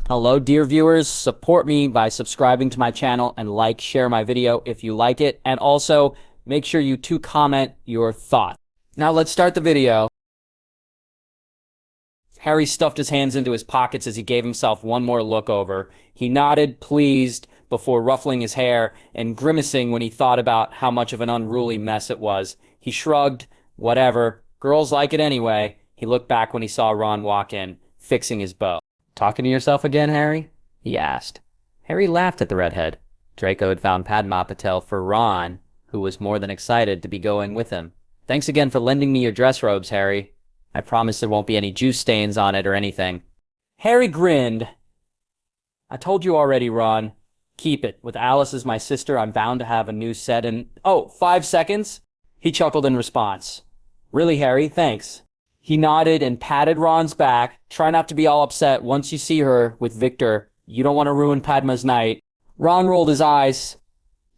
Hello, dear viewers. Support me by subscribing to my channel and share my video if you like it. And also, make sure you comment your thoughts. Now let's start the video. Harry stuffed his hands into his pockets as he gave himself one more look over. He nodded, pleased, before ruffling his hair and grimacing when he thought about how much of an unruly mess it was. He shrugged. Whatever. Girls like it anyway. He looked back when he saw Ron walk in, fixing his bow. "Talking to yourself again, Harry?" he asked. Harry laughed at the redhead. Draco had found Padma Patel for Ron, who was more than excited to be going with him. "Thanks again for lending me your dress robes, Harry. I promise there won't be any juice stains on it or anything." Harry grinned. "I told you already, Ron. Keep it. With Alice as my sister, I'm bound to have a new set in, 5 seconds? He chuckled in response. "Really, Harry? Thanks." He nodded and patted Ron's back. "Try not to be all upset once you see her with Victor. You don't want to ruin Padma's night." Ron rolled his eyes.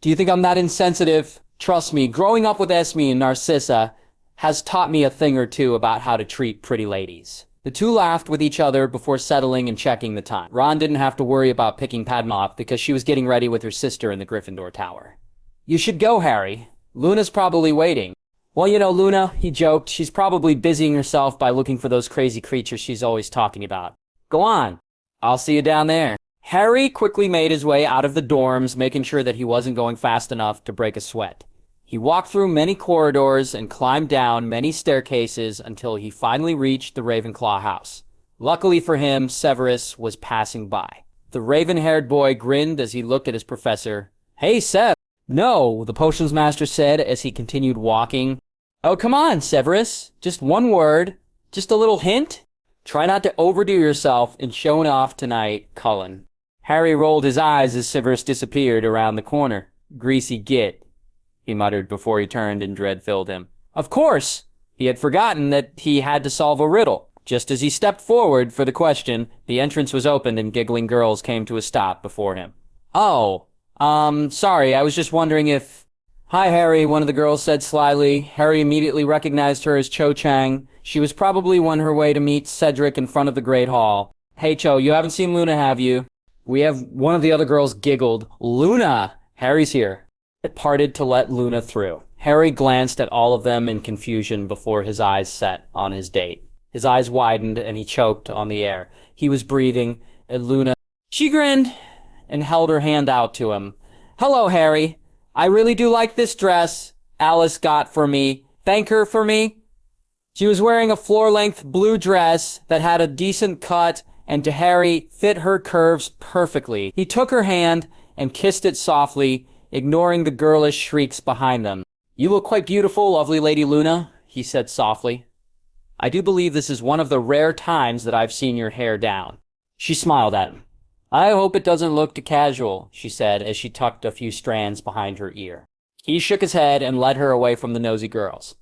"Do you think I'm that insensitive? Trust me, growing up with Esme and Narcissa has taught me a thing or two about how to treat pretty ladies." The two laughed with each other before settling and checking the time. Ron didn't have to worry about picking Padma up because she was getting ready with her sister in the Gryffindor Tower. "You should go, Harry. Luna's probably waiting." "Well, you know, Luna," he joked, "she's probably busying herself by looking for those crazy creatures she's always talking about. Go on. I'll see you down there." Harry quickly made his way out of the dorms, making sure that he wasn't going fast enough to break a sweat. He walked through many corridors and climbed down many staircases until he finally reached the Ravenclaw house. Luckily for him, Severus was passing by. The raven-haired boy grinned as he looked at his professor. "Hey, Sev." "No," the potions master said as he continued walking. "Oh, come on, Severus. Just one word. Just a little hint. Try not to overdo yourself in showing off tonight, Cullen." Harry rolled his eyes as Severus disappeared around the corner. "Greasy git," he muttered before he turned and dread filled him. Of course! He had forgotten that he had to solve a riddle. Just as he stepped forward for the question, the entrance was opened and giggling girls came to a stop before him. "Oh, sorry, I was just wondering if..." "Hi, Harry," one of the girls said slyly. Harry immediately recognized her as Cho Chang. She was probably on her way to meet Cedric in front of the Great Hall. "Hey, Cho, you haven't seen Luna, have you?" "We have..." One of the other girls giggled. "Luna! Harry's here." It parted to let Luna through. Harry glanced at all of them in confusion before his eyes set on his date. His eyes widened and he choked on the air. He was breathing, and Luna... She grinned and held her hand out to him. "Hello, Harry. I really do like this dress Alice got for me. Thank her for me." She was wearing a floor-length blue dress that had a decent cut and to Harry fit her curves perfectly. He took her hand and kissed it softly, ignoring the girlish shrieks behind them. "You look quite beautiful, lovely Lady Luna," he said softly. "I do believe this is one of the rare times that I've seen your hair down." She smiled at him. "I hope it doesn't look too casual," she said as she tucked a few strands behind her ear. He shook his head and led her away from the nosy girls.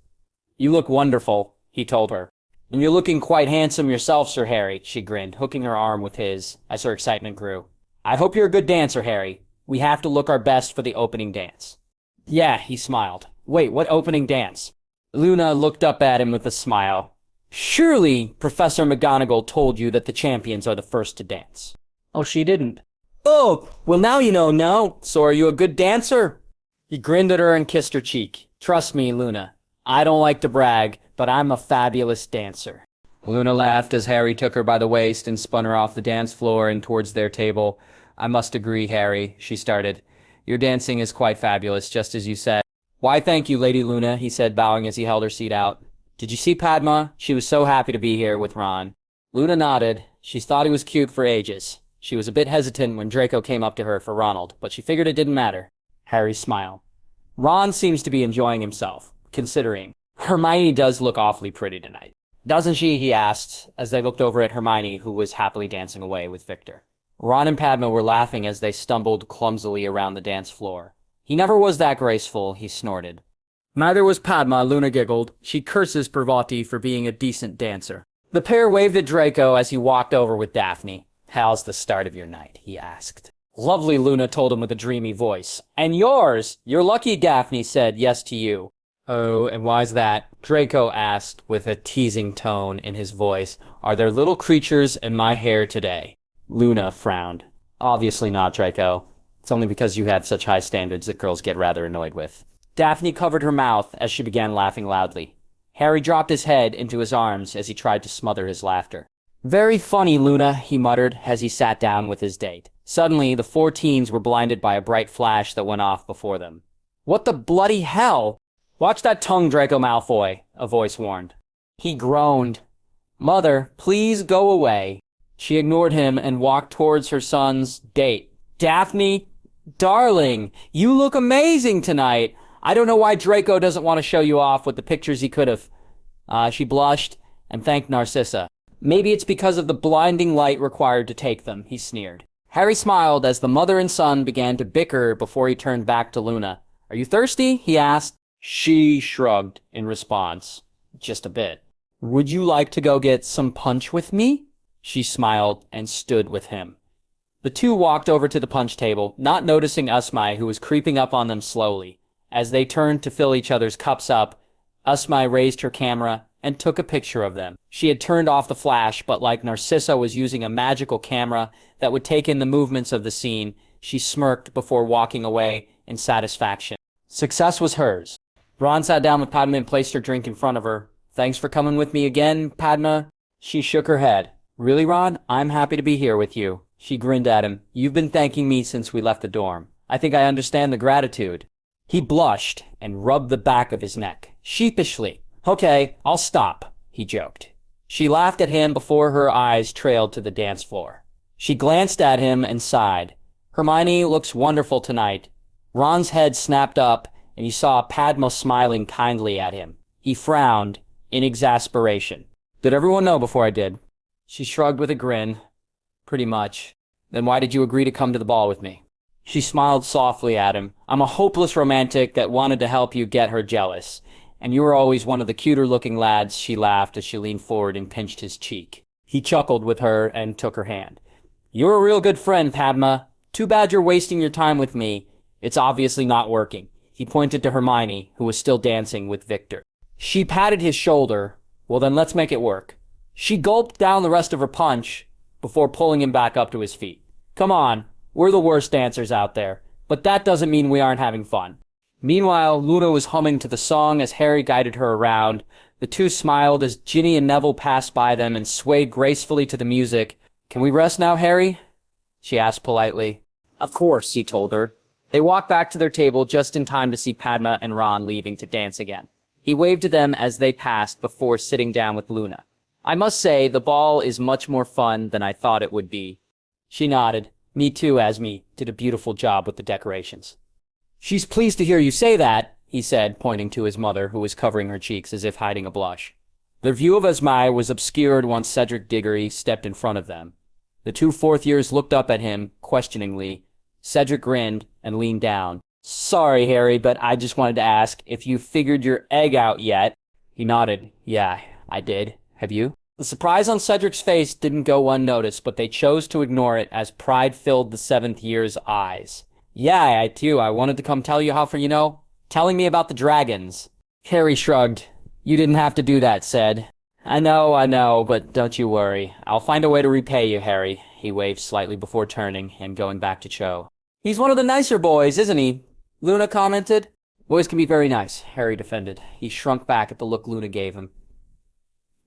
"You look wonderful," he told her. "And you're looking quite handsome yourself, Sir Harry," she grinned, hooking her arm with his as her excitement grew. "I hope you're a good dancer, Harry. We have to look our best for the opening dance." "Yeah," he smiled. "Wait, what opening dance?" Luna looked up at him with a smile. "Surely Professor McGonagall told you that the champions are the first to dance." "Oh, she didn't." "Oh, well now you know now. So are you a good dancer?" He grinned at her and kissed her cheek. "Trust me, Luna. I don't like to brag, but I'm a fabulous dancer." Luna laughed as Harry took her by the waist and spun her off the dance floor and towards their table. "I must agree, Harry," she started. "Your dancing is quite fabulous, just as you said." "Why, thank you, Lady Luna," he said, bowing as he held her seat out. "Did you see Padma? She was so happy to be here with Ron." Luna nodded. She's thought he was cute for ages. She was a bit hesitant when Draco came up to her for Ronald, but she figured it didn't matter. Harry smiled. "Ron seems to be enjoying himself, considering. Hermione does look awfully pretty tonight. Doesn't she?" he asked, as they looked over at Hermione, who was happily dancing away with Victor. Ron and Padma were laughing as they stumbled clumsily around the dance floor. "He never was that graceful," he snorted. "Neither was Padma," Luna giggled. "She curses Parvati for being a decent dancer." The pair waved at Draco as he walked over with Daphne. "How's the start of your night?" he asked. "Lovely," Luna told him with a dreamy voice. "And yours? You're lucky Daphne said yes to you." "Oh, and why's that?" Draco asked with a teasing tone in his voice. "Are there little creatures in my hair today?" Luna frowned. Obviously not, Draco. It's only because you have such high standards that girls get rather annoyed with. Daphne covered her mouth as she began laughing loudly. Harry dropped his head into his arms as he tried to smother his laughter. Very funny, Luna, he muttered as he sat down with his date. Suddenly, the 4 teens were blinded by a bright flash that went off before them. What the bloody hell? Watch that tongue, Draco Malfoy, a voice warned. He groaned. Mother, please go away. She ignored him and walked towards her son's date. Daphne, darling, you look amazing tonight. I don't know why Draco doesn't want to show you off with the pictures he could have. She blushed and thanked Narcissa. Maybe it's because of the blinding light required to take them, he sneered. Harry smiled as the mother and son began to bicker before he turned back to Luna. Are you thirsty? He asked. She shrugged in response. Just a bit. Would you like to go get some punch with me? She smiled and stood with him. The two walked over to the punch table, not noticing Usmai, who was creeping up on them slowly. As they turned to fill each other's cups up, Usmai raised her camera and took a picture of them. She had turned off the flash, but like Narcissa was using a magical camera that would take in the movements of the scene, she smirked before walking away in satisfaction. Success was hers. Ron sat down with Padma and placed her drink in front of her. Thanks for coming with me again, Padma. She shook her head. Really, Ron? I'm happy to be here with you. She grinned at him. You've been thanking me since we left the dorm. I think I understand the gratitude. He blushed and rubbed the back of his neck, sheepishly. Okay, I'll stop, he joked. She laughed at him before her eyes trailed to the dance floor. She glanced at him and sighed. Hermione looks wonderful tonight. Ron's head snapped up, and he saw Padma smiling kindly at him. He frowned in exasperation. Did everyone know before I did? She shrugged with a grin. Pretty much. Then why did you agree to come to the ball with me? She smiled softly at him. I'm a hopeless romantic that wanted to help you get her jealous. And you were always one of the cuter-looking lads, she laughed as she leaned forward and pinched his cheek. He chuckled with her and took her hand. You're a real good friend, Padma. Too bad you're wasting your time with me. It's obviously not working. He pointed to Hermione, who was still dancing with Victor. She patted his shoulder. Well, then let's make it work. She gulped down the rest of her punch before pulling him back up to his feet. Come on, we're the worst dancers out there, but that doesn't mean we aren't having fun. Meanwhile, Luna was humming to the song as Harry guided her around. The two smiled as Ginny and Neville passed by them and swayed gracefully to the music. Can we rest now, Harry? She asked politely. Of course, he told her. They walked back to their table just in time to see Padma and Ron leaving to dance again. He waved to them as they passed before sitting down with Luna. I must say, the ball is much more fun than I thought it would be. She nodded. Me too, Asmi did a beautiful job with the decorations. She's pleased to hear you say that, he said, pointing to his mother, who was covering her cheeks as if hiding a blush. Their view of Asmai was obscured once Cedric Diggory stepped in front of them. The two fourth-years looked up at him, questioningly. Cedric grinned and leaned down. Sorry, Harry, but I just wanted to ask if you figured your egg out yet. He nodded. Yeah, I did. Have you? The surprise on Cedric's face didn't go unnoticed, but they chose to ignore it as pride filled the seventh year's eyes. Yeah, I do. I wanted to come tell you how telling me about the dragons. Harry shrugged. You didn't have to do that, Ced. I know, but don't you worry. I'll find a way to repay you, Harry. He waved slightly before turning and going back to Cho. He's one of the nicer boys, isn't he? Luna commented. Boys can be very nice, Harry defended. He shrunk back at the look Luna gave him.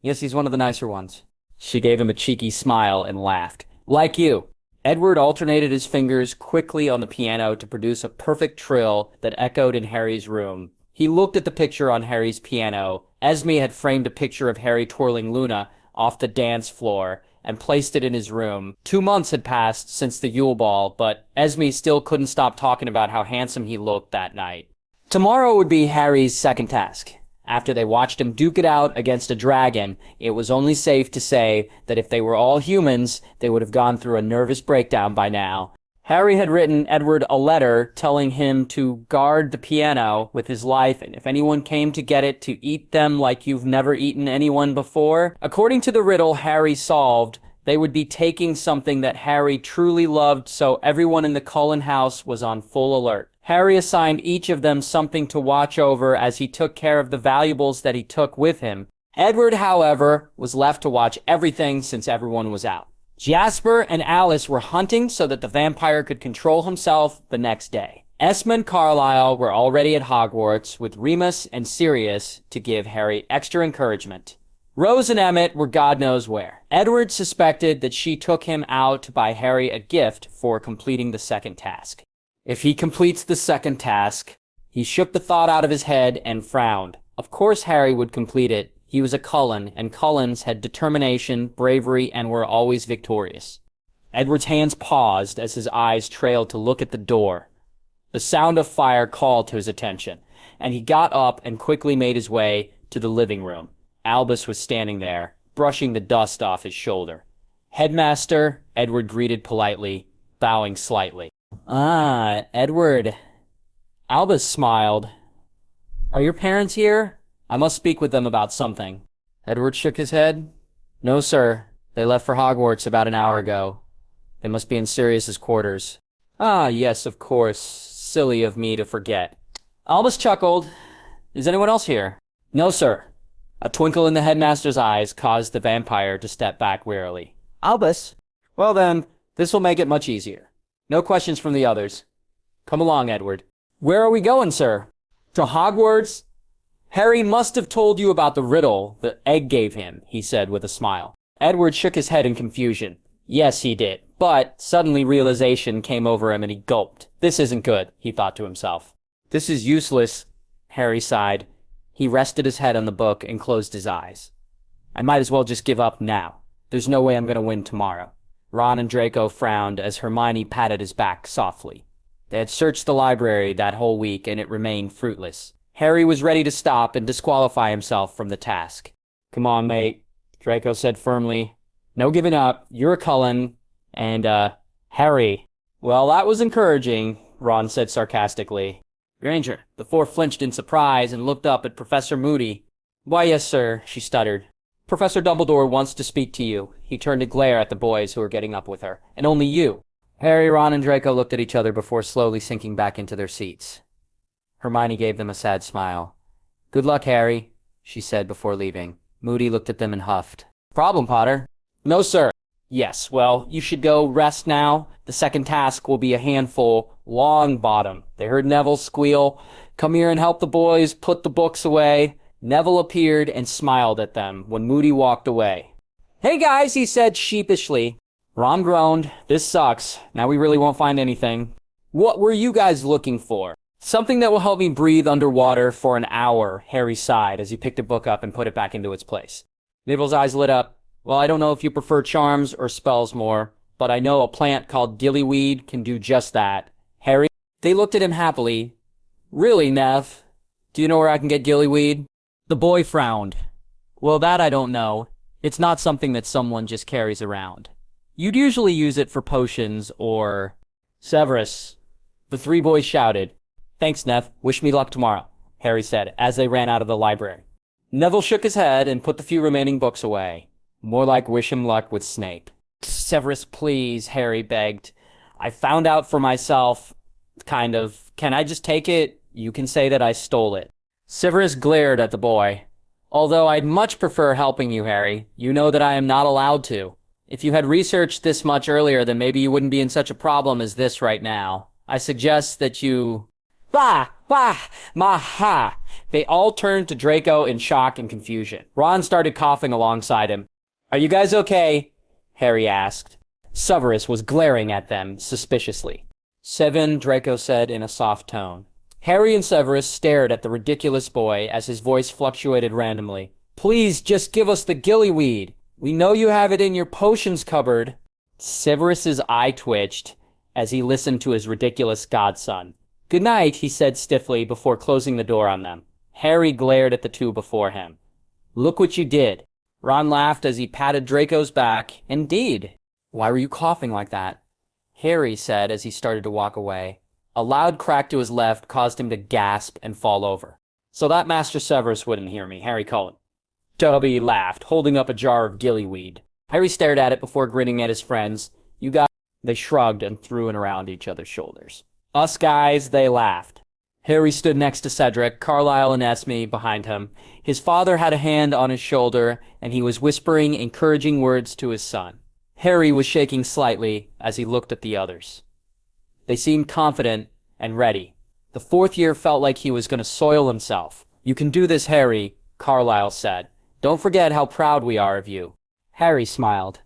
Yes, he's one of the nicer ones. She gave him a cheeky smile and laughed. Like you. Edward alternated his fingers quickly on the piano to produce a perfect trill that echoed in Harry's room. He looked at the picture on Harry's piano. Esme had framed a picture of Harry twirling Luna off the dance floor and placed it in his room. 2 months had passed since the Yule Ball, but Esme still couldn't stop talking about how handsome he looked that night. Tomorrow would be Harry's second task. After they watched him duke it out against a dragon, it was only safe to say that if they were all humans, they would have gone through a nervous breakdown by now. Harry had written Edward a letter telling him to guard the piano with his life, and if anyone came to get it, to eat them like you've never eaten anyone before. According to the riddle Harry solved, they would be taking something that Harry truly loved, so everyone in the Cullen house was on full alert. Harry assigned each of them something to watch over as he took care of the valuables that he took with him. Edward, however, was left to watch everything since everyone was out. Jasper and Alice were hunting so that the vampire could control himself the next day. Esmond and Carlisle were already at Hogwarts with Remus and Sirius to give Harry extra encouragement. Rose and Emmett were God knows where. Edward suspected that she took him out to buy Harry a gift for completing the second task. If he completes the second task, he shook the thought out of his head and frowned. Of course Harry would complete it. He was a Cullen, and Cullens had determination, bravery, and were always victorious. Edward's hands paused as his eyes trailed to look at the door. The sound of fire called to his attention, and he got up and quickly made his way to the living room. Albus was standing there, brushing the dust off his shoulder. "Headmaster," Edward greeted politely, bowing slightly. "Ah, Edward." Albus smiled. "Are your parents here? I must speak with them about something." Edward shook his head. "No, sir. They left for Hogwarts about an hour ago. They must be in Sirius's quarters." "Ah, yes, of course. Silly of me to forget." Albus chuckled. "Is anyone else here?" "No, sir." A twinkle in the headmaster's eyes caused the vampire to step back wearily. "Albus? Well then, this will make it much easier. No questions from the others. Come along, Edward." "Where are we going, sir?" "To Hogwarts. Harry must have told you about the riddle the egg gave him," he said with a smile. Edward shook his head in confusion. Yes, he did. But suddenly realization came over him and he gulped. This isn't good, he thought to himself. This is useless, Harry sighed. He rested his head on the book and closed his eyes. I might as well just give up now. There's no way I'm going to win tomorrow. Ron and Draco frowned as Hermione patted his back softly. They had searched the library that whole week and it remained fruitless. Harry was ready to stop and disqualify himself from the task. Come on, mate, Draco said firmly. No giving up. You're a Cullen. And, Harry. Well, that was encouraging, Ron said sarcastically. Granger. The four flinched in surprise and looked up at Professor Moody. Why, yes, sir, she stuttered. Professor Dumbledore wants to speak to you. He turned to glare at the boys who were getting up with her. And only you. Harry, Ron, and Draco looked at each other before slowly sinking back into their seats. Hermione gave them a sad smile. Good luck, Harry, she said before leaving. Moody looked at them and huffed. Problem, Potter? No, sir. Yes, well, you should go rest now. The second task will be a handful. Longbottom. They heard Neville squeal. Come here and help the boys put the books away. Neville appeared and smiled at them when Moody walked away. Hey, guys, he said sheepishly. Ron groaned. This sucks. Now we really won't find anything. What were you guys looking for? Something that will help me breathe underwater for an hour, Harry sighed as he picked a book up and put it back into its place. Neville's eyes lit up. Well, I don't know if you prefer charms or spells more, but I know a plant called gillyweed can do just that. Harry? They looked at him happily. Really, Nev? Do you know where I can get gillyweed? The boy frowned. Well, that I don't know. It's not something that someone just carries around. You'd usually use it for potions or... Severus. The three boys shouted. Thanks, Nev. Wish me luck tomorrow, Harry said, as they ran out of the library. Neville shook his head and put the few remaining books away. More like wish him luck with Snape. Severus, please, Harry begged. I found out for myself, kind of. Can I just take it? You can say that I stole it. Severus glared at the boy. Although I'd much prefer helping you, Harry. You know that I am not allowed to. If you had researched this much earlier, then maybe you wouldn't be in such a problem as this right now. I suggest that you... Bah! Bah! Maha! They all turned to Draco in shock and confusion. Ron started coughing alongside him. Are you guys okay? Harry asked. Severus was glaring at them suspiciously. Seven, Draco said in a soft tone. Harry and Severus stared at the ridiculous boy as his voice fluctuated randomly. Please, just give us the gillyweed. We know you have it in your potions cupboard. Severus's eye twitched as he listened to his ridiculous godson. Good night, he said stiffly before closing the door on them. Harry glared at the two before him. Look what you did. Ron laughed as he patted Draco's back. Indeed. Why were you coughing like that? Harry said as he started to walk away. A loud crack to his left caused him to gasp and fall over. So that Master Severus wouldn't hear me, Harry Cullen. Dobby laughed, holding up a jar of gillyweed. Harry stared at it before grinning at his friends. You got... They shrugged and threw it around each other's shoulders. Us guys, they laughed. Harry stood next to Cedric, Carlisle and Esme behind him. His father had a hand on his shoulder, and he was whispering encouraging words to his son. Harry was shaking slightly as he looked at the others. They seemed confident and ready. The fourth year felt like he was going to soil himself. "You can do this, Harry," Carlisle said. "Don't forget how proud we are of you." Harry smiled.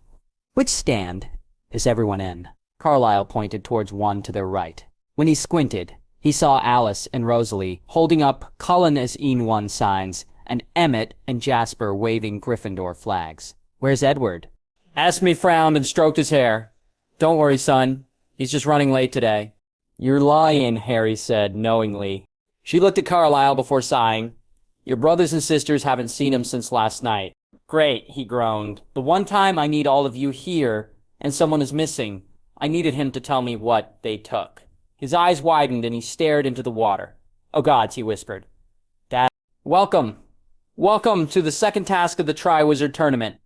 "Which stand is everyone in?" Carlisle pointed towards one to their right. When he squinted, he saw Alice and Rosalie holding up Cullen as Ean signs and Emmett and Jasper waving Gryffindor flags. "Where's Edward?" Esme frowned and stroked his hair. "Don't worry, son. He's just running late today." "You're lying," Harry said knowingly. She looked at Carlisle before sighing. "Your brothers and sisters haven't seen him since last night." "Great," he groaned. "The one time I need all of you here, and someone is missing. I needed him to tell me what they took." His eyes widened and he stared into the water. "Oh gods," he whispered. "Dad, welcome. Welcome to the second task of the Triwizard Tournament."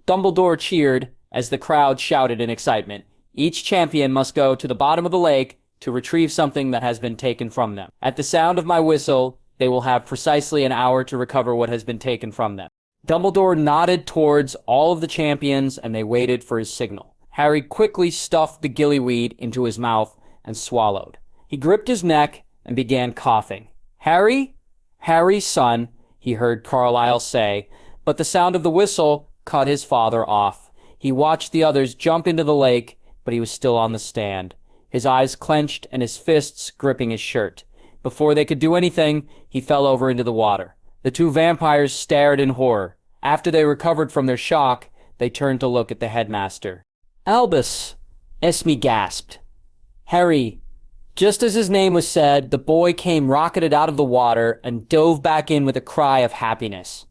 Dumbledore cheered as the crowd shouted in excitement. "Each champion must go to the bottom of the lake to retrieve something that has been taken from them. At the sound of my whistle, they will have precisely an hour to recover what has been taken from them." Dumbledore nodded towards all of the champions and they waited for his signal. Harry quickly stuffed the gillyweed into his mouth and swallowed. He gripped his neck and began coughing. "Harry? Harry, son," he heard Carlisle say, but the sound of the whistle cut his father off. He watched the others jump into the lake, but he was still on the stand, his eyes clenched and his fists gripping his shirt. Before they could do anything, he fell over into the water. The two vampires stared in horror. After they recovered from their shock, they turned to look at the headmaster. "Albus!" Esme gasped. "Harry." Just as his name was said, the boy came rocketed out of the water and dove back in with a cry of happiness.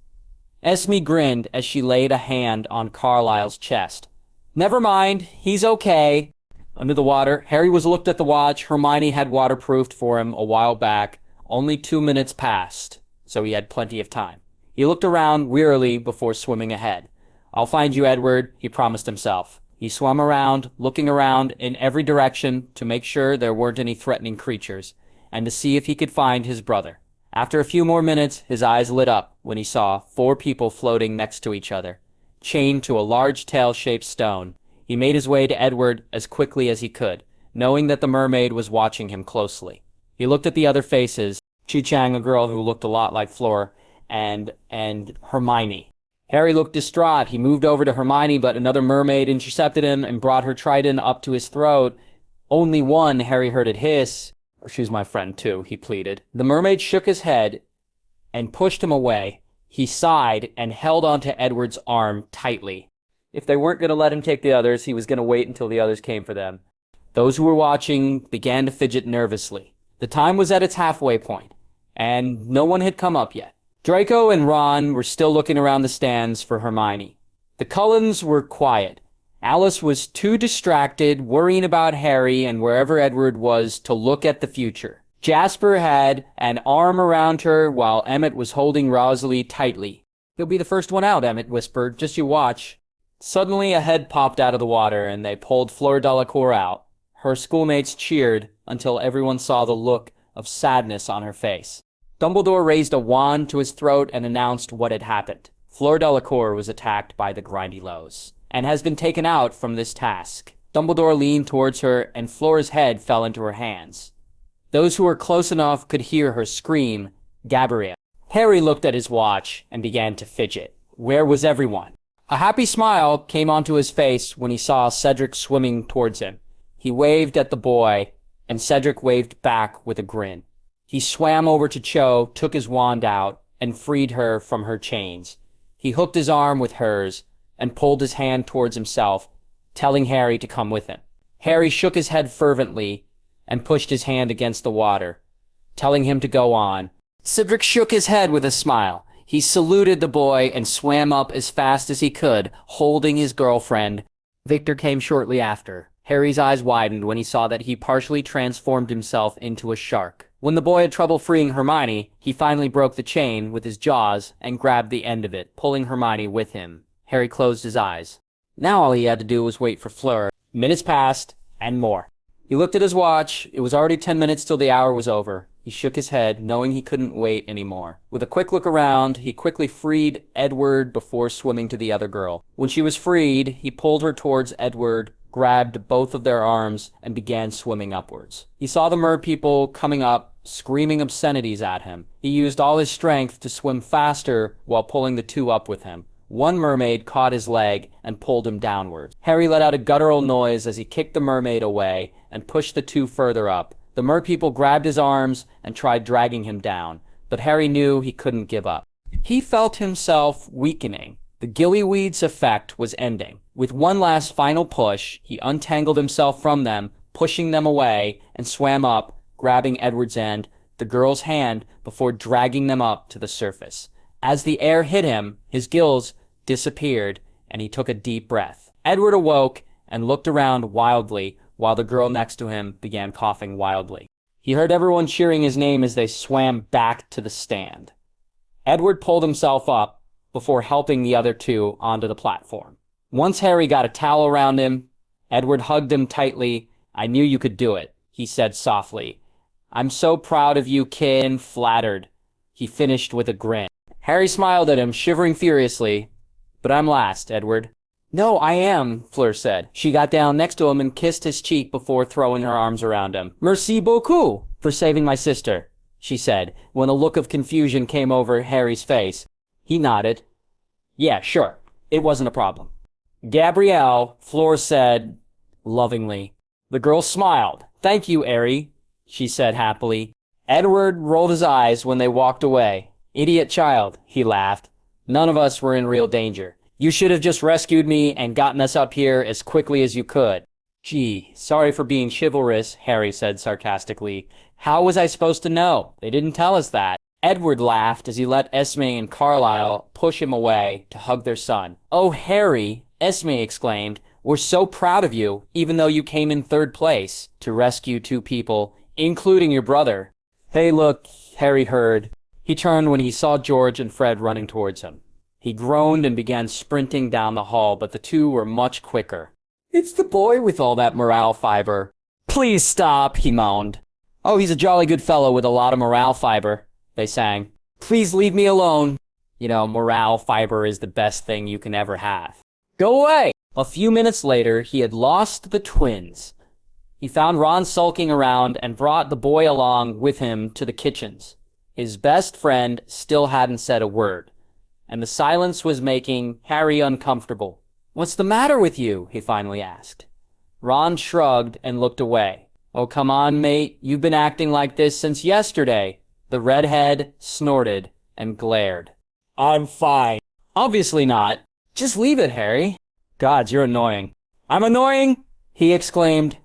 Esme grinned as she laid a hand on Carlisle's chest. "Never mind, he's okay." Under the water, Harry was looked at the watch Hermione had waterproofed for him a while back. Only 2 minutes passed, so he had plenty of time. He looked around wearily before swimming ahead. "I'll find you, Edward," he promised himself. He swam around, looking around in every direction to make sure there weren't any threatening creatures, and to see if he could find his brother. After a few more minutes, his eyes lit up when he saw 4 people floating next to each other, chained to a large tail-shaped stone. He made his way to Edward as quickly as he could, knowing that the mermaid was watching him closely. He looked at the other faces, Chi-Chang, a girl who looked a lot like Fleur, and Hermione. Harry looked distraught. He moved over to Hermione, but another mermaid intercepted him and brought her trident up to his throat. "Only one," Harry heard it hiss. "She's my friend, too," he pleaded. The mermaid shook his head and pushed him away. He sighed and held onto Edward's arm tightly. If they weren't going to let him take the others, he was going to wait until the others came for them. Those who were watching began to fidget nervously. The time was at its halfway point, and no one had come up yet. Draco and Ron were still looking around the stands for Hermione. The Cullens were quiet. Alice was too distracted, worrying about Harry and wherever Edward was, to look at the future. Jasper had an arm around her while Emmett was holding Rosalie tightly. "You'll be the first one out," Emmett whispered. "Just you watch." Suddenly a head popped out of the water and they pulled Fleur Delacour out. Her schoolmates cheered until everyone saw the look of sadness on her face. Dumbledore raised a wand to his throat and announced what had happened. Fleur Delacour was attacked by the Grindylows and has been taken out from this task. Dumbledore leaned towards her and Fleur's head fell into her hands. Those who were close enough could hear her scream, "Gabrielle." Harry looked at his watch and began to fidget. Where was everyone? A happy smile came onto his face when he saw Cedric swimming towards him. He waved at the boy, and Cedric waved back with a grin. He swam over to Cho, took his wand out, and freed her from her chains. He hooked his arm with hers and pulled his hand towards himself, telling Harry to come with him. Harry shook his head fervently and pushed his hand against the water, telling him to go on. Cedric shook his head with a smile. He saluted the boy and swam up as fast as he could, holding his girlfriend. Victor came shortly after. Harry's eyes widened when he saw that he partially transformed himself into a shark. When the boy had trouble freeing Hermione, he finally broke the chain with his jaws and grabbed the end of it, pulling Hermione with him. Harry closed his eyes. Now all he had to do was wait for Fleur. Minutes passed, and more. He looked at his watch. It was already 10 minutes till the hour was over. He shook his head, knowing he couldn't wait anymore. With a quick look around, he quickly freed Edward before swimming to the other girl. When she was freed, he pulled her towards Edward, grabbed both of their arms, and began swimming upwards. He saw the merpeople coming up, screaming obscenities at him. He used all his strength to swim faster while pulling the two up with him. One mermaid caught his leg and pulled him downwards. Harry let out a guttural noise as he kicked the mermaid away and pushed the two further up. The merpeople grabbed his arms and tried dragging him down, but Harry knew he couldn't give up. He felt himself weakening. The gillyweed's effect was ending. With one last final push, he untangled himself from them, pushing them away, and swam up, grabbing Edward's end, the girl's hand, before dragging them up to the surface. As the air hit him, his gills disappeared, and he took a deep breath. Edward awoke and looked around wildly, while the girl next to him began coughing wildly. He heard everyone cheering his name as they swam back to the stand. Edward pulled himself up before helping the other two onto the platform. Once Harry got a towel around him, Edward hugged him tightly. "I knew you could do it," he said softly. "I'm so proud of you, kid," and flattered. He finished with a grin. Harry smiled at him, shivering furiously. "But I'm last, Edward." "No, I am," Fleur said. She got down next to him and kissed his cheek before throwing her arms around him. "Merci beaucoup for saving my sister," she said, when a look of confusion came over Harry's face. He nodded. "Yeah, sure. It wasn't a problem." "Gabrielle," Fleur said lovingly. The girl smiled. "Thank you, Harry," she said happily. Edward rolled his eyes when they walked away. "Idiot child," he laughed. "None of us were in real danger. You should have just rescued me and gotten us up here as quickly as you could." "Gee, sorry for being chivalrous," Harry said sarcastically. "How was I supposed to know? They didn't tell us that." Edward laughed as he let Esme and Carlisle push him away to hug their son. "Oh, Harry," Esme exclaimed, "we're so proud of you, even though you came in third place to rescue two people, including your brother." "Hey, look," Harry heard. He turned when he saw George and Fred running towards him. He groaned and began sprinting down the hall, but the two were much quicker. "It's the boy with all that morale fiber." "Please stop," he moaned. "Oh, he's a jolly good fellow with a lot of morale fiber," they sang. "Please leave me alone." You know, morale fiber is the best thing you can ever have. "Go away!" A few minutes later, he had lost the twins. He found Ron sulking around and brought the boy along with him to the kitchens. His best friend still hadn't said a word, and the silence was making Harry uncomfortable. "What's the matter with you?" he finally asked. Ron shrugged and looked away. "Oh, come on, mate. You've been acting like this since yesterday." The redhead snorted and glared. "I'm fine." "Obviously not. Just leave it, Harry." "Gods, you're annoying." "I'm annoying?" he exclaimed,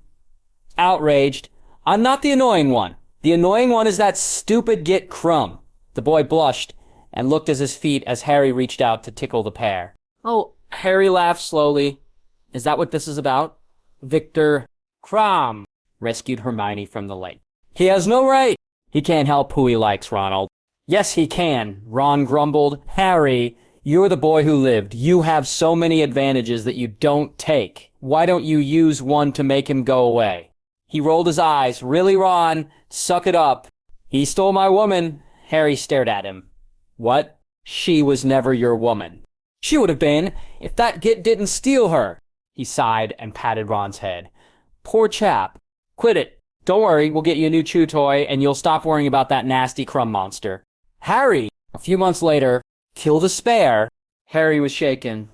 outraged. "I'm not the annoying one. The annoying one is that stupid Git Crumb." The boy blushed and looked at his feet as Harry reached out to tickle the pair. "Oh," Harry laughed slowly. "Is that what this is about?" "Victor Crumb," rescued Hermione from the lake. "He has no right." "He can't help who he likes, Ronald." "Yes, he can," Ron grumbled. "Harry, you're the boy who lived. You have so many advantages that you don't take. Why don't you use one to make him go away?" He rolled his eyes. "Really, Ron? Suck it up." "He stole my woman." Harry stared at him. "What?" "She was never your woman." "She would have been, if that git didn't steal her." He sighed and patted Ron's head. "Poor chap. Quit it. Don't worry, we'll get you a new chew toy, and you'll stop worrying about that nasty crumb monster." "Harry!" A few months later, kill the spare. Harry was shaken.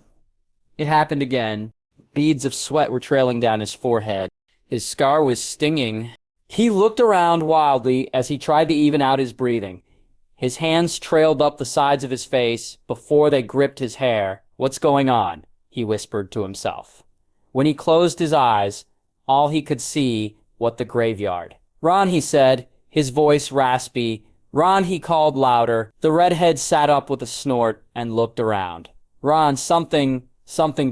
It happened again. Beads of sweat were trailing down his forehead. His scar was stinging. He looked around wildly as he tried to even out his breathing. His hands trailed up the sides of his face before they gripped his hair. "What's going on?" he whispered to himself. When he closed his eyes, all he could see was the graveyard. "Ron," he said, his voice raspy. "Ron," he called louder. The redhead sat up with a snort and looked around. "Ron, something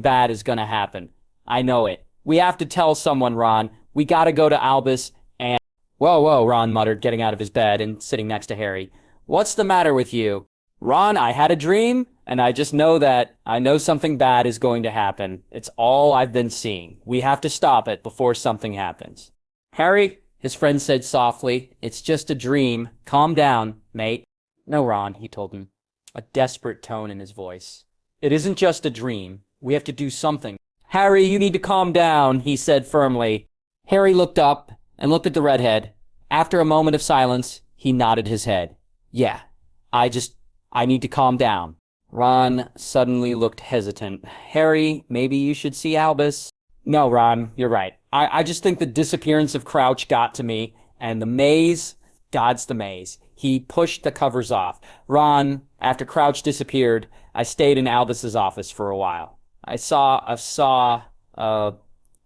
bad is gonna happen. I know it. We have to tell someone, Ron. We gotta go to Albus and—" Whoa, Ron muttered, getting out of his bed and sitting next to Harry. "What's the matter with you?" "Ron, I had a dream, and I just know that I know something bad is going to happen. It's all I've been seeing. We have to stop it before something happens." Harry, his friend said softly, it's just a dream. Calm down, mate. No, Ron, he told him, a desperate tone in his voice. It isn't just a dream. We have to do something. Harry, you need to calm down, he said firmly. Harry looked up and looked at the redhead. After a moment of silence, he nodded his head. Yeah, I need to calm down. Ron suddenly looked hesitant. Harry, maybe you should see Albus. No, Ron, you're right. I just think the disappearance of Crouch got to me, and the maze, God's the maze. He pushed the covers off. Ron, after Crouch disappeared, I stayed in Albus's office for a while. I saw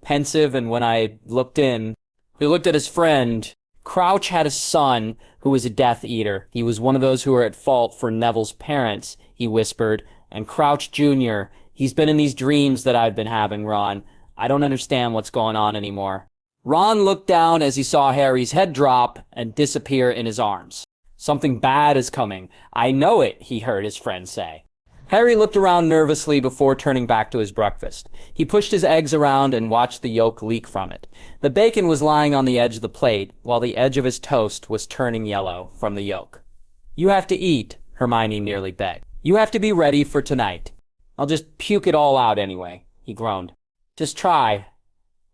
pensive, and when I looked in, he looked at his friend. Crouch had a son who was a Death Eater. He was one of those who were at fault for Neville's parents, he whispered. And Crouch Jr., he's been in these dreams that I've been having, Ron. I don't understand what's going on anymore. Ron looked down as he saw Harry's head drop and disappear in his arms. Something bad is coming. I know it, he heard his friend say. Harry looked around nervously before turning back to his breakfast. He pushed his eggs around and watched the yolk leak from it. The bacon was lying on the edge of the plate, while the edge of his toast was turning yellow from the yolk. You have to eat, Hermione nearly begged. You have to be ready for tonight. I'll just puke it all out anyway, he groaned. Just try.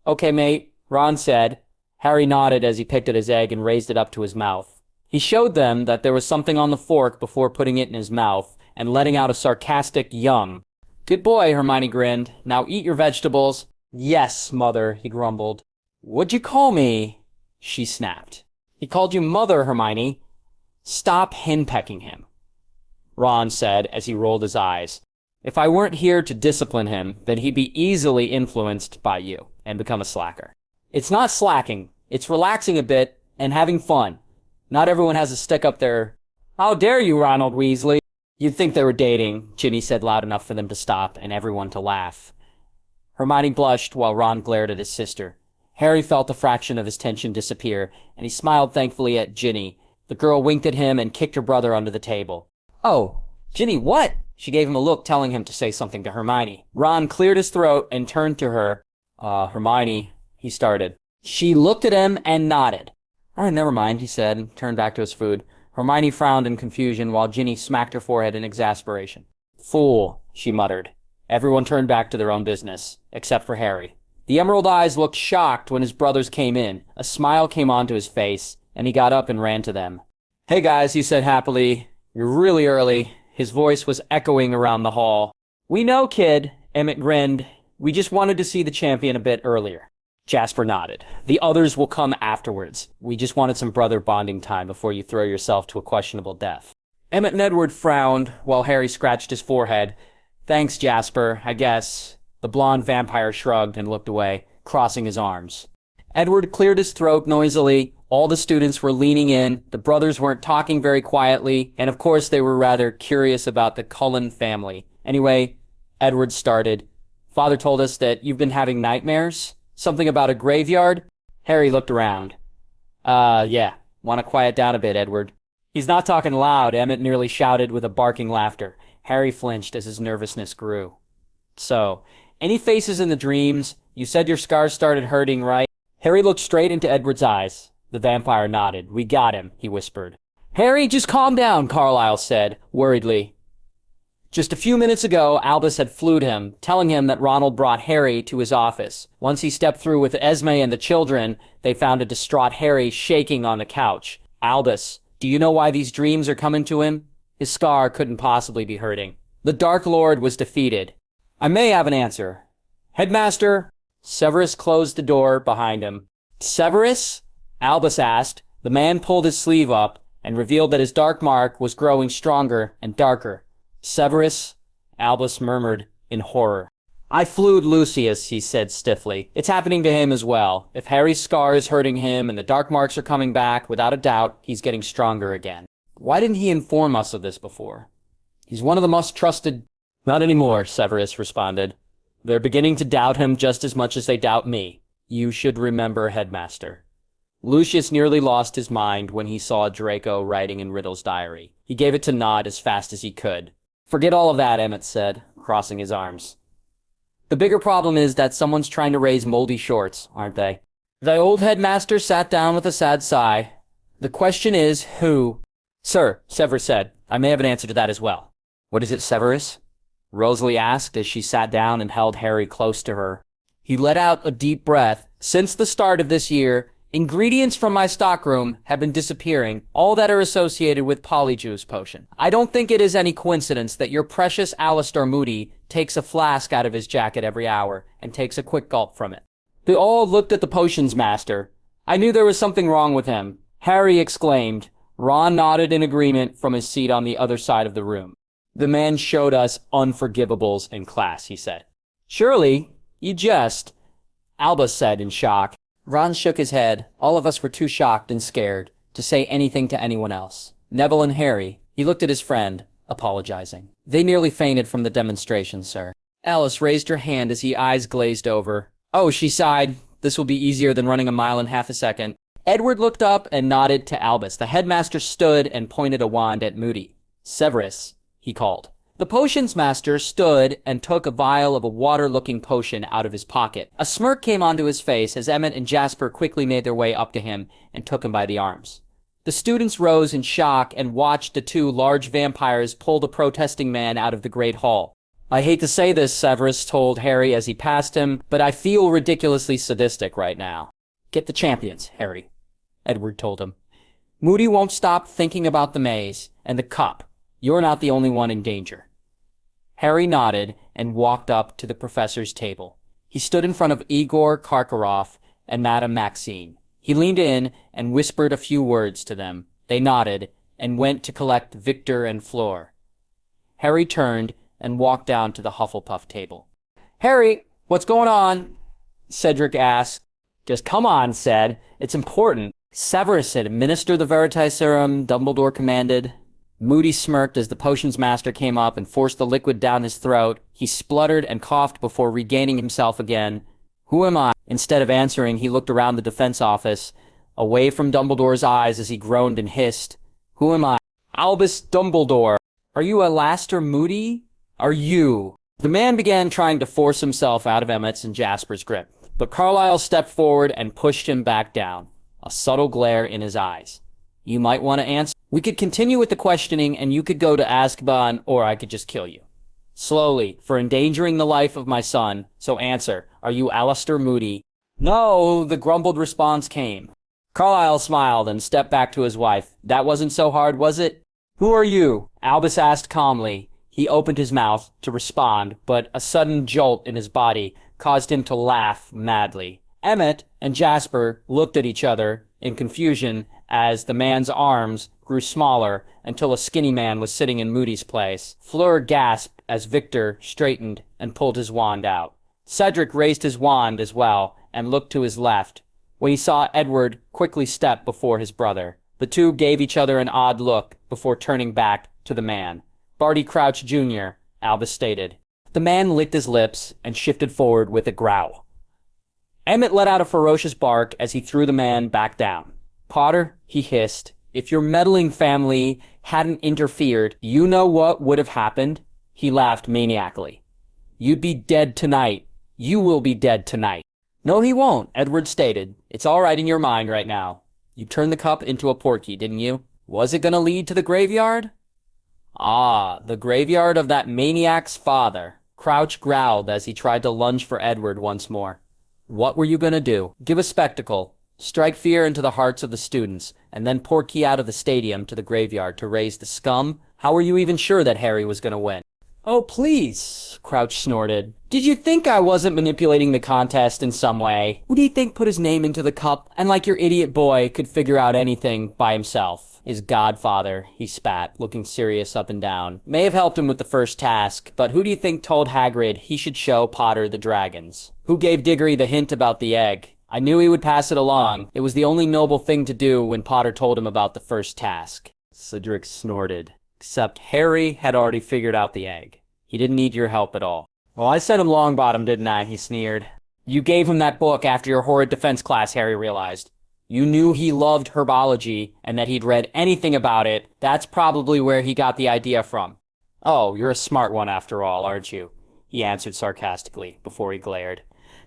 Okay, mate, Ron said. Harry nodded as he picked at his egg and raised it up to his mouth. He showed them that there was something on the fork before putting it in his mouth and letting out a sarcastic yum. Good boy, Hermione grinned. Now eat your vegetables. Yes, Mother, he grumbled. What'd you call me? She snapped. He called you Mother, Hermione. Stop henpecking him, Ron said as he rolled his eyes. If I weren't here to discipline him, then he'd be easily influenced by you and become a slacker. It's not slacking. It's relaxing a bit and having fun. Not everyone has to stick up their... How dare you, Ronald Weasley? You'd think they were dating, Ginny said loud enough for them to stop and everyone to laugh. Hermione blushed while Ron glared at his sister. Harry felt a fraction of his tension disappear, and he smiled thankfully at Ginny. The girl winked at him and kicked her brother under the table. Oh, Ginny, what? She gave him a look telling him to say something to Hermione. Ron cleared his throat and turned to her. Hermione, he started. She looked at him and nodded. All right, never mind, he said, and turned back to his food. Hermione frowned in confusion while Ginny smacked her forehead in exasperation. Fool, she muttered. Everyone turned back to their own business, except for Harry. The emerald eyes looked shocked when his brothers came in. A smile came onto his face, and he got up and ran to them. Hey guys, he said happily. You're really early. His voice was echoing around the hall. We know, kid, Emmett grinned. We just wanted to see the champion a bit earlier. Jasper nodded. The others will come afterwards. We just wanted some brother bonding time before you throw yourself to a questionable death. Emmett and Edward frowned while Harry scratched his forehead. Thanks, Jasper, I guess. The blonde vampire shrugged and looked away, crossing his arms. Edward cleared his throat noisily. All the students were leaning in. The brothers weren't talking very quietly, and of course they were rather curious about the Cullen family. Anyway, Edward started. Father told us that you've been having nightmares? Something about a graveyard? Harry looked around. Yeah. Want to quiet down a bit, Edward. He's not talking loud, Emmett nearly shouted with a barking laughter. Harry flinched as his nervousness grew. So, any faces in the dreams? You said your scars started hurting, right? Harry looked straight into Edward's eyes. The vampire nodded. We got him, he whispered. Harry, just calm down, Carlisle said, worriedly. Just a few minutes ago, Albus had flued him, telling him that Ronald brought Harry to his office. Once he stepped through with Esme and the children, they found a distraught Harry shaking on the couch. Albus, do you know why these dreams are coming to him? His scar couldn't possibly be hurting. The Dark Lord was defeated. I may have an answer. Headmaster? Severus closed the door behind him. Severus? Albus asked. The man pulled his sleeve up and revealed that his dark mark was growing stronger and darker. Severus? Albus murmured in horror. I flued Lucius, he said stiffly. It's happening to him as well. If Harry's scar is hurting him and the dark marks are coming back, without a doubt, he's getting stronger again. Why didn't he inform us of this before? He's one of the most trusted... Not anymore, Severus responded. They're beginning to doubt him just as much as they doubt me. You should remember, Headmaster. Lucius nearly lost his mind when he saw Draco writing in Riddle's diary. He gave it to Nod as fast as he could. Forget all of that, Emmett said, crossing his arms. The bigger problem is that someone's trying to raise Moldy Shorts, aren't they? The old headmaster sat down with a sad sigh. The question is, who? Sir, Severus said, I may have an answer to that as well. What is it, Severus? Rosalie asked as she sat down and held Harry close to her. He let out a deep breath. Since the start of this year, ingredients from my stockroom have been disappearing, all that are associated with Polyjuice potion. I don't think it is any coincidence that your precious Alistair Moody takes a flask out of his jacket every hour and takes a quick gulp from it. They all looked at the potions master. I knew there was something wrong with him. Harry exclaimed. Ron nodded in agreement from his seat on the other side of the room. The man showed us unforgivables in class, he said. Surely, you jest, Albus said in shock. Ron shook his head. All of us were too shocked and scared to say anything to anyone else. Neville and Harry, he looked at his friend, apologizing. They nearly fainted from the demonstration, sir. Alice raised her hand as his eyes glazed over. Oh, she sighed. This will be easier than running a mile in half a second. Edward looked up and nodded to Albus. The headmaster stood and pointed a wand at Moody. Severus, he called. The potions master stood and took a vial of a water-looking potion out of his pocket. A smirk came onto his face as Emmett and Jasper quickly made their way up to him and took him by the arms. The students rose in shock and watched the two large vampires pull the protesting man out of the great hall. I hate to say this, Severus told Harry as he passed him, but I feel ridiculously sadistic right now. Get the champions, Harry, Edward told him. Moody won't stop thinking about the maze and the cup. You're not the only one in danger. Harry nodded and walked up to the professor's table. He stood in front of Igor Karkaroff and Madame Maxine. He leaned in and whispered a few words to them. They nodded and went to collect Victor and Fleur. Harry turned and walked down to the Hufflepuff table. Harry, what's going on? Cedric asked. Just come on, said. It's important. Severus said, administer the Veritaserum, Dumbledore commanded. Moody smirked as the potions master came up and forced the liquid down his throat. He spluttered and coughed before regaining himself again. Who am I? Instead of answering, he looked around the defense office, away from Dumbledore's eyes as he groaned and hissed. Who am I? Albus Dumbledore. Are you Alastair Moody? Are you? The man began trying to force himself out of Emmett's and Jasper's grip, but Carlisle stepped forward and pushed him back down, a subtle glare in his eyes. You might want to answer. We could continue with the questioning and you could go to Azkaban, or I could just kill you. Slowly, for endangering the life of my son, so answer, are you Alistair Moody? No, the grumbled response came. Carlisle smiled and stepped back to his wife. That wasn't so hard, was it? Who are you? Albus asked calmly. He opened his mouth to respond, but a sudden jolt in his body caused him to laugh madly. Emmett and Jasper looked at each other in confusion as the man's arms grew smaller until a skinny man was sitting in Moody's place. Fleur gasped as Victor straightened and pulled his wand out. Cedric raised his wand as well and looked to his left, when he saw Edward quickly step before his brother. The two gave each other an odd look before turning back to the man. Barty Crouch Jr., Albus stated. The man licked his lips and shifted forward with a growl. Emmett let out a ferocious bark as he threw the man back down. Potter, he hissed, if your meddling family hadn't interfered, you know what would have happened? He laughed maniacally. You'd be dead tonight. You will be dead tonight. No, he won't, Edward stated. It's all right in your mind right now. You turned the cup into a portkey, didn't you? Was it going to lead to the graveyard? Ah, the graveyard of that maniac's father. Crouch growled as he tried to lunge for Edward once more. What were you going to do? Give a spectacle. Strike fear into the hearts of the students, and then portkey out of the stadium to the graveyard to raise the scum? How were you even sure that Harry was going to win? Oh, please, Crouch snorted. Did you think I wasn't manipulating the contest in some way? Who do you think put his name into the cup and, like your idiot boy, could figure out anything by himself? His godfather, he spat, looking serious up and down. May have helped him with the first task, but who do you think told Hagrid he should show Potter the dragons? Who gave Diggory the hint about the egg? I knew he would pass it along. It was the only noble thing to do when Potter told him about the first task. Cedric snorted. Except Harry had already figured out the egg. He didn't need your help at all. Well, I sent him Longbottom, didn't I? He sneered. You gave him that book after your horrid defense class, Harry realized. You knew he loved herbology and that he'd read anything about it. That's probably where he got the idea from. Oh, you're a smart one after all, aren't you? He answered sarcastically before he glared.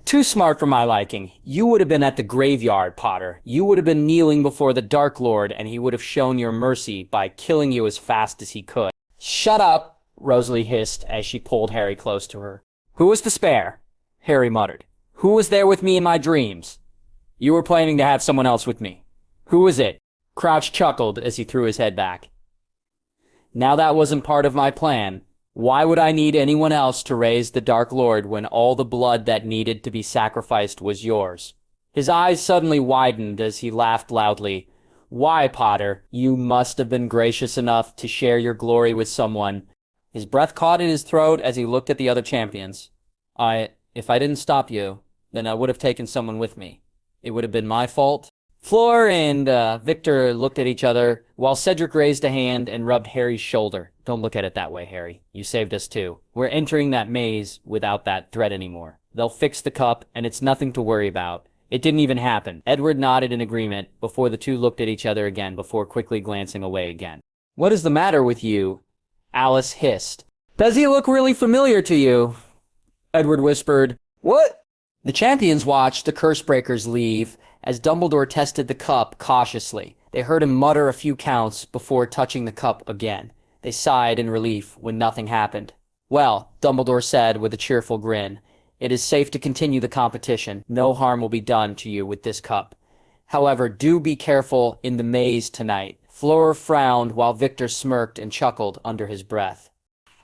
Too smart for my liking. You would have been at the graveyard, Potter. You would have been kneeling before the Dark Lord, and he would have shown your mercy by killing you as fast as he could. Shut up, Rosalie hissed as she pulled Harry close to her. Who was to spare? Harry muttered. Who was there with me in my dreams? You were planning to have someone else with me. Who was it? Crouch chuckled as he threw his head back. Now that wasn't part of my plan. Why would I need anyone else to raise the Dark Lord when all the blood that needed to be sacrificed was yours? His eyes suddenly widened as he laughed loudly. Why, Potter? You must have been gracious enough to share your glory with someone. His breath caught in his throat as he looked at the other champions. If I didn't stop you, then I would have taken someone with me. It would have been my fault. Fleur and Victor looked at each other, while Cedric raised a hand and rubbed Harry's shoulder. Don't look at it that way, Harry. You saved us too. We're entering that maze without that threat anymore. They'll fix the cup, and it's nothing to worry about. It didn't even happen. Edward nodded in agreement before the two looked at each other again before quickly glancing away again. What is the matter with you? Alice hissed. Does he look really familiar to you? Edward whispered. What? The champions watched the Cursebreakers leave as Dumbledore tested the cup cautiously. They heard him mutter a few counts before touching the cup again. They sighed in relief when nothing happened. Well, Dumbledore said with a cheerful grin, it is safe to continue the competition. No harm will be done to you with this cup. However, do be careful in the maze tonight. Fleur frowned while Victor smirked and chuckled under his breath.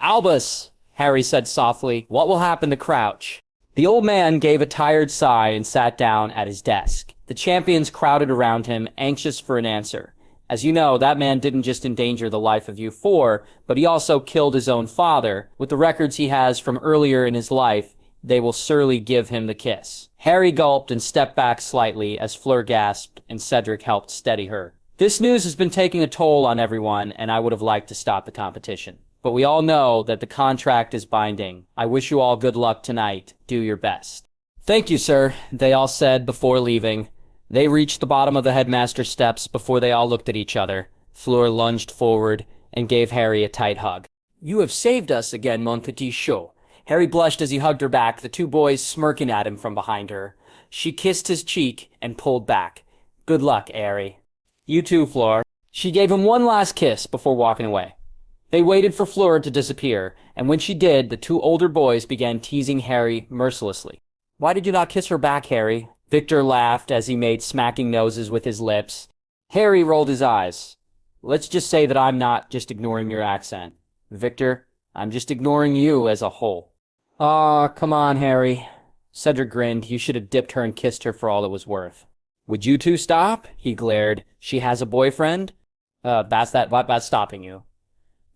Albus, Harry said softly, what will happen to Crouch? The old man gave a tired sigh and sat down at his desk. The champions crowded around him, anxious for an answer. As you know, that man didn't just endanger the life of you four, but he also killed his own father. With the records he has from earlier in his life, they will surely give him the kiss. Harry gulped and stepped back slightly as Fleur gasped and Cedric helped steady her. This news has been taking a toll on everyone, and I would have liked to stop the competition. But we all know that the contract is binding. I wish you all good luck tonight. Do your best. Thank you, sir, they all said before leaving. They reached the bottom of the headmaster's steps before they all looked at each other. Fleur lunged forward and gave Harry a tight hug. You have saved us again, mon petit chou. Harry blushed as he hugged her back, the two boys smirking at him from behind her. She kissed his cheek and pulled back. Good luck, Harry. You too, Fleur. She gave him one last kiss before walking away. They waited for Fleur to disappear, and when she did, the two older boys began teasing Harry mercilessly. Why did you not kiss her back, Harry? Victor laughed as he made smacking noses with his lips. Harry rolled his eyes. Let's just say that I'm not just ignoring your accent. Victor, I'm just ignoring you as a whole. Aw, come on, Harry. Cedric grinned. You should have dipped her and kissed her for all it was worth. Would you two stop? He glared. She has a boyfriend? That's stopping you.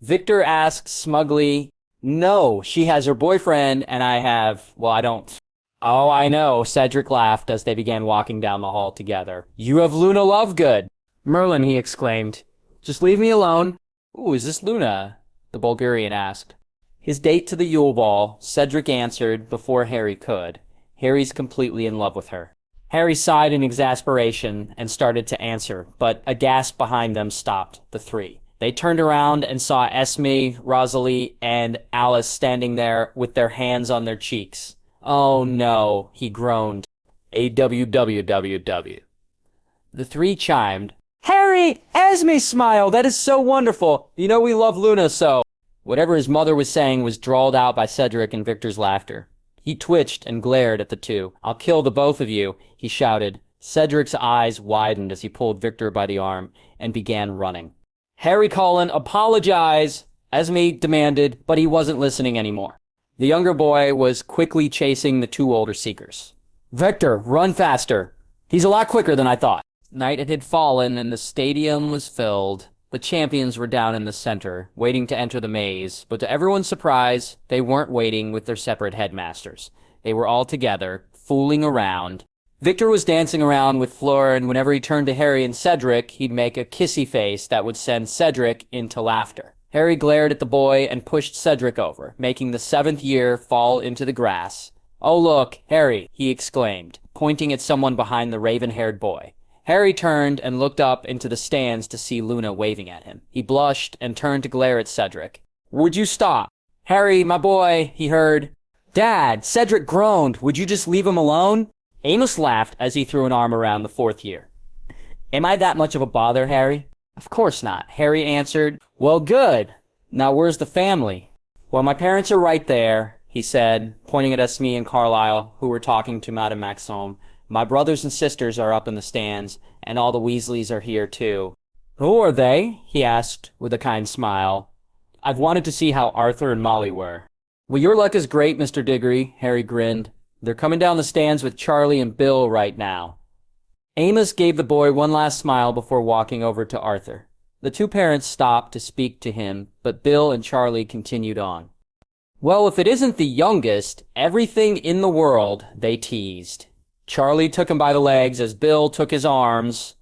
Victor asked smugly. No, she has her boyfriend, and I don't. Oh, I know, Cedric laughed as they began walking down the hall together. You have Luna Lovegood. Merlin, he exclaimed. Just leave me alone. Ooh, is this Luna? The Bulgarian asked. His date to the Yule Ball, Cedric answered before Harry could. Harry's completely in love with her. Harry sighed in exasperation and started to answer, but a gasp behind them stopped the three. They turned around and saw Esme, Rosalie, and Alice standing there with their hands on their cheeks. Oh no, he groaned. AWWWW. The three chimed. Harry! Esme smile! That is so wonderful! You know we love Luna so. Whatever his mother was saying was drawled out by Cedric and Victor's laughter. He twitched and glared at the two. I'll kill the both of you, he shouted. Cedric's eyes widened as he pulled Victor by the arm and began running. Harry Cullen, apologize, Esme demanded, but he wasn't listening anymore. The younger boy was quickly chasing the two older seekers. Victor, run faster. He's a lot quicker than I thought. Night had fallen and the stadium was filled. The champions were down in the center, waiting to enter the maze, but to everyone's surprise, they weren't waiting with their separate headmasters. They were all together, fooling around. Victor was dancing around with Fleur, and whenever he turned to Harry and Cedric, he'd make a kissy face that would send Cedric into laughter. Harry glared at the boy and pushed Cedric over, making the seventh year fall into the grass. Oh look, Harry, he exclaimed, pointing at someone behind the raven-haired boy. Harry turned and looked up into the stands to see Luna waving at him. He blushed and turned to glare at Cedric. Would you stop? Harry, my boy, he heard. Dad, Cedric groaned. Would you just leave him alone? Amos laughed as he threw an arm around the fourth year. Am I that much of a bother, Harry? Of course not, Harry answered. Well, good. Now where's the family? Well, my parents are right there, he said, pointing at us, me and Carlisle, who were talking to Madame Maxime. My brothers and sisters are up in the stands, and all the Weasleys are here too. Who are they? He asked with a kind smile. I've wanted to see how Arthur and Molly were. Well, your luck is great, Mr. Diggory, Harry grinned. They're coming down the stands with Charlie and Bill right now. Amos gave the boy one last smile before walking over to Arthur. The two parents stopped to speak to him, but Bill and Charlie continued on. Well, if it isn't the youngest, everything in the world, they teased. Charlie took him by the legs as Bill took his arms.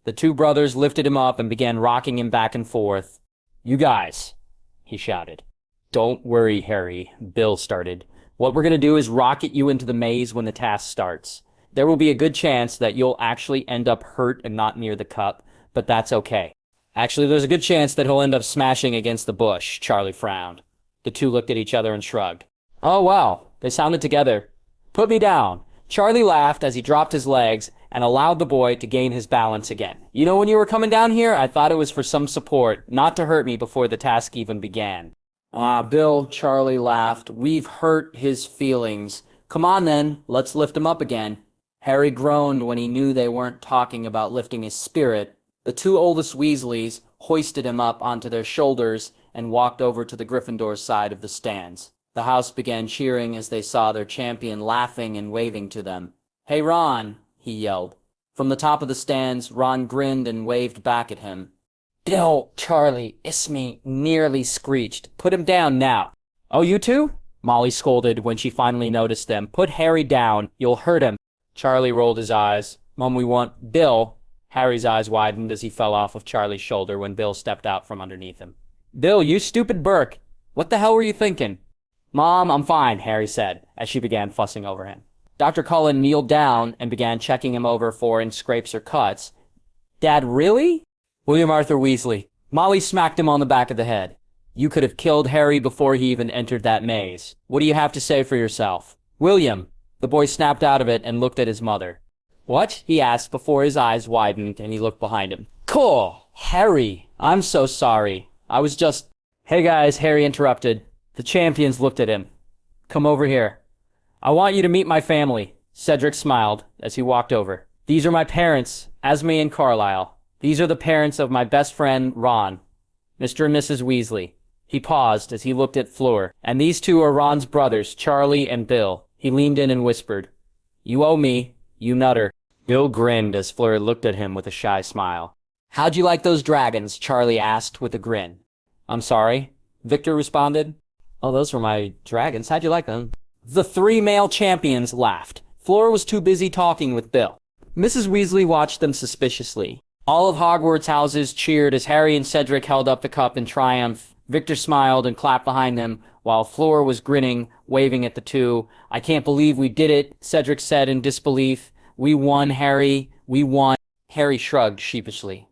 The two brothers lifted him up and began rocking him back and forth. You guys, he shouted. Don't worry, Harry, Bill started. What we're going to do is rocket you into the maze when the task starts. There will be a good chance that you'll actually end up hurt and not near the cup, but that's okay. Actually, there's a good chance that he'll end up smashing against the bush, Charlie frowned. The two looked at each other and shrugged. Oh, wow, they sounded together. Put me down. Charlie laughed as he dropped his legs and allowed the boy to gain his balance again. You know, when you were coming down here, I thought it was for some support, not to hurt me before the task even began. Bill, Charlie laughed. We've hurt his feelings. Come on then, let's lift him up again. Harry groaned when he knew they weren't talking about lifting his spirit. The two oldest Weasleys hoisted him up onto their shoulders and walked over to the Gryffindor side of the stands. The house began cheering as they saw their champion laughing and waving to them. Hey, Ron, he yelled. From the top of the stands, Ron grinned and waved back at him. Bill, Charlie, Ismay nearly screeched. Put him down now. Oh, you two? Molly scolded when she finally noticed them. Put Harry down. You'll hurt him. Charlie rolled his eyes. Mom, we want Bill. Harry's eyes widened as he fell off of Charlie's shoulder when Bill stepped out from underneath him. Bill, you stupid Burke. What the hell were you thinking? Mom, I'm fine, Harry said, as she began fussing over him. Dr. Cullen kneeled down and began checking him over for any scrapes or cuts. Dad, really? William Arthur Weasley. Molly smacked him on the back of the head. You could have killed Harry before he even entered that maze. What do you have to say for yourself? William. The boy snapped out of it and looked at his mother. What? He asked before his eyes widened and he looked behind him. Cool. Harry. I'm so sorry. I was just... Hey guys, Harry interrupted. The champions looked at him. Come over here. I want you to meet my family. Cedric smiled as he walked over. These are my parents, Esme and Carlisle. These are the parents of my best friend, Ron. Mr. and Mrs. Weasley. He paused as he looked at Fleur. And these two are Ron's brothers, Charlie and Bill. He leaned in and whispered, You owe me, you nutter. Bill grinned as Fleur looked at him with a shy smile. How'd you like those dragons? Charlie asked with a grin. I'm sorry, Victor responded. Oh, those were my dragons. How'd you like them? The three male champions laughed. Fleur was too busy talking with Bill. Mrs. Weasley watched them suspiciously. All of Hogwarts' houses cheered as Harry and Cedric held up the cup in triumph. Victor smiled and clapped behind them, while Fleur was grinning, waving at the two. I can't believe we did it, Cedric said in disbelief. We won, Harry. We won. Harry shrugged sheepishly.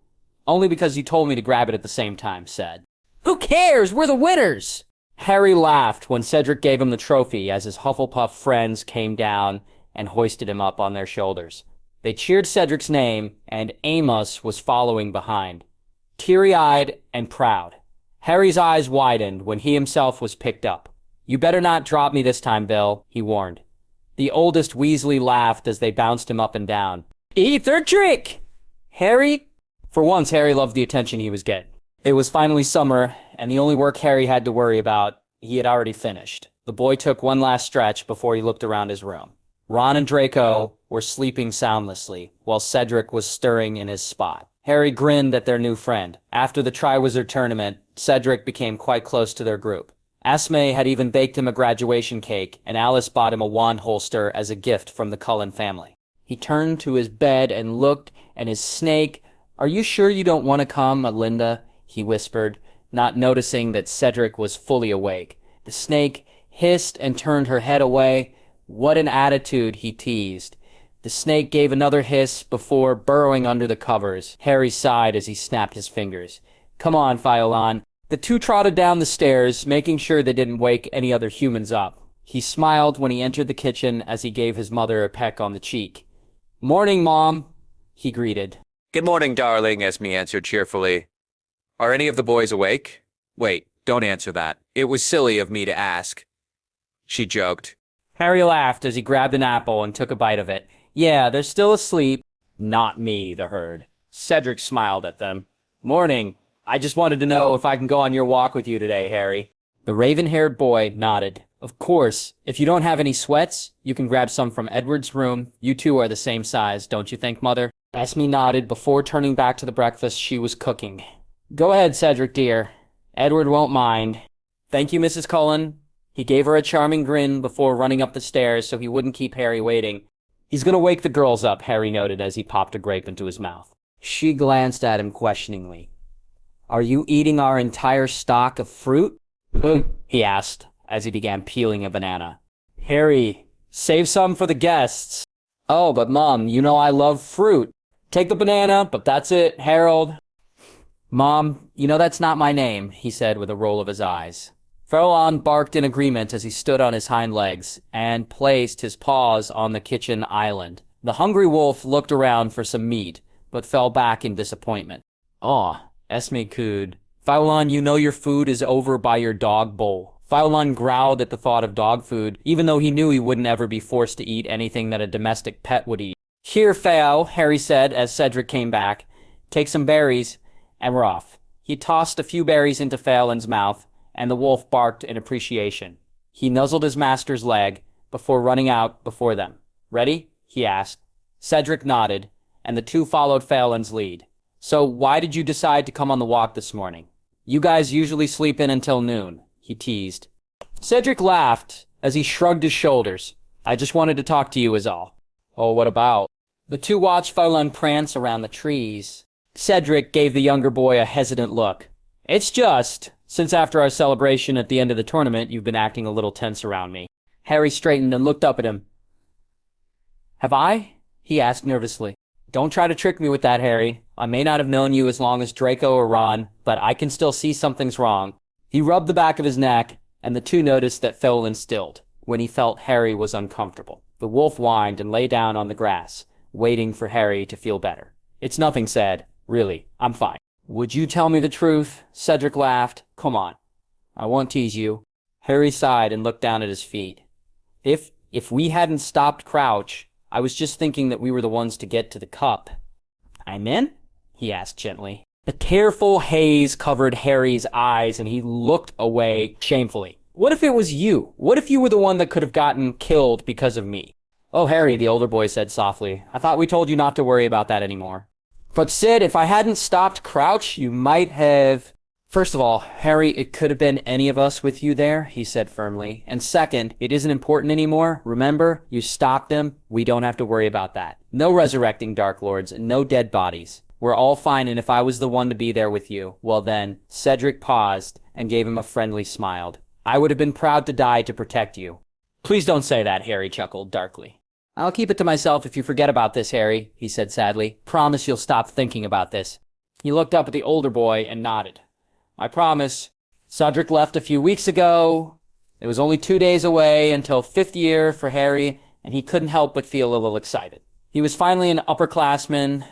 Only because you told me to grab it at the same time, said. Who cares? We're the winners! Harry laughed when Cedric gave him the trophy as his Hufflepuff friends came down and hoisted him up on their shoulders. They cheered Cedric's name, and Amos was following behind, teary-eyed and proud. Harry's eyes widened when he himself was picked up. You better not drop me this time, Bill, he warned. The oldest Weasley laughed as they bounced him up and down. Ether trick! Harry? For once, Harry loved the attention he was getting. It was finally summer, and the only work Harry had to worry about, he had already finished. The boy took one last stretch before he looked around his room. Ron and Draco were sleeping soundlessly, while Cedric was stirring in his spot. Harry grinned at their new friend. After the Triwizard Tournament, Cedric became quite close to their group. Esme had even baked him a graduation cake, and Alice bought him a wand holster as a gift from the Cullen family. He turned to his bed and looked, and his snake... Are you sure you don't want to come, Linda? He whispered, not noticing that Cedric was fully awake. The snake hissed and turned her head away. What an attitude, he teased. The snake gave another hiss before burrowing under the covers. Harry sighed as he snapped his fingers. Come on, Phyolon. The two trotted down the stairs, making sure they didn't wake any other humans up. He smiled when he entered the kitchen as he gave his mother a peck on the cheek. "Morning, Mom," he greeted. "Good morning, darling," Esme answered cheerfully. "Are any of the boys awake?" "Wait, don't answer that. It was silly of me to ask," she joked. Harry laughed as he grabbed an apple and took a bite of it. "Yeah, they're still asleep." "Not me," the herd. Cedric smiled at them. "Morning. I just wanted to know if I can go on your walk with you today, Harry." The raven-haired boy nodded. "Of course. If you don't have any sweats, you can grab some from Edward's room. You two are the same size, don't you think, Mother?" Esme nodded before turning back to the breakfast she was cooking. "Go ahead, Cedric, dear. Edward won't mind." "Thank you, Mrs. Cullen." He gave her a charming grin before running up the stairs so he wouldn't keep Harry waiting. "He's gonna wake the girls up," Harry noted as he popped a grape into his mouth. She glanced at him questioningly. "Are you eating our entire stock of fruit?" he asked as he began peeling a banana. "Harry, save some for the guests." "Oh, but Mom, you know I love fruit." "Take the banana, but that's it, Harold." "Mom, you know that's not my name," he said with a roll of his eyes. Vernon barked in agreement as he stood on his hind legs and placed his paws on the kitchen island. The hungry wolf looked around for some meat, but fell back in disappointment. "Aw," Esme cooed. "Vernon, you know your food is over by your dog bowl." Vernon growled at the thought of dog food, even though he knew he wouldn't ever be forced to eat anything that a domestic pet would eat. "Here, Theo," Harry said as Cedric came back. "Take some berries, and we're off." He tossed a few berries into Phelan's mouth, and the wolf barked in appreciation. He nuzzled his master's leg before running out before them. "Ready?" he asked. Cedric nodded, and the two followed Phelan's lead. "So why did you decide to come on the walk this morning?" "You guys usually sleep in until noon," he teased. Cedric laughed as he shrugged his shoulders. "I just wanted to talk to you is all." "Oh, what about?" The two watched Phelan prance around the trees. Cedric gave the younger boy a hesitant look. "It's just, since after our celebration at the end of the tournament, you've been acting a little tense around me." Harry straightened and looked up at him. "Have I?" he asked nervously. "Don't try to trick me with that, Harry. I may not have known you as long as Draco or Ron, but I can still see something's wrong." He rubbed the back of his neck, and the two noticed that Phelan stilled when he felt Harry was uncomfortable. The wolf whined and lay down on the grass, waiting for Harry to feel better. "It's nothing, said. Really, I'm fine." "Would you tell me the truth?" Cedric laughed. "Come on. I won't tease you." Harry sighed and looked down at his feet. If we hadn't stopped Crouch, I was just thinking that we were the ones to get to the cup." "I'm in?" he asked gently. The careful haze covered Harry's eyes, and he looked away shamefully. "What if it was you? What if you were the one that could have gotten killed because of me?" "Oh, Harry," the older boy said softly. "I thought we told you not to worry about that anymore." "But Sid, if I hadn't stopped Crouch, you might have—" "First of all, Harry, it could have been any of us with you there," he said firmly. "And second, it isn't important anymore. Remember, you stopped them. We don't have to worry about that. No resurrecting Dark Lords and no dead bodies. We're all fine, and if I was the one to be there with you, well then," Cedric paused and gave him a friendly smile. "I would have been proud to die to protect you." "Please don't say that," Harry chuckled darkly. "I'll keep it to myself if you forget about this, Harry," he said sadly. "Promise you'll stop thinking about this." He looked up at the older boy and nodded. "I promise. Cedric left a few weeks ago. It was only 2 days away until 5th year for Harry, and he couldn't help but feel a little excited. He was finally an upperclassman.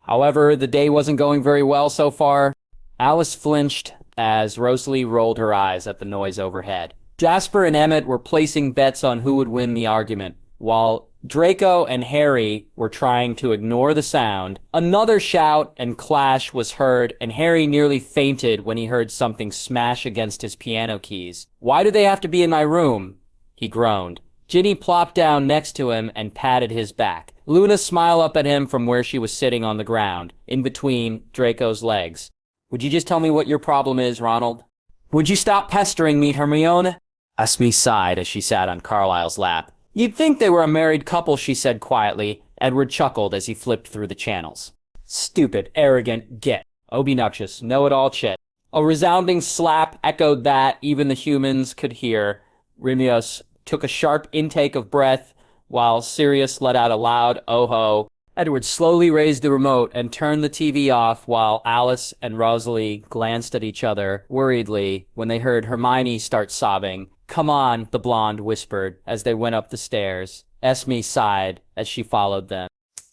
However, the day wasn't going very well so far." Alice flinched as Rosalie rolled her eyes at the noise overhead. Jasper and Emmett were placing bets on who would win the argument, while Draco and Harry were trying to ignore the sound. Another shout and clash was heard, and Harry nearly fainted when he heard something smash against his piano keys. "Why do they have to be in my room?" he groaned. Ginny plopped down next to him and patted his back. Luna smiled up at him from where she was sitting on the ground, in between Draco's legs. "Would you just tell me what your problem is, Ronald?" "Would you stop pestering me, Hermione?" Esme sighed as she sat on Carlisle's lap. "You'd think they were a married couple," she said quietly. Edward chuckled as he flipped through the channels. "Stupid, arrogant git. Obnoxious, know-it-all chit." A resounding slap echoed that even the humans could hear. Rimius took a sharp intake of breath, while Sirius let out a loud oh-ho. Edward slowly raised the remote and turned the TV off while Alice and Rosalie glanced at each other worriedly when they heard Hermione start sobbing Come on, the blonde whispered as they went up the stairs. Esme sighed as she followed them.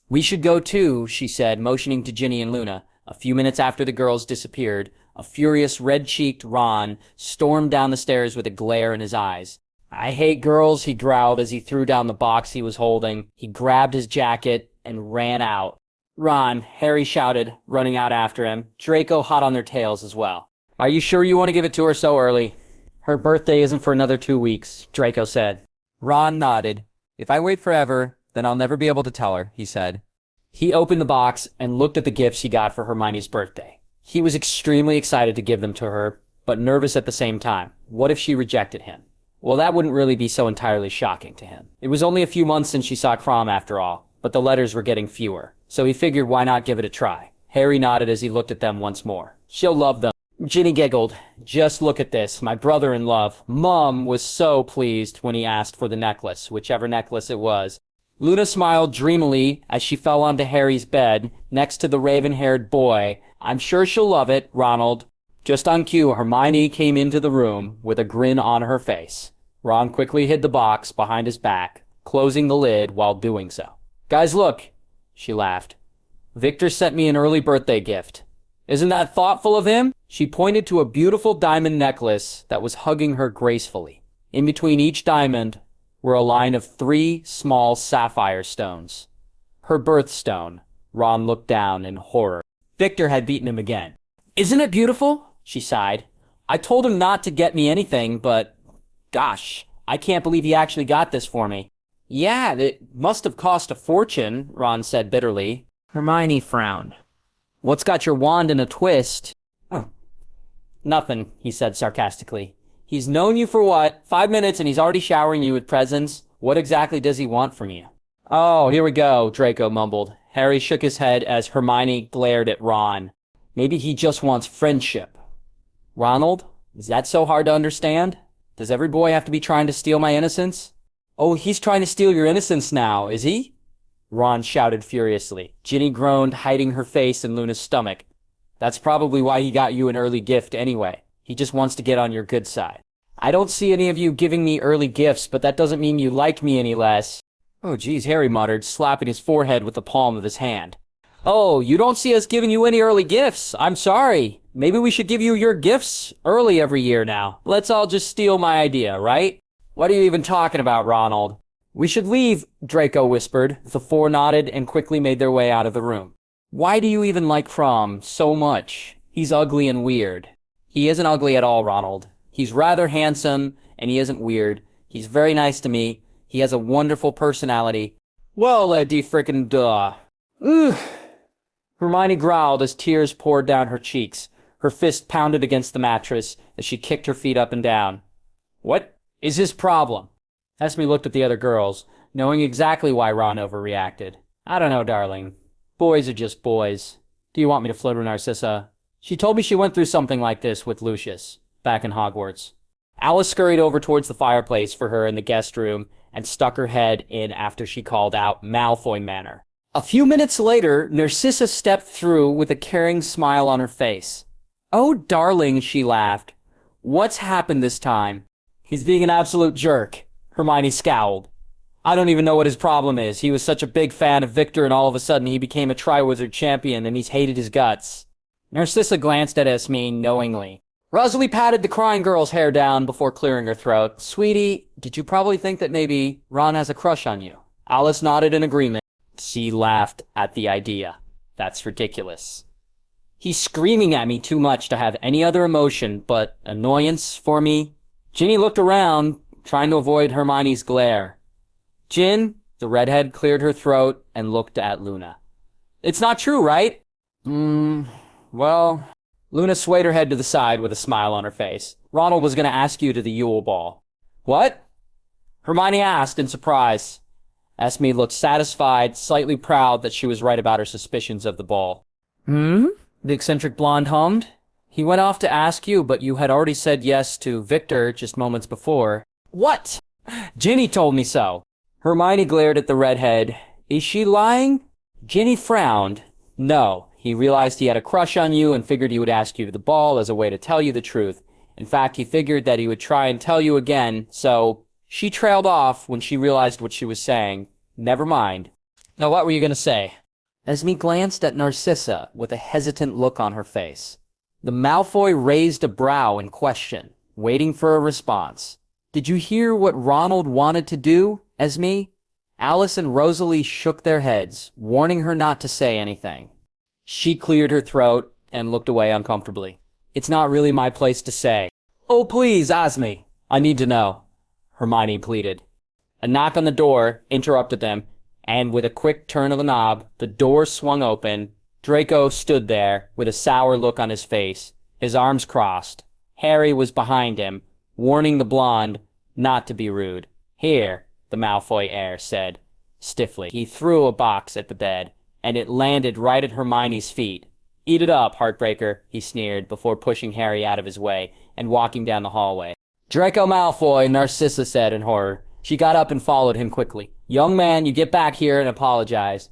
We should go too, she said, motioning to Ginny and Luna. A few minutes after the girls disappeared, a furious, red-cheeked Ron stormed down the stairs with a glare in his eyes. I hate girls, he growled as he threw down the box he was holding. He grabbed his jacket and ran out. Ron, Harry shouted, running out after him, Draco hot on their tails as well. Are you sure you want to give it to her so early? Her birthday isn't for another 2 weeks, Draco said. Ron nodded. If I wait forever, then I'll never be able to tell her, he said. He opened the box and looked at the gifts he got for Hermione's birthday. He was extremely excited to give them to her, but nervous at the same time. What if she rejected him? Well, that wouldn't really be so entirely shocking to him. It was only a few months since she saw Crom after all, but the letters were getting fewer, so he figured why not give it a try. Harry nodded as he looked at them once more. She'll love them. Ginny giggled. Just look at this, my brother in love. Mum was so pleased when he asked for the necklace, whichever necklace it was. Luna smiled dreamily as she fell onto Harry's bed, next to the raven-haired boy. I'm sure she'll love it, Ronald. Just on cue, Hermione came into the room with a grin on her face. Ron quickly hid the box behind his back, closing the lid while doing so. Guys, look, she laughed. Victor sent me an early birthday gift. Isn't that thoughtful of him? She pointed to a beautiful diamond necklace that was hugging her gracefully. In between each diamond were a line of 3 small sapphire stones. Her birthstone. Ron looked down in horror. Victor had beaten him again. Isn't it beautiful? She sighed. I told him not to get me anything, but gosh, I can't believe he actually got this for me. Yeah, it must have cost a fortune, Ron said bitterly. Hermione frowned. What's got your wand in a twist? Oh. Nothing, he said sarcastically. He's known you for what? 5 minutes and he's already showering you with presents? What exactly does he want from you? Oh, here we go, Draco mumbled. Harry shook his head as Hermione glared at Ron. Maybe he just wants friendship. Ronald, is that so hard to understand? Does every boy have to be trying to steal my innocence? Oh, he's trying to steal your innocence now, is he? Ron shouted furiously. Ginny groaned, hiding her face in Luna's stomach. That's probably why he got you an early gift anyway. He just wants to get on your good side. I don't see any of you giving me early gifts, but that doesn't mean you like me any less. Oh, geez, Harry muttered, slapping his forehead with the palm of his hand. Oh, you don't see us giving you any early gifts. I'm sorry. Maybe we should give you your gifts early every year now. Let's all just steal my idea, right? What are you even talking about, Ronald? We should leave, Draco whispered. The 4 nodded and quickly made their way out of the room. Why do you even like Crom so much? He's ugly and weird. He isn't ugly at all, Ronald. He's rather handsome, and he isn't weird. He's very nice to me. He has a wonderful personality. Well, frickin' duh. Ugh. Hermione growled as tears poured down her cheeks. Her fist pounded against the mattress as she kicked her feet up and down. What is his problem? Esme looked at the other girls, knowing exactly why Ron overreacted. I don't know, darling. Boys are just boys. Do you want me to flirt with Narcissa? She told me she went through something like this with Lucius, back in Hogwarts. Alice scurried over towards the fireplace for her in the guest room and stuck her head in after she called out Malfoy Manor. A few minutes later, Narcissa stepped through with a caring smile on her face. Oh, darling, she laughed. What's happened this time? He's being an absolute jerk. Hermione scowled. I don't even know what his problem is. He was such a big fan of Victor and all of a sudden he became a Triwizard champion and he's hated his guts. Narcissa glanced at Esme knowingly. Rosalie patted the crying girl's hair down before clearing her throat. Sweetie, did you probably think that maybe Ron has a crush on you? Alice nodded in agreement. She laughed at the idea. That's ridiculous. He's screaming at me too much to have any other emotion but annoyance for me. Ginny looked around, trying to avoid Hermione's glare. Gin, the redhead cleared her throat and looked at Luna. It's not true, right? Well... Luna swayed her head to the side with a smile on her face. Ronald was going to ask you to the Yule Ball. What? Hermione asked in surprise. Esme looked satisfied, slightly proud that she was right about her suspicions of the ball. The eccentric blonde hummed. He went off to ask you, but you had already said yes to Victor just moments before. What? Ginny told me so. Hermione glared at the redhead. Is she lying? Ginny frowned. No, he realized he had a crush on you and figured he would ask you to the ball as a way to tell you the truth. In fact, he figured that he would try and tell you again, so she trailed off when she realized what she was saying. Never mind. Now, what were you going to say? Esme glanced at Narcissa with a hesitant look on her face. The Malfoy raised a brow in question, waiting for a response. Did you hear what Ronald wanted to do, Esme? Alice and Rosalie shook their heads, warning her not to say anything. She cleared her throat and looked away uncomfortably. It's not really my place to say. Oh, please, Esme. I need to know, Hermione pleaded. A knock on the door interrupted them, and with a quick turn of the knob, the door swung open. Draco stood there, with a sour look on his face, his arms crossed. Harry was behind him, warning the blonde not to be rude. Here, the Malfoy heir said, stiffly. He threw a box at the bed, and it landed right at Hermione's feet. Eat it up, Heartbreaker, he sneered, before pushing Harry out of his way and walking down the hallway. Draco Malfoy, Narcissa said in horror. She got up and followed him quickly. Young man, you get back here and apologize.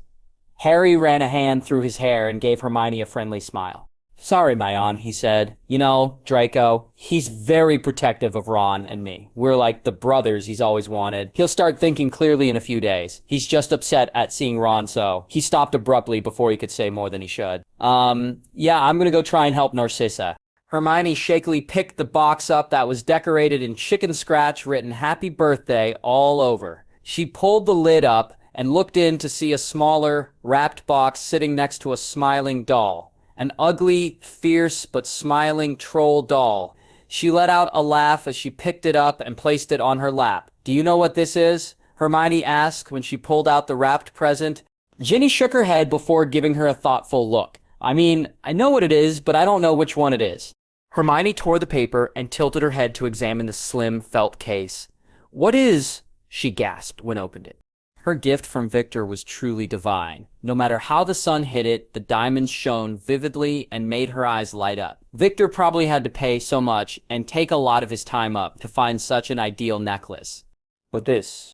Harry ran a hand through his hair and gave Hermione a friendly smile. Sorry, Mayon, he said. You know, Draco, he's very protective of Ron and me. We're like the brothers he's always wanted. He'll start thinking clearly in a few days. He's just upset at seeing Ron, so he stopped abruptly before he could say more than he should. Yeah, I'm gonna go try and help Narcissa. Hermione shakily picked the box up that was decorated in chicken scratch written Happy Birthday all over. She pulled the lid up and looked in to see a smaller, wrapped box sitting next to a smiling doll. An ugly, fierce, but smiling troll doll. She let out a laugh as she picked it up and placed it on her lap. Do you know what this is? Hermione asked when she pulled out the wrapped present. Ginny shook her head before giving her a thoughtful look. I mean, I know what it is, but I don't know which one it is. Hermione tore the paper and tilted her head to examine the slim felt case. What is? She gasped when opened it. Her gift from Victor was truly divine. No matter how the sun hit it, the diamonds shone vividly and made her eyes light up. Victor probably had to pay so much and take a lot of his time up to find such an ideal necklace. But this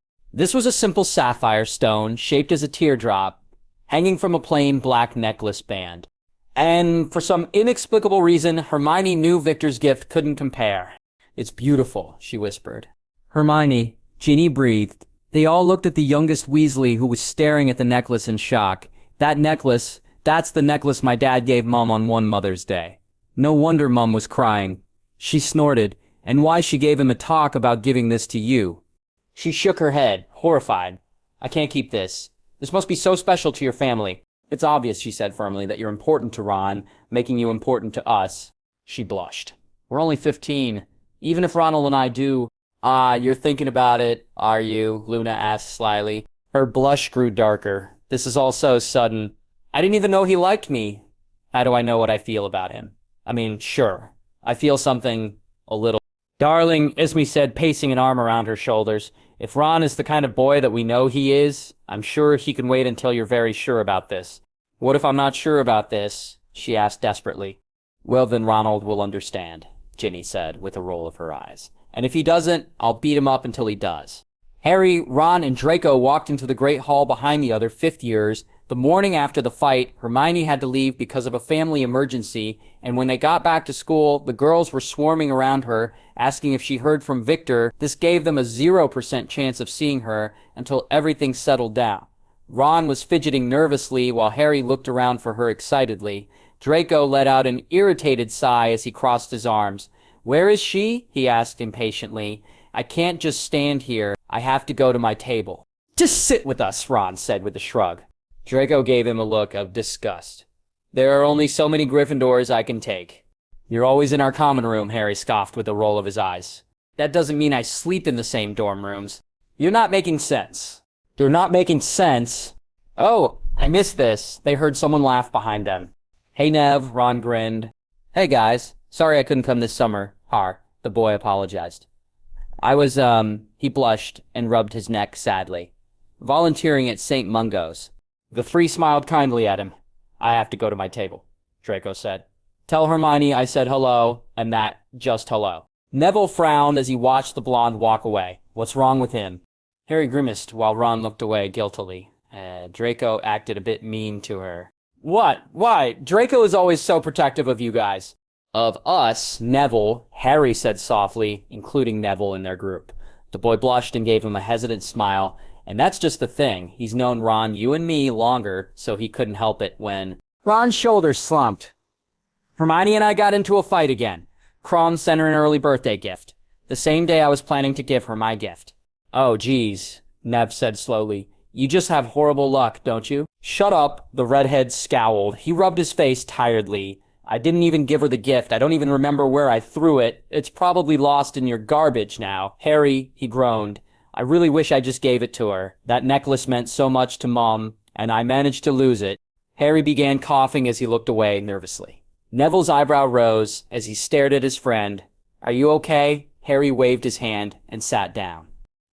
was a simple sapphire stone shaped as a teardrop, hanging from a plain black necklace band. And for some inexplicable reason, Hermione knew Victor's gift couldn't compare. It's beautiful, she whispered. Hermione, Ginny breathed. They all looked at the youngest Weasley, who was staring at the necklace in shock. That necklace, that's the necklace my dad gave Mum on one Mother's Day. No wonder Mum was crying. She snorted, and why she gave him a talk about giving this to you. She shook her head, horrified. I can't keep this. This must be so special to your family. It's obvious, she said firmly, that you're important to Ron, making you important to us. She blushed. We're only 15. Even if Ronald and I do... you're thinking about it, are you? Luna asked slyly. Her blush grew darker. This is all so sudden. I didn't even know he liked me. How do I know what I feel about him? I mean, sure. I feel something a little. Darling, Esme said, pacing an arm around her shoulders. If Ron is the kind of boy that we know he is, I'm sure he can wait until you're very sure about this. What if I'm not sure about this? She asked desperately. Well, then Ronald will understand, Ginny said with a roll of her eyes. And if he doesn't, I'll beat him up until he does. Harry, Ron, and Draco walked into the great hall behind the other fifth years. The morning after the fight, Hermione had to leave because of a family emergency, and when they got back to school, the girls were swarming around her, asking if she heard from Victor. This gave them a 0% chance of seeing her until everything settled down. Ron was fidgeting nervously while Harry looked around for her excitedly. Draco let out an irritated sigh as he crossed his arms. Where is she? He asked impatiently. I can't just stand here. I have to go to my table. Just sit with us, Ron said with a shrug. Draco gave him a look of disgust. There are only so many Gryffindors I can take. You're always in our common room, Harry scoffed with a roll of his eyes. That doesn't mean I sleep in the same dorm rooms. You're not making sense. You're not making sense? Oh, I missed this. They heard someone laugh behind them. Hey, Nev, Ron grinned. Hey, guys. Sorry I couldn't come this summer. The boy apologized. He blushed and rubbed his neck sadly. Volunteering at St. Mungo's. The three smiled kindly at him. I have to go to my table, Draco said. Tell Hermione I said hello, and that just hello. Neville frowned as he watched the blonde walk away. What's wrong with him? Harry grimaced while Ron looked away guiltily. Draco acted a bit mean to her. What? Why? Draco is always so protective of you guys. Of us, Neville, Harry said softly, including Neville in their group. The boy blushed and gave him a hesitant smile, and that's just the thing. He's known Ron, you and me, longer, so he couldn't help it when... Ron's shoulders slumped. Hermione and I got into a fight again. Kron sent her an early birthday gift. The same day I was planning to give her my gift. Oh, geez, Nev said slowly. You just have horrible luck, don't you? Shut up, the redhead scowled. He rubbed his face tiredly. I didn't even give her the gift. I don't even remember where I threw it. It's probably lost in your garbage now. Harry, he groaned. I really wish I just gave it to her. That necklace meant so much to Mom, and I managed to lose it. Harry began coughing as he looked away nervously. Neville's eyebrow rose as he stared at his friend. Are you okay? Harry waved his hand and sat down.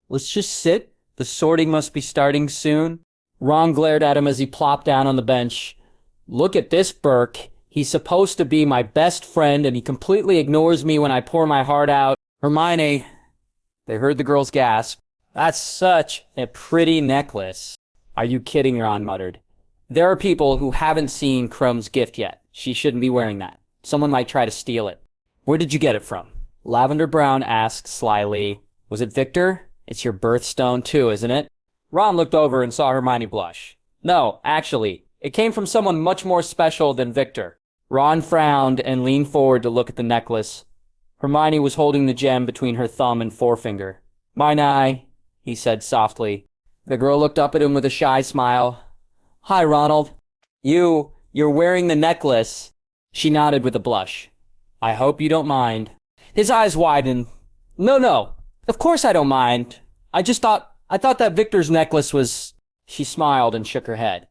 Let's just sit. The sorting must be starting soon. Ron glared at him as he plopped down on the bench. Look at this Burke. He's supposed to be my best friend, and he completely ignores me when I pour my heart out. Hermione... They heard the girls gasp. That's such a pretty necklace. Are you kidding, Ron muttered. There are people who haven't seen Chrome's gift yet. She shouldn't be wearing that. Someone might try to steal it. Where did you get it from? Lavender Brown asked slyly. Was it Victor? It's your birthstone too, isn't it? Ron looked over and saw Hermione blush. No, actually, it came from someone much more special than Victor. Ron frowned and leaned forward to look at the necklace. Hermione was holding the gem between her thumb and forefinger. Mine eye, he said softly. The girl looked up at him with a shy smile. Hi, Ronald. You're wearing the necklace. She nodded with a blush. I hope you don't mind. His eyes widened. No, of course I don't mind. I thought that Victor's necklace was... She smiled and shook her head.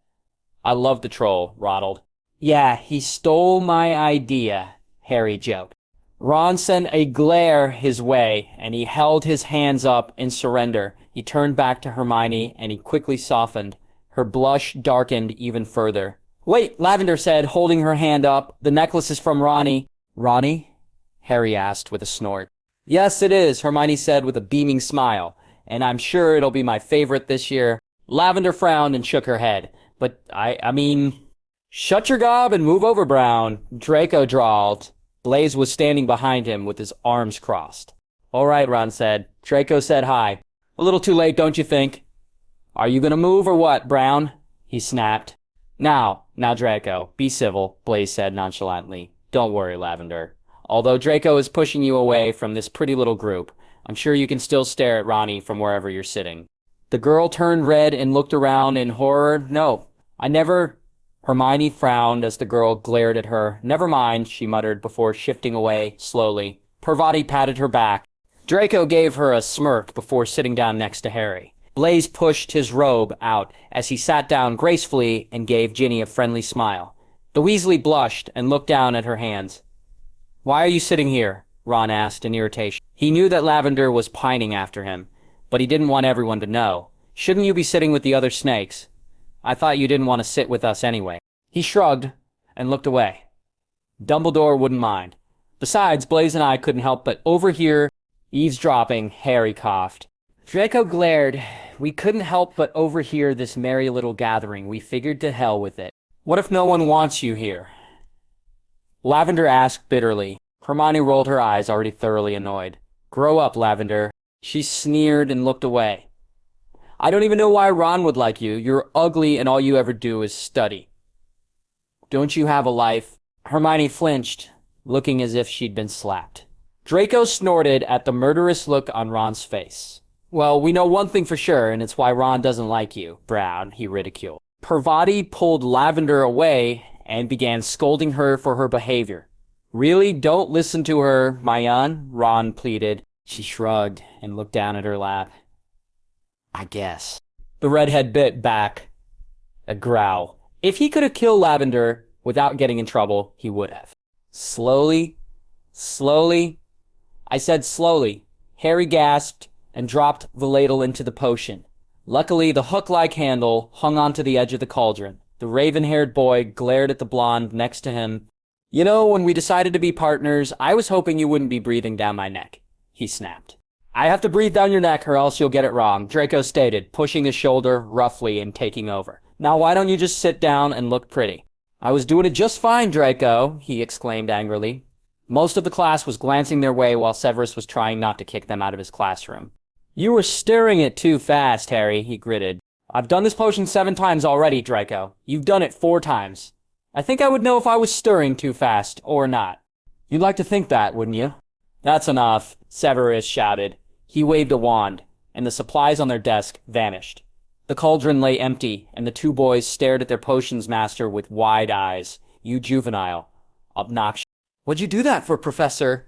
I love the troll, Ronald. Yeah, he stole my idea, Harry joked. Ron sent a glare his way, and he held his hands up in surrender. He turned back to Hermione, and he quickly softened. Her blush darkened even further. Wait, Lavender said, holding her hand up. The necklace is from Ronnie. Ronnie? Harry asked with a snort. Yes, it is, Hermione said with a beaming smile. And I'm sure it'll be my favorite this year. Lavender frowned and shook her head. But, I mean... Shut your gob and move over, Brown, Draco drawled. Blaise was standing behind him with his arms crossed. All right, Ron said. Draco said hi. A little too late, don't you think? Are you gonna move or what, Brown? He snapped. Now, Draco, be civil, Blaise said nonchalantly. Don't worry, Lavender. Although Draco is pushing you away from this pretty little group, I'm sure you can still stare at Ronnie from wherever you're sitting. The girl turned red and looked around in horror. No, I never... Hermione frowned as the girl glared at her. Never mind, she muttered before shifting away slowly. Parvati patted her back. Draco gave her a smirk before sitting down next to Harry. Blaise pushed his robe out as he sat down gracefully and gave Ginny a friendly smile. The Weasley blushed and looked down at her hands. Why are you sitting here? Ron asked in irritation. He knew that Lavender was pining after him, but he didn't want everyone to know. Shouldn't you be sitting with the other snakes? I thought you didn't want to sit with us anyway. He shrugged and looked away. Dumbledore wouldn't mind. Besides, Blaise and I couldn't help but overhear eavesdropping. Harry coughed. Draco glared. We couldn't help but overhear this merry little gathering. We figured to hell with it. What if no one wants you here? Lavender asked bitterly. Hermione rolled her eyes, already thoroughly annoyed. Grow up, Lavender. She sneered and looked away. I don't even know why Ron would like you. You're ugly and all you ever do is study. Don't you have a life? Hermione flinched, looking as if she'd been slapped. Draco snorted at the murderous look on Ron's face. Well, we know one thing for sure, and it's why Ron doesn't like you, Brown, he ridiculed. Parvati pulled Lavender away and began scolding her for her behavior. Really, don't listen to her, Mayan, Ron pleaded. She shrugged and looked down at her lap. I guess. The redhead bit back a growl. If he could have killed Lavender without getting in trouble, he would have. Slowly. I said slowly. Harry gasped and dropped the ladle into the potion. Luckily, the hook-like handle hung onto the edge of the cauldron. The raven-haired boy glared at the blonde next to him. You know, when we decided to be partners, I was hoping you wouldn't be breathing down my neck, he snapped. I have to breathe down your neck or else you'll get it wrong, Draco stated, pushing his shoulder roughly and taking over. Now why don't you just sit down and look pretty? I was doing it just fine, Draco, he exclaimed angrily. Most of the class was glancing their way while Severus was trying not to kick them out of his classroom. "You were stirring it too fast, Harry," he gritted. "I've done this potion 7 times already, Draco. You've done it 4 times. I think I would know if I was stirring too fast or not." "You'd like to think that, wouldn't you?" "That's enough," Severus shouted. He waved a wand, and the supplies on their desk vanished. The cauldron lay empty, and the 2 boys stared at their potions master with wide eyes. "You juvenile. Obnoxious." "What'd you do that for, Professor?"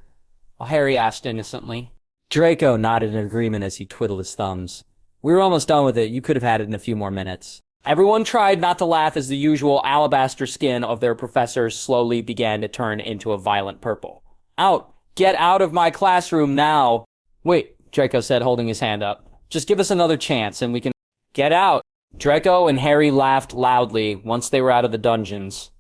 Harry asked innocently. Draco nodded in agreement as he twiddled his thumbs. "We were almost done with it. You could have had it in a few more minutes." Everyone tried not to laugh as the usual alabaster skin of their professor slowly began to turn into a violent purple. "Out! Get out of my classroom now!" "Wait," Draco said, holding his hand up. "Just give us another chance and we can—" "Get out!" Draco and Harry laughed loudly once they were out of the dungeons.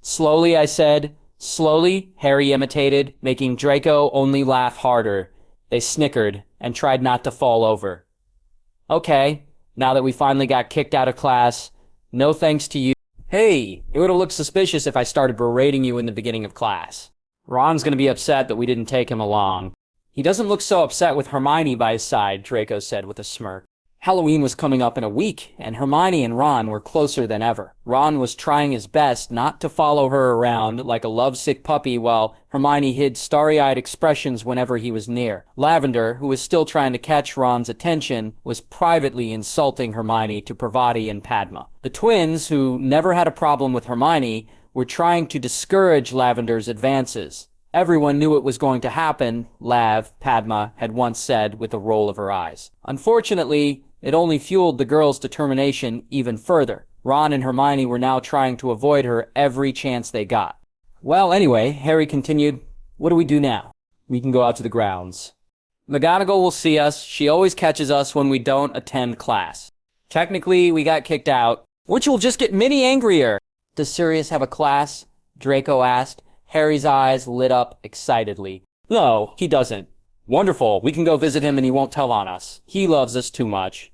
"Slowly," I said. "Slowly," Harry imitated, making Draco only laugh harder. They snickered and tried not to fall over. "Okay, now that we finally got kicked out of class, no thanks to you." "Hey, it would have looked suspicious if I started berating you in the beginning of class. Ron's gonna be upset that we didn't take him along." "He doesn't look so upset with Hermione by his side," Draco said with a smirk. Halloween was coming up in a week, and Hermione and Ron were closer than ever. Ron was trying his best not to follow her around like a lovesick puppy while Hermione hid starry-eyed expressions whenever he was near. Lavender, who was still trying to catch Ron's attention, was privately insulting Hermione to Parvati and Padma. The twins, who never had a problem with Hermione, were trying to discourage Lavender's advances. "Everyone knew it was going to happen," Padma had once said with a roll of her eyes. Unfortunately, it only fueled the girls' determination even further. Ron and Hermione were now trying to avoid her every chance they got. "Well, anyway," Harry continued, "what do we do now?" "We can go out to the grounds. McGonagall will see us. She always catches us when we don't attend class. Technically, we got kicked out, which will just get Minnie angrier." "Does Sirius have a class?" Draco asked. Harry's eyes lit up excitedly. "No, he doesn't." "Wonderful. We can go visit him and he won't tell on us. He loves us too much."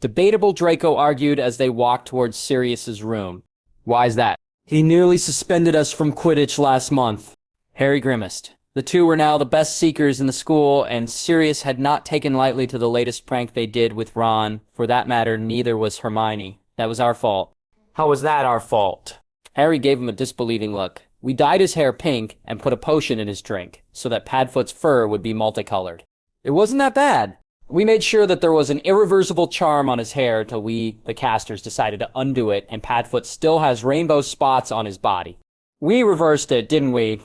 Debatable, Draco argued as they walked towards Sirius's room. "Why's that?" "He nearly suspended us from Quidditch last month." Harry grimaced. The two were now the best seekers in the school, and Sirius had not taken lightly to the latest prank they did with Ron. For that matter, neither was Hermione. "That was our fault." "How was that our fault?" Harry gave him a disbelieving look. "We dyed his hair pink and put a potion in his drink, so that Padfoot's fur would be multicolored. It wasn't that bad. We made sure that there was an irreversible charm on his hair till we, the casters, decided to undo it, and Padfoot still has rainbow spots on his body. We reversed it, didn't we?"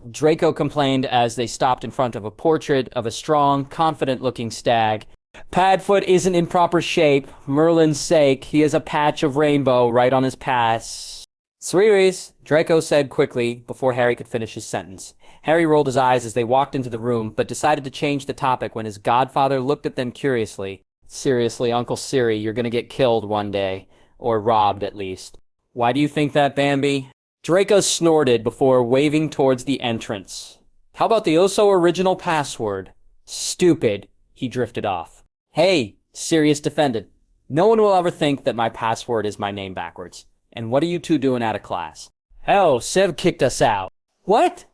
Draco complained as they stopped in front of a portrait of a strong, confident-looking stag. "Padfoot isn't in proper shape. Merlin's sake, he has a patch of rainbow right on his pass." "Sweeties," Draco said quickly before Harry could finish his sentence. Harry rolled his eyes as they walked into the room, but decided to change the topic when his godfather looked at them curiously. "Seriously, Uncle Siri, you're gonna get killed one day. Or robbed, at least." "Why do you think that, Bambi?" Draco snorted before waving towards the entrance. "How about the oh-so-original password?" "Stupid," he drifted off. "Hey," Sirius defended. "No one will ever think that my password is my name backwards. And what are you two doing out of class?" "Hell, Sev kicked us out." "What?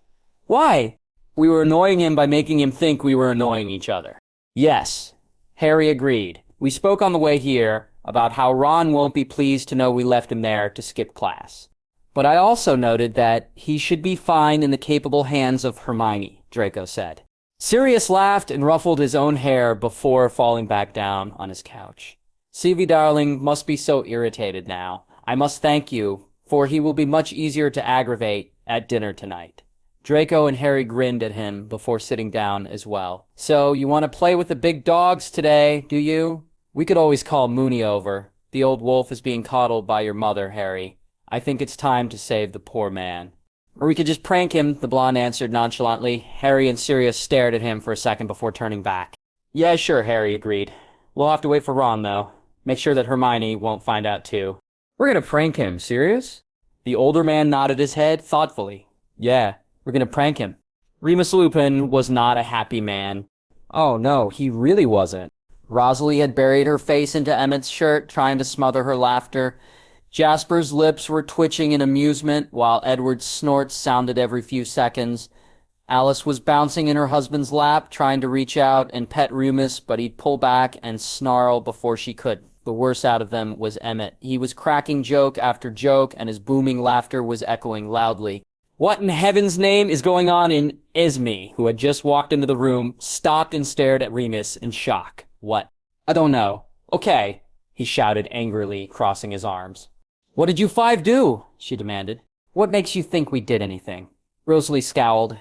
Why?" "We were annoying him by making him think we were annoying each other." "Yes," Harry agreed. "We spoke on the way here about how Ron won't be pleased to know we left him there to skip class. But I also noted that he should be fine in the capable hands of Hermione," Draco said. Sirius laughed and ruffled his own hair before falling back down on his couch. "Sevie darling must be so irritated now. I must thank you, for he will be much easier to aggravate at dinner tonight." Draco and Harry grinned at him before sitting down as well. "So, you want to play with the big dogs today, do you? We could always call Mooney over. The old wolf is being coddled by your mother, Harry. I think it's time to save the poor man." "Or we could just prank him," the blonde answered nonchalantly. Harry and Sirius stared at him for a second before turning back. "Yeah, sure," Harry agreed. "We'll have to wait for Ron, though. Make sure that Hermione won't find out, too." "We're gonna prank him, serious?" The older man nodded his head thoughtfully. "Yeah, we're gonna prank him." Remus Lupin was not a happy man. Oh no, he really wasn't. Rosalie had buried her face into Emmett's shirt, trying to smother her laughter. Jasper's lips were twitching in amusement, while Edward's snorts sounded every few seconds. Alice was bouncing in her husband's lap, trying to reach out and pet Remus, but he'd pull back and snarl before she could. The worst out of them was Emmett. He was cracking joke after joke, and his booming laughter was echoing loudly. What in heaven's name is going on in Esme, who had just walked into the room, stopped and stared at Remus in shock. What? I don't know. Okay, he shouted angrily, crossing his arms. What did you five do? She demanded. What makes you think we did anything? Rosalie scowled.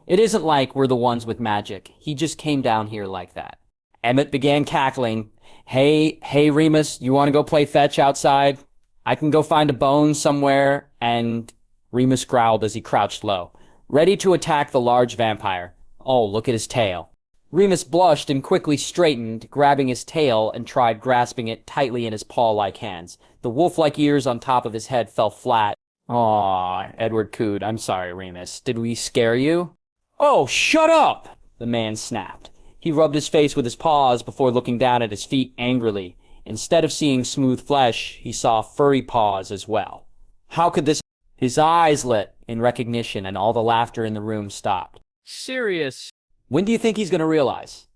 It isn't like we're the ones with magic. He just came down here like that. Emmett began cackling. Hey, Remus, you want to go play fetch outside? I can go find a bone somewhere, and... Remus growled as he crouched low, ready to attack the large vampire. Oh, look at his tail. Remus blushed and quickly straightened, grabbing his tail and tried grasping it tightly in his paw-like hands. The wolf-like ears on top of his head fell flat. Aw, Edward cooed. I'm sorry, Remus. Did we scare you? Oh, shut up! The man snapped. He rubbed his face with his paws before looking down at his feet angrily. Instead of seeing smooth flesh, he saw furry paws as well. How could this... His eyes lit in recognition, and all the laughter in the room stopped. Serious. When do you think he's going to realize?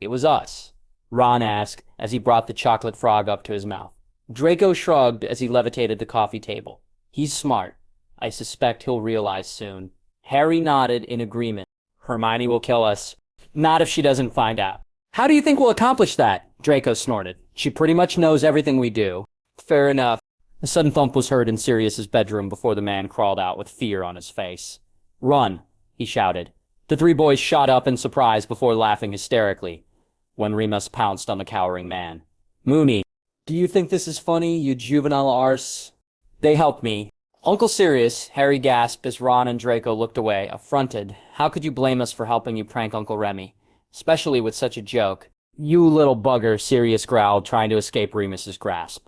It was us, Ron asked as he brought the chocolate frog up to his mouth. Draco shrugged as he levitated the coffee table. He's smart. I suspect he'll realize soon. Harry nodded in agreement. Hermione will kill us. Not if she doesn't find out. How do you think we'll accomplish that? Draco snorted. She pretty much knows everything we do. Fair enough. A sudden thump was heard in Sirius's bedroom before the man crawled out with fear on his face. Run, he shouted. The three boys shot up in surprise before laughing hysterically when Remus pounced on the cowering man. Mooney, do you think this is funny, you juvenile arse? They helped me. Uncle Sirius, Harry gasped as Ron and Draco looked away, affronted. How could you blame us for helping you prank Uncle Remy? Especially with such a joke. You little bugger, Sirius growled, trying to escape Remus's grasp.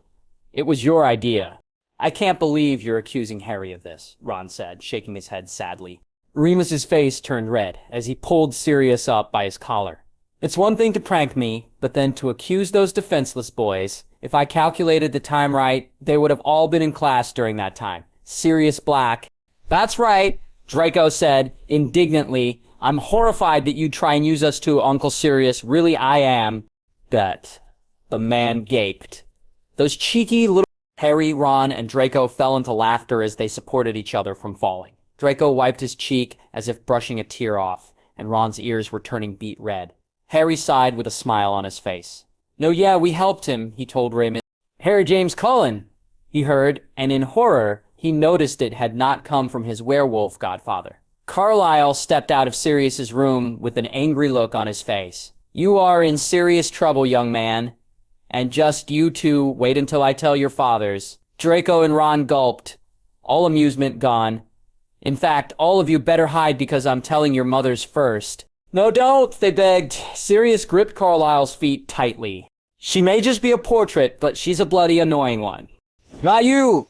It was your idea. I can't believe you're accusing Harry of this, Ron said, shaking his head sadly. Remus's face turned red as he pulled Sirius up by his collar. It's one thing to prank me, but then to accuse those defenseless boys. If I calculated the time right, they would have all been in class during that time. Sirius Black. That's right, Draco said indignantly. I'm horrified that you'd try and use us to Uncle Sirius. Really, I am. Bet. The man gaped. Those cheeky little... Harry, Ron, and Draco fell into laughter as they supported each other from falling. Draco wiped his cheek as if brushing a tear off, and Ron's ears were turning beet red. Harry sighed with a smile on his face. No, yeah, we helped him, he told Raymond. Harry James Cullen, he heard, and in horror, he noticed it had not come from his werewolf godfather. Carlisle stepped out of Sirius's room with an angry look on his face. You are in serious trouble, young man. And just you two wait until I tell your fathers. Draco and Ron gulped. All amusement gone. In fact, all of you better hide because I'm telling your mothers first. No, don't, they begged. Sirius gripped Carlisle's feet tightly. She may just be a portrait, but she's a bloody annoying one. Not you!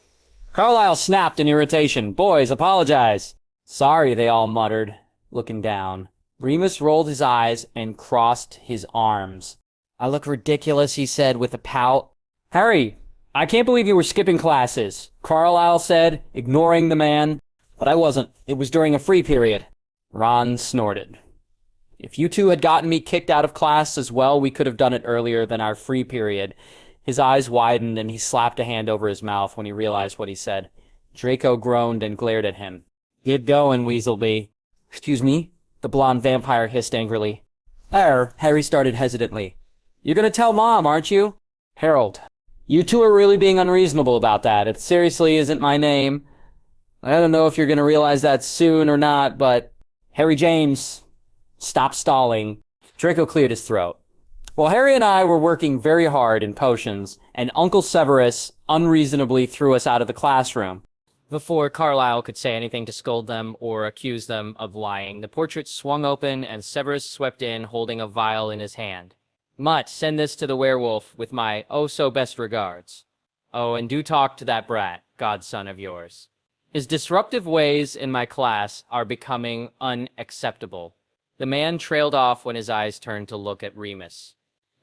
Carlisle snapped in irritation. Boys, apologize. Sorry, they all muttered, looking down. Remus rolled his eyes and crossed his arms. I look ridiculous, he said with a pout. Harry, I can't believe you were skipping classes, Carlisle said, ignoring the man. But I wasn't. It was during a free period. Ron snorted. If you two had gotten me kicked out of class as well, we could have done it earlier than our free period. His eyes widened and he slapped a hand over his mouth when he realized what he said. Draco groaned and glared at him. Get going, Weaselby. Excuse me? The blonde vampire hissed angrily. Harry started hesitantly. You're gonna tell Mom, aren't you? Harold. You two are really being unreasonable about that. It seriously isn't my name. I don't know if you're gonna realize that soon or not, but... Harry James, stop stalling. Draco cleared his throat. Well, Harry and I were working very hard in potions, and Uncle Severus unreasonably threw us out of the classroom. Before Carlisle could say anything to scold them or accuse them of lying, the portrait swung open and Severus swept in holding a vial in his hand. Mutt, send this to the werewolf with my oh-so-best regards. Oh, and do talk to that brat, godson of yours. His disruptive ways in my class are becoming unacceptable. The man trailed off when his eyes turned to look at Remus.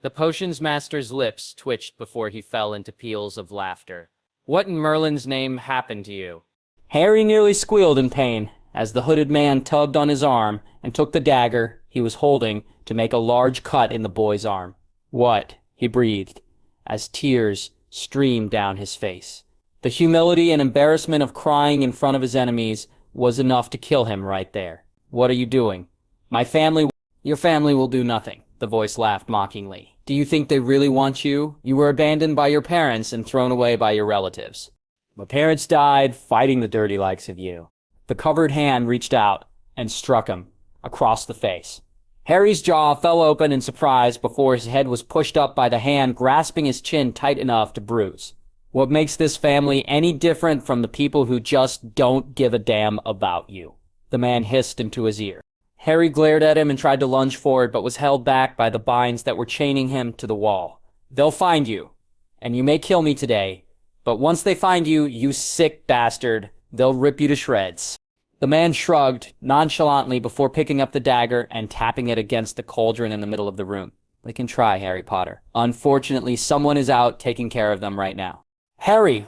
The potions master's lips twitched before he fell into peals of laughter. What in Merlin's name happened to you? Harry nearly squealed in pain as the hooded man tugged on his arm and took the dagger he was holding to make a large cut in the boy's arm. "What?" he breathed, as tears streamed down his face. The humility and embarrassment of crying in front of his enemies was enough to kill him right there. "What are you doing?" Your family will do nothing," the voice laughed mockingly. "Do you think they really want you? You were abandoned by your parents and thrown away by your relatives." "My parents died fighting the dirty likes of you." The covered hand reached out and struck him across the face. Harry's jaw fell open in surprise before his head was pushed up by the hand grasping his chin tight enough to bruise. "What makes this family any different from the people who just don't give a damn about you?" the man hissed into his ear. Harry glared at him and tried to lunge forward, but was held back by the binds that were chaining him to the wall. "They'll find you, and you may kill me today, but once they find you, you sick bastard, they'll rip you to shreds." The man shrugged nonchalantly before picking up the dagger and tapping it against the cauldron in the middle of the room. "They can try, Harry Potter. Unfortunately, someone is out taking care of them right now." Harry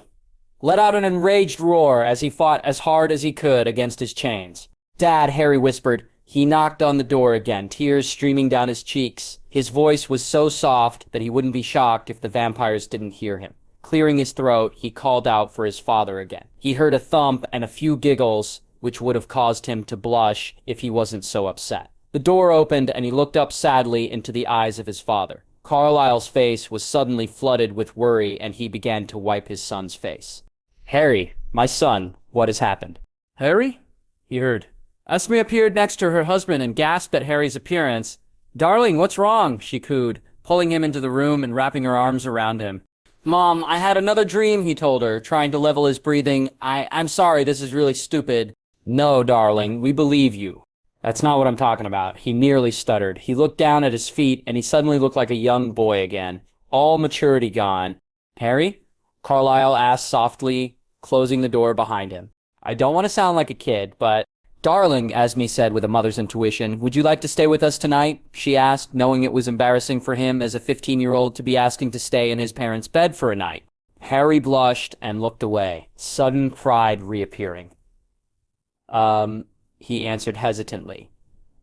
let out an enraged roar as he fought as hard as he could against his chains. "Dad," Harry whispered. He knocked on the door again, tears streaming down his cheeks. His voice was so soft that he wouldn't be shocked if the vampires didn't hear him. Clearing his throat, he called out for his father again. He heard a thump and a few giggles, which would have caused him to blush if he wasn't so upset. The door opened and he looked up sadly into the eyes of his father. Carlisle's face was suddenly flooded with worry and he began to wipe his son's face. "Harry, my son, what has happened?" "Harry?" he heard. Esme appeared next to her husband and gasped at Harry's appearance. "Darling, what's wrong?" she cooed, pulling him into the room and wrapping her arms around him. "Mom, I had another dream," he told her, trying to level his breathing. I'm sorry, this is really stupid." "No, darling, we believe you." "That's not what I'm talking about." He nearly stuttered. He looked down at his feet and he suddenly looked like a young boy again, all maturity gone. "Harry?" Carlisle asked softly, closing the door behind him. "I don't want to sound like a kid, but..." "Darling," Esme said with a mother's intuition, "would you like to stay with us tonight?" she asked, knowing it was embarrassing for him as a 15-year-old to be asking to stay in his parents' bed for a night. Harry blushed and looked away, sudden pride reappearing. He answered hesitantly.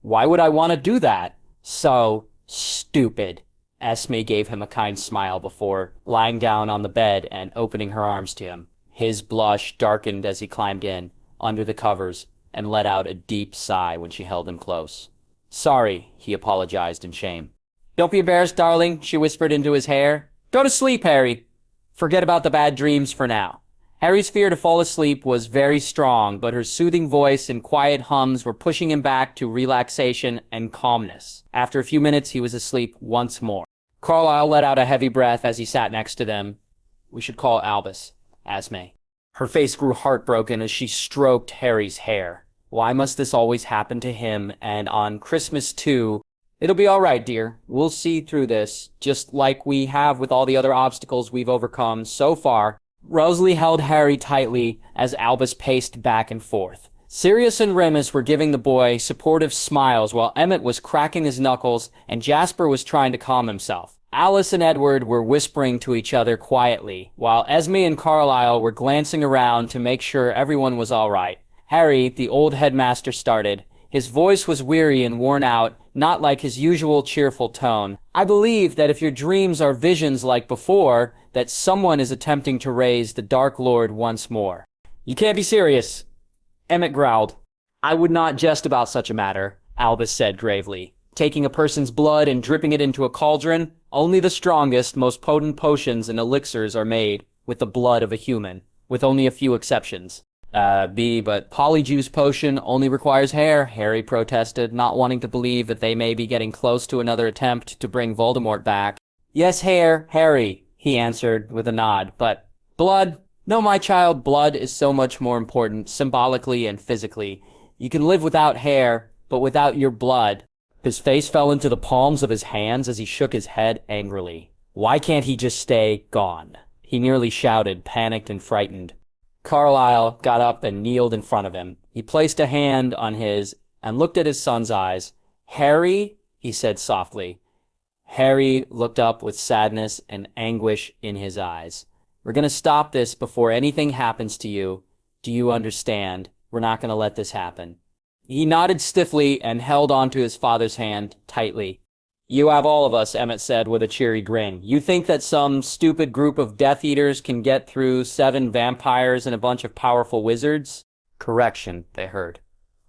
"Why would I want to do that? So stupid." Esme gave him a kind smile before lying down on the bed and opening her arms to him. His blush darkened as he climbed in, under the covers, and let out a deep sigh when she held him close. "Sorry," he apologized in shame. "Don't be embarrassed, darling," she whispered into his hair. "Go to sleep, Harry. Forget about the bad dreams for now." Harry's fear to fall asleep was very strong, but her soothing voice and quiet hums were pushing him back to relaxation and calmness. After a few minutes, he was asleep once more. Carlisle let out a heavy breath as he sat next to them. "We should call Albus," Esme. Her face grew heartbroken as she stroked Harry's hair. Why must this always happen to him, and on Christmas too? "It'll be all right, dear. We'll see through this, just like we have with all the other obstacles we've overcome so far." Rosalie held Harry tightly as Albus paced back and forth. Sirius and Remus were giving the boy supportive smiles while Emmett was cracking his knuckles and Jasper was trying to calm himself. Alice and Edward were whispering to each other quietly, while Esme and Carlisle were glancing around to make sure everyone was all right. Harry, the old headmaster, started. His voice was weary and worn out, not like his usual cheerful tone. "I believe that if your dreams are visions like before, that someone is attempting to raise the Dark Lord once more." "You can't be serious," Emmett growled. "I would not jest about such a matter," Albus said gravely. "Taking a person's blood and dripping it into a cauldron, only the strongest, most potent potions and elixirs are made with the blood of a human, with only a few exceptions." But Polyjuice potion only requires hair," Harry protested, not wanting to believe that they may be getting close to another attempt to bring Voldemort back. "Yes, hair, Harry," he answered with a nod, "but blood? No, my child, blood is so much more important, symbolically and physically. You can live without hair, but without your blood." His face fell into the palms of his hands as he shook his head angrily. "Why can't he just stay gone?" he nearly shouted, panicked and frightened. Carlisle got up and kneeled in front of him. He placed a hand on his and looked at his son's eyes. "Harry," he said softly. Harry looked up with sadness and anguish in his eyes. "We're going to stop this before anything happens to you. Do you understand?" We're not going to let this happen." He nodded stiffly and held onto his father's hand tightly. "You have all of us," Emmett said with a cheery grin. "You think that some stupid group of Death Eaters can get through 7 vampires and a bunch of powerful wizards?" "Correction," they heard.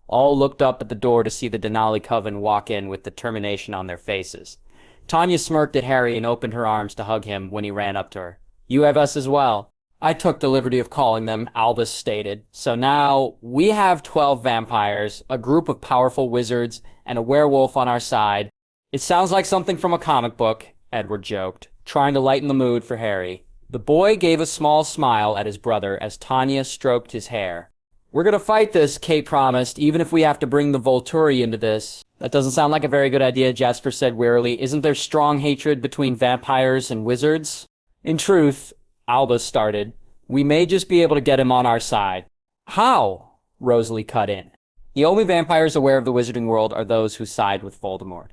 All looked up at the door to see the Denali Coven walk in with determination on their faces. Tanya smirked at Harry and opened her arms to hug him when he ran up to her. "You have us as well." "I took the liberty of calling them," Albus stated. "So now we have 12 vampires, a group of powerful wizards, and a werewolf on our side." "It sounds like something from a comic book," Edward joked, trying to lighten the mood for Harry. The boy gave a small smile at his brother as Tanya stroked his hair. "We're gonna fight this," Kate promised, "even if we have to bring the Volturi into this." "That doesn't sound like a very good idea," Jasper said wearily. "Isn't there strong hatred between vampires and wizards?" "In truth," Albus started, "we may just be able to get him on our side." "How?" Rosalie cut in. "The only vampires aware of the wizarding world are those who side with Voldemort.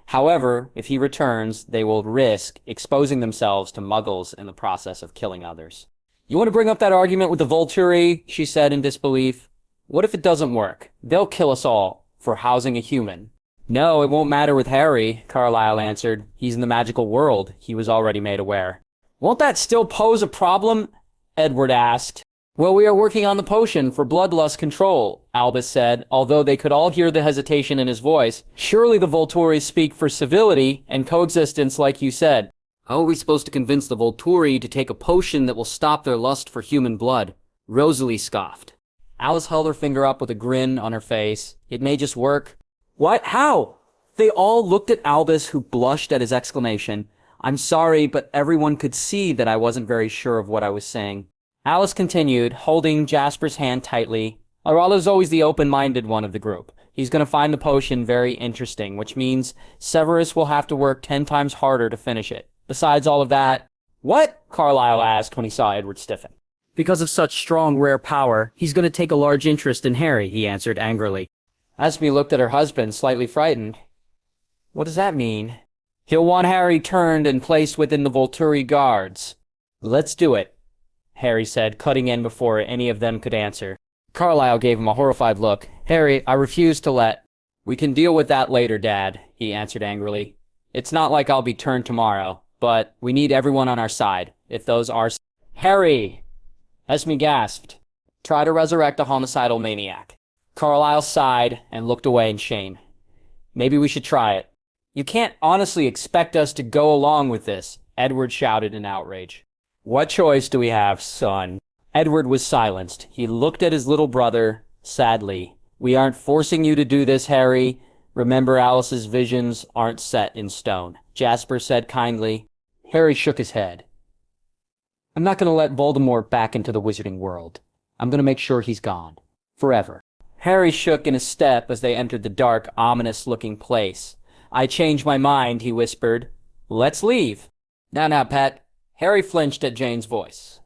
However, if he returns, they will risk exposing themselves to muggles in the process of killing others." "You want to bring up that argument with the Volturi?" she said in disbelief. "What if it doesn't work? They'll kill us all for housing a human." "No, it won't matter with Harry," Carlisle answered. "He's in the magical world. He was already made aware." "Won't that still pose a problem?" Edward asked. "Well, we are working on the potion for bloodlust control," Albus said, although they could all hear the hesitation in his voice. "Surely the Volturi speak for civility and coexistence like you said." "How are we supposed to convince the Volturi to take a potion that will stop their lust for human blood?" Rosalie scoffed. Alice held her finger up with a grin on her face. "It may just work." "What? How?" They all looked at Albus, who blushed at his exclamation. "I'm sorry, but everyone could see that I wasn't very sure of what I was saying." Alice continued, holding Jasper's hand tightly. Arala's always the open-minded one of the group. He's going to find the potion very interesting, which means Severus will have to work 10 times harder to finish it. Besides all of that... "What?" Carlisle asked when he saw Edward stiffen. "Because of such strong, rare power, he's going to take a large interest in Harry," he answered angrily. Esme looked at her husband, slightly frightened. "What does that mean?" "He'll want Harry turned and placed within the Volturi guards." "Let's do it," Harry said, cutting in before any of them could answer. Carlisle gave him a horrified look. "Harry, I refuse to let—" "We can deal with that later, Dad," he answered angrily. "It's not like I'll be turned tomorrow, but we need everyone on our side, if those are—" "Harry!" Esme gasped. "Try to resurrect a homicidal maniac." Carlisle sighed and looked away in shame. "Maybe we should try it." "You can't honestly expect us to go along with this," Edward shouted in outrage. "What choice do we have, son?" Edward was silenced. He looked at his little brother sadly. "We aren't forcing you to do this, Harry. Remember, Alice's visions aren't set in stone," Jasper said kindly. Harry shook his head. "I'm not going to let Voldemort back into the wizarding world. I'm going to make sure he's gone. Forever." Harry shook in a step as they entered the dark, ominous-looking place. "I changed my mind," he whispered. "Let's leave." Now, Pet." Harry flinched at Jane's voice.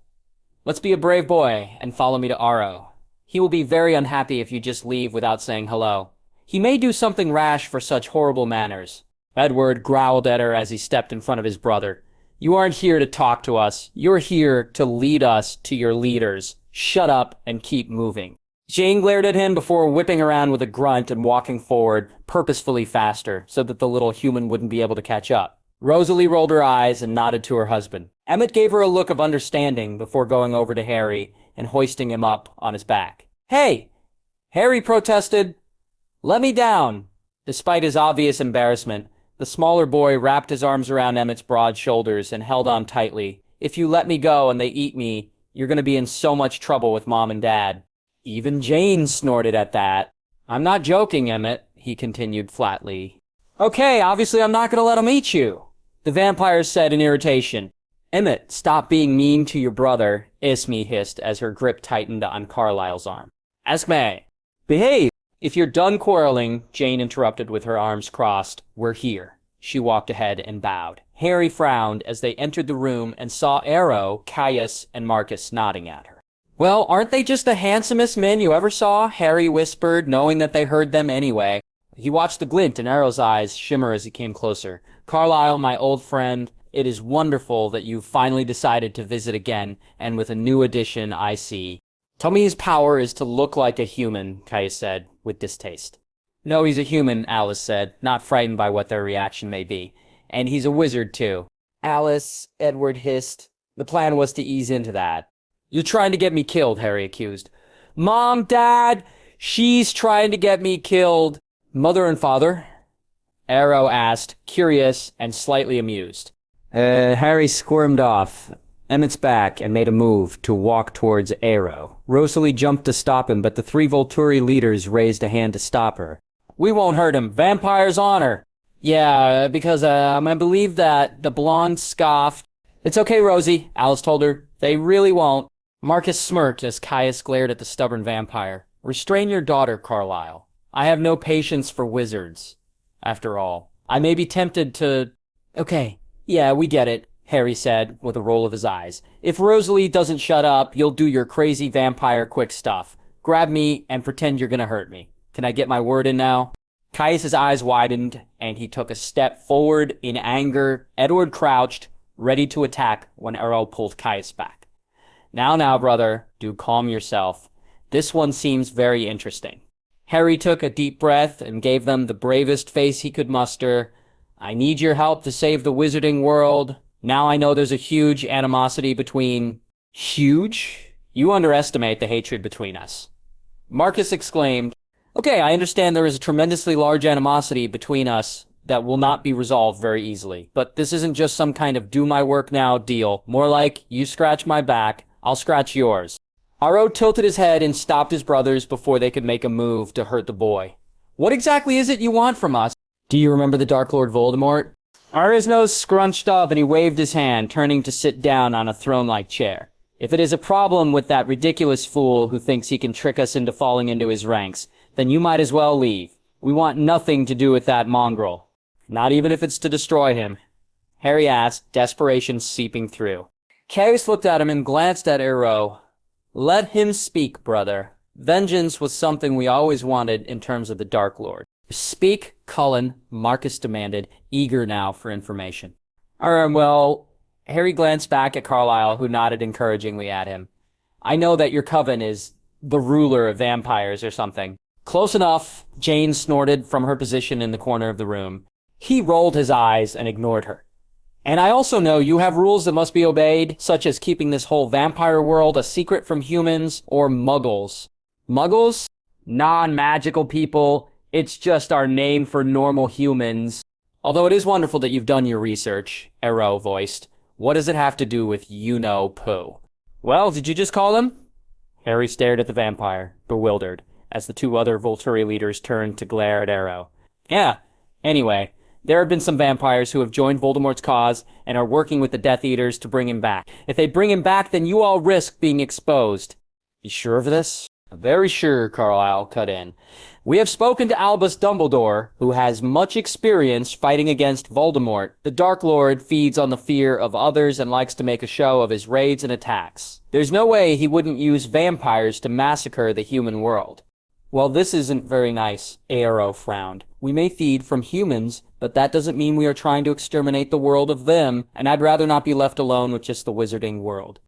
"Let's be a brave boy and follow me to Aro. He will be very unhappy if you just leave without saying hello. He may do something rash for such horrible manners." Edward growled at her as he stepped in front of his brother. "You aren't here to talk to us. You're here to lead us to your leaders. Shut up and keep moving." Jane glared at him before whipping around with a grunt and walking forward, purposefully faster, so that the little human wouldn't be able to catch up. Rosalie rolled her eyes and nodded to her husband. Emmett gave her a look of understanding before going over to Harry and hoisting him up on his back. "Hey!" Harry protested. "Let me down!" Despite his obvious embarrassment, the smaller boy wrapped his arms around Emmett's broad shoulders and held on tightly. "If you let me go and they eat me, you're going to be in so much trouble with Mom and Dad." Even Jane snorted at that. "I'm not joking, Emmett," he continued flatly. "Okay, obviously I'm not going to let him eat you," the vampire said in irritation. "Emmett, stop being mean to your brother," Esme hissed as her grip tightened on Carlisle's arm. "Esme, behave." "If you're done quarreling," Jane interrupted with her arms crossed, "we're here." She walked ahead and bowed. Harry frowned as they entered the room and saw Arrow, Caius, and Marcus nodding at her. "Well, aren't they just the handsomest men you ever saw?" Harry whispered, knowing that they heard them anyway. He watched the glint in Arrow's eyes shimmer as he came closer. "Carlisle, my old friend, it is wonderful that you've finally decided to visit again, and with a new addition, I see." Tell me his power is to look like a human, Caius said, with distaste. No, he's a human, Alice said, not frightened by what their reaction may be. And he's a wizard, too. Alice, Edward hissed. The plan was to ease into that. You're trying to get me killed, Harry accused. Mom, Dad, she's trying to get me killed. Mother and father? Arrow asked, curious and slightly amused. Harry squirmed off Emmett's back and made a move to walk towards Arrow. Rosalie jumped to stop him, but the three Volturi leaders raised a hand to stop her. We won't hurt him. Vampire's honor. Yeah, because I believe that the blonde scoffed. It's okay, Rosie, Alice told her. They really won't. Marcus smirked as Caius glared at the stubborn vampire. Restrain your daughter, Carlisle. I have no patience for wizards. After all, I may be tempted to... Okay, yeah, we get it, Harry said, with a roll of his eyes. If Rosalie doesn't shut up, you'll do your crazy vampire quick stuff. Grab me and pretend you're gonna hurt me. Can I get my word in now? Caius's eyes widened, and he took a step forward in anger. Edward crouched, ready to attack when Arrow pulled Caius back. Now, brother, do calm yourself. This one seems very interesting. Harry took a deep breath and gave them the bravest face he could muster. I need your help to save the wizarding world. Now I know there's a huge animosity between... Huge? You underestimate the hatred between us. Marcus exclaimed, Okay, I understand there is a tremendously large animosity between us that will not be resolved very easily. But this isn't just some kind of do my work now deal. More like, you scratch my back, I'll scratch yours. Arrow tilted his head and stopped his brothers before they could make a move to hurt the boy. What exactly is it you want from us? Do you remember the Dark Lord Voldemort? Arrow's nose scrunched up and he waved his hand, turning to sit down on a throne-like chair. If it is a problem with that ridiculous fool who thinks he can trick us into falling into his ranks, then you might as well leave. We want nothing to do with that mongrel. Not even if it's to destroy him. Harry asked, desperation seeping through. Caius looked at him and glanced at Arrow. Let him speak, brother. Vengeance was something we always wanted in terms of the Dark Lord. Speak, Cullen, Marcus demanded, eager now for information. Well, Harry glanced back at Carlisle, who nodded encouragingly at him. I know that your coven is the ruler of vampires or something. Close enough, Jane snorted from her position in the corner of the room. He rolled his eyes and ignored her. And I also know you have rules that must be obeyed, such as keeping this whole vampire world a secret from humans or muggles. Muggles? Non-magical people. It's just our name for normal humans. Although it is wonderful that you've done your research, Arrow voiced. What does it have to do with you-know-poo? Well, did you just call him? Harry stared at the vampire, bewildered, as the two other Volturi leaders turned to glare at Arrow. Yeah, anyway, there have been some vampires who have joined Voldemort's cause and are working with the Death Eaters to bring him back. If they bring him back, then you all risk being exposed. You sure of this? Very sure, Carlisle cut in. We have spoken to Albus Dumbledore, who has much experience fighting against Voldemort. The Dark Lord feeds on the fear of others and likes to make a show of his raids and attacks. There's no way he wouldn't use vampires to massacre the human world. Well, this isn't very nice, Arrow frowned. We may feed from humans, but that doesn't mean we are trying to exterminate the world of them, and I'd rather not be left alone with just the wizarding world.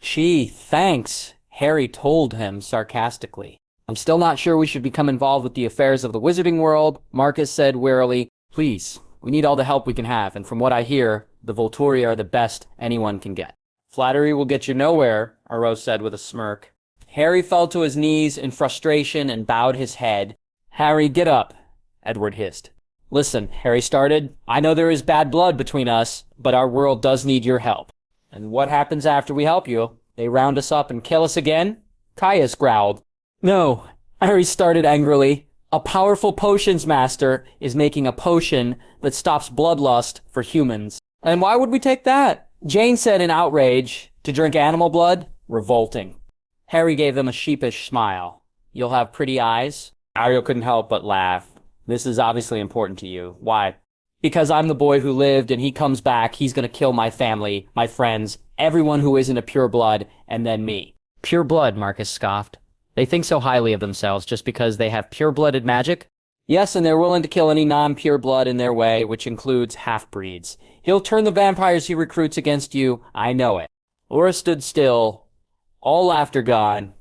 Gee, thanks, Harry told him sarcastically. I'm still not sure we should become involved with the affairs of the wizarding world, Marcus said wearily. Please, we need all the help we can have, and from what I hear, the Volturi are the best anyone can get. Flattery will get you nowhere, Arrow said with a smirk. Harry fell to his knees in frustration and bowed his head. Harry, get up, Edward hissed. Listen, Harry started, I know there is bad blood between us, but our world does need your help. And what happens after we help you? They round us up and kill us again? Caius growled. No, Harry started angrily. A powerful potions master is making a potion that stops bloodlust for humans. And why would we take that? Jane said in outrage, to drink animal blood? Revolting. Harry gave them a sheepish smile. You'll have pretty eyes? Ariel couldn't help but laugh. This is obviously important to you. Why? Because I'm the boy who lived and he comes back, he's gonna kill my family, my friends, everyone who isn't a pure blood, and then me. Pure blood, Marcus scoffed. They think so highly of themselves just because they have pure-blooded magic? Yes, and they're willing to kill any non-pure blood in their way, which includes half-breeds. He'll turn the vampires he recruits against you, I know it. Laura stood still, all laughter gone.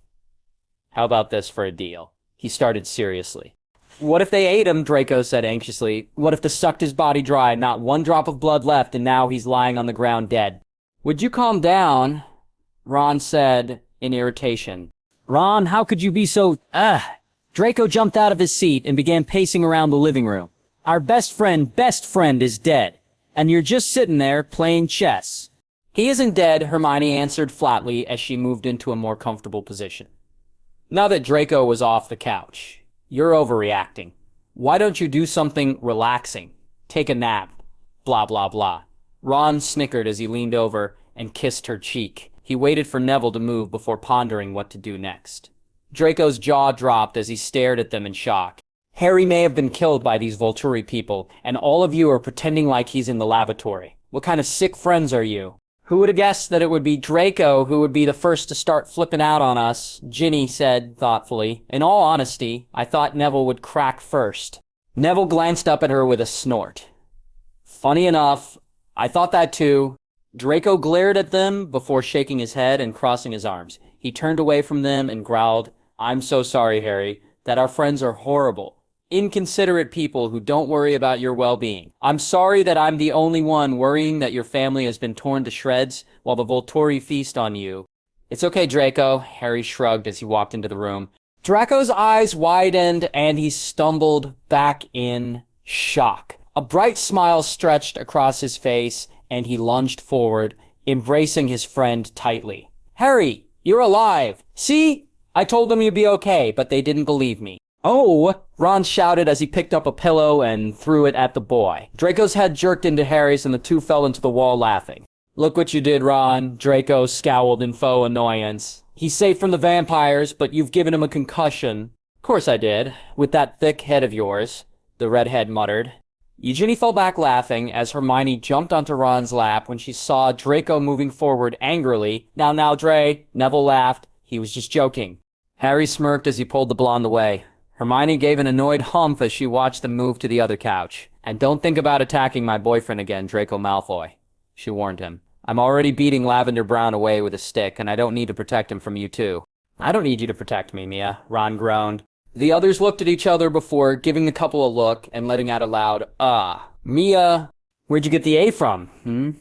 How about this for a deal? He started seriously. What if they ate him, Draco said anxiously. What if they sucked his body dry, not one drop of blood left, and now he's lying on the ground dead? Would you calm down? Ron said in irritation. Ron, how could you be so... Draco jumped out of his seat and began pacing around the living room. Our best friend is dead, and you're just sitting there playing chess. He isn't dead, Hermione answered flatly as she moved into a more comfortable position. Now that Draco was off the couch, you're overreacting. Why don't you do something relaxing? Take a nap. Blah, blah, blah. Ron snickered as he leaned over and kissed her cheek. He waited for Neville to move before pondering what to do next. Draco's jaw dropped as he stared at them in shock. Harry may have been killed by these Volturi people, and all of you are pretending like he's in the lavatory. What kind of sick friends are you? Who would have guessed that it would be Draco who would be the first to start flipping out on us? Ginny said thoughtfully. In all honesty, I thought Neville would crack first. Neville glanced up at her with a snort. Funny enough, I thought that too. Draco glared at them before shaking his head and crossing his arms. He turned away from them and growled, I'm so sorry, Harry, that our friends are horrible, inconsiderate people who don't worry about your well-being. I'm sorry that I'm the only one worrying that your family has been torn to shreds while the Volturi feast on you. It's okay, Draco, Harry shrugged as he walked into the room. Draco's eyes widened and he stumbled back in shock. A bright smile stretched across his face and he lunged forward, embracing his friend tightly. Harry, you're alive. See? I told them you'd be okay, but they didn't believe me. Oh! Ron shouted as he picked up a pillow and threw it at the boy. Draco's head jerked into Harry's and the two fell into the wall laughing. Look what you did, Ron, Draco scowled in faux annoyance. He's safe from the vampires, but you've given him a concussion. Of course I did, with that thick head of yours, the redhead muttered. Eugenie fell back laughing as Hermione jumped onto Ron's lap when she saw Draco moving forward angrily. Now, Dre, Neville laughed. He was just joking. Harry smirked as he pulled the blonde away. Hermione gave an annoyed humph as she watched them move to the other couch. And don't think about attacking my boyfriend again, Draco Malfoy, she warned him. I'm already beating Lavender Brown away with a stick, and I don't need to protect him from you too. I don't need you to protect me, Mia, Ron groaned. The others looked at each other before giving the couple a look and letting out a loud, Mia, where'd you get the A from,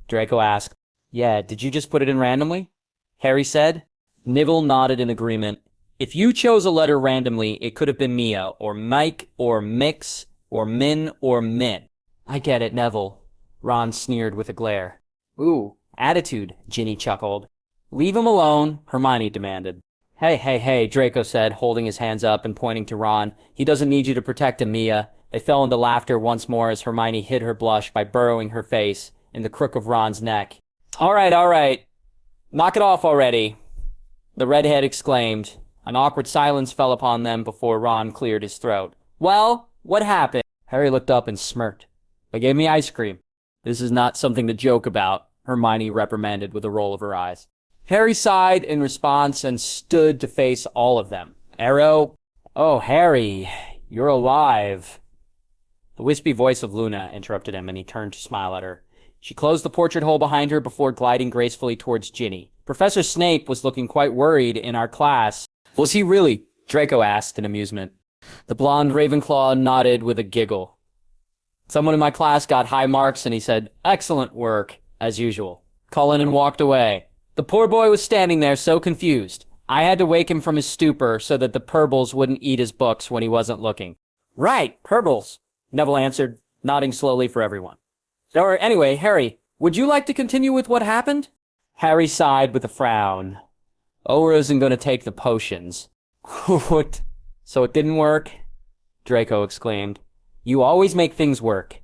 Draco asked. Yeah, did you just put it in randomly? Harry said. Neville nodded in agreement. If you chose a letter randomly, it could have been Mia, or Mike, or Mix, or Min, or Min. I get it, Neville, Ron sneered with a glare. Ooh, attitude, Ginny chuckled. Leave him alone, Hermione demanded. Hey, Draco said, holding his hands up and pointing to Ron. He doesn't need you to protect him, Mia. They fell into laughter once more as Hermione hid her blush by burrowing her face in the crook of Ron's neck. All right. Knock it off already, the redhead exclaimed. An awkward silence fell upon them before Ron cleared his throat. Well, what happened? Harry looked up and smirked. They gave me ice cream. This is not something to joke about, Hermione reprimanded with a roll of her eyes. Harry sighed in response and stood to face all of them. Arrow? Oh, Harry, you're alive. The wispy voice of Luna interrupted him and he turned to smile at her. She closed the portrait hole behind her before gliding gracefully towards Ginny. Professor Snape was looking quite worried in our class. Was he really? Draco asked in amusement. The blonde Ravenclaw nodded with a giggle. Someone in my class got high marks and he said, excellent work, as usual. Cullen and walked away. The poor boy was standing there so confused. I had to wake him from his stupor so that the Purbles wouldn't eat his books when he wasn't looking. Right, Purbles, Neville answered, nodding slowly for everyone. Or anyway, Harry, would you like to continue with what happened? Harry sighed with a frown. Aura isn't going to take the potions. What? So it didn't work? Draco exclaimed. You always make things work.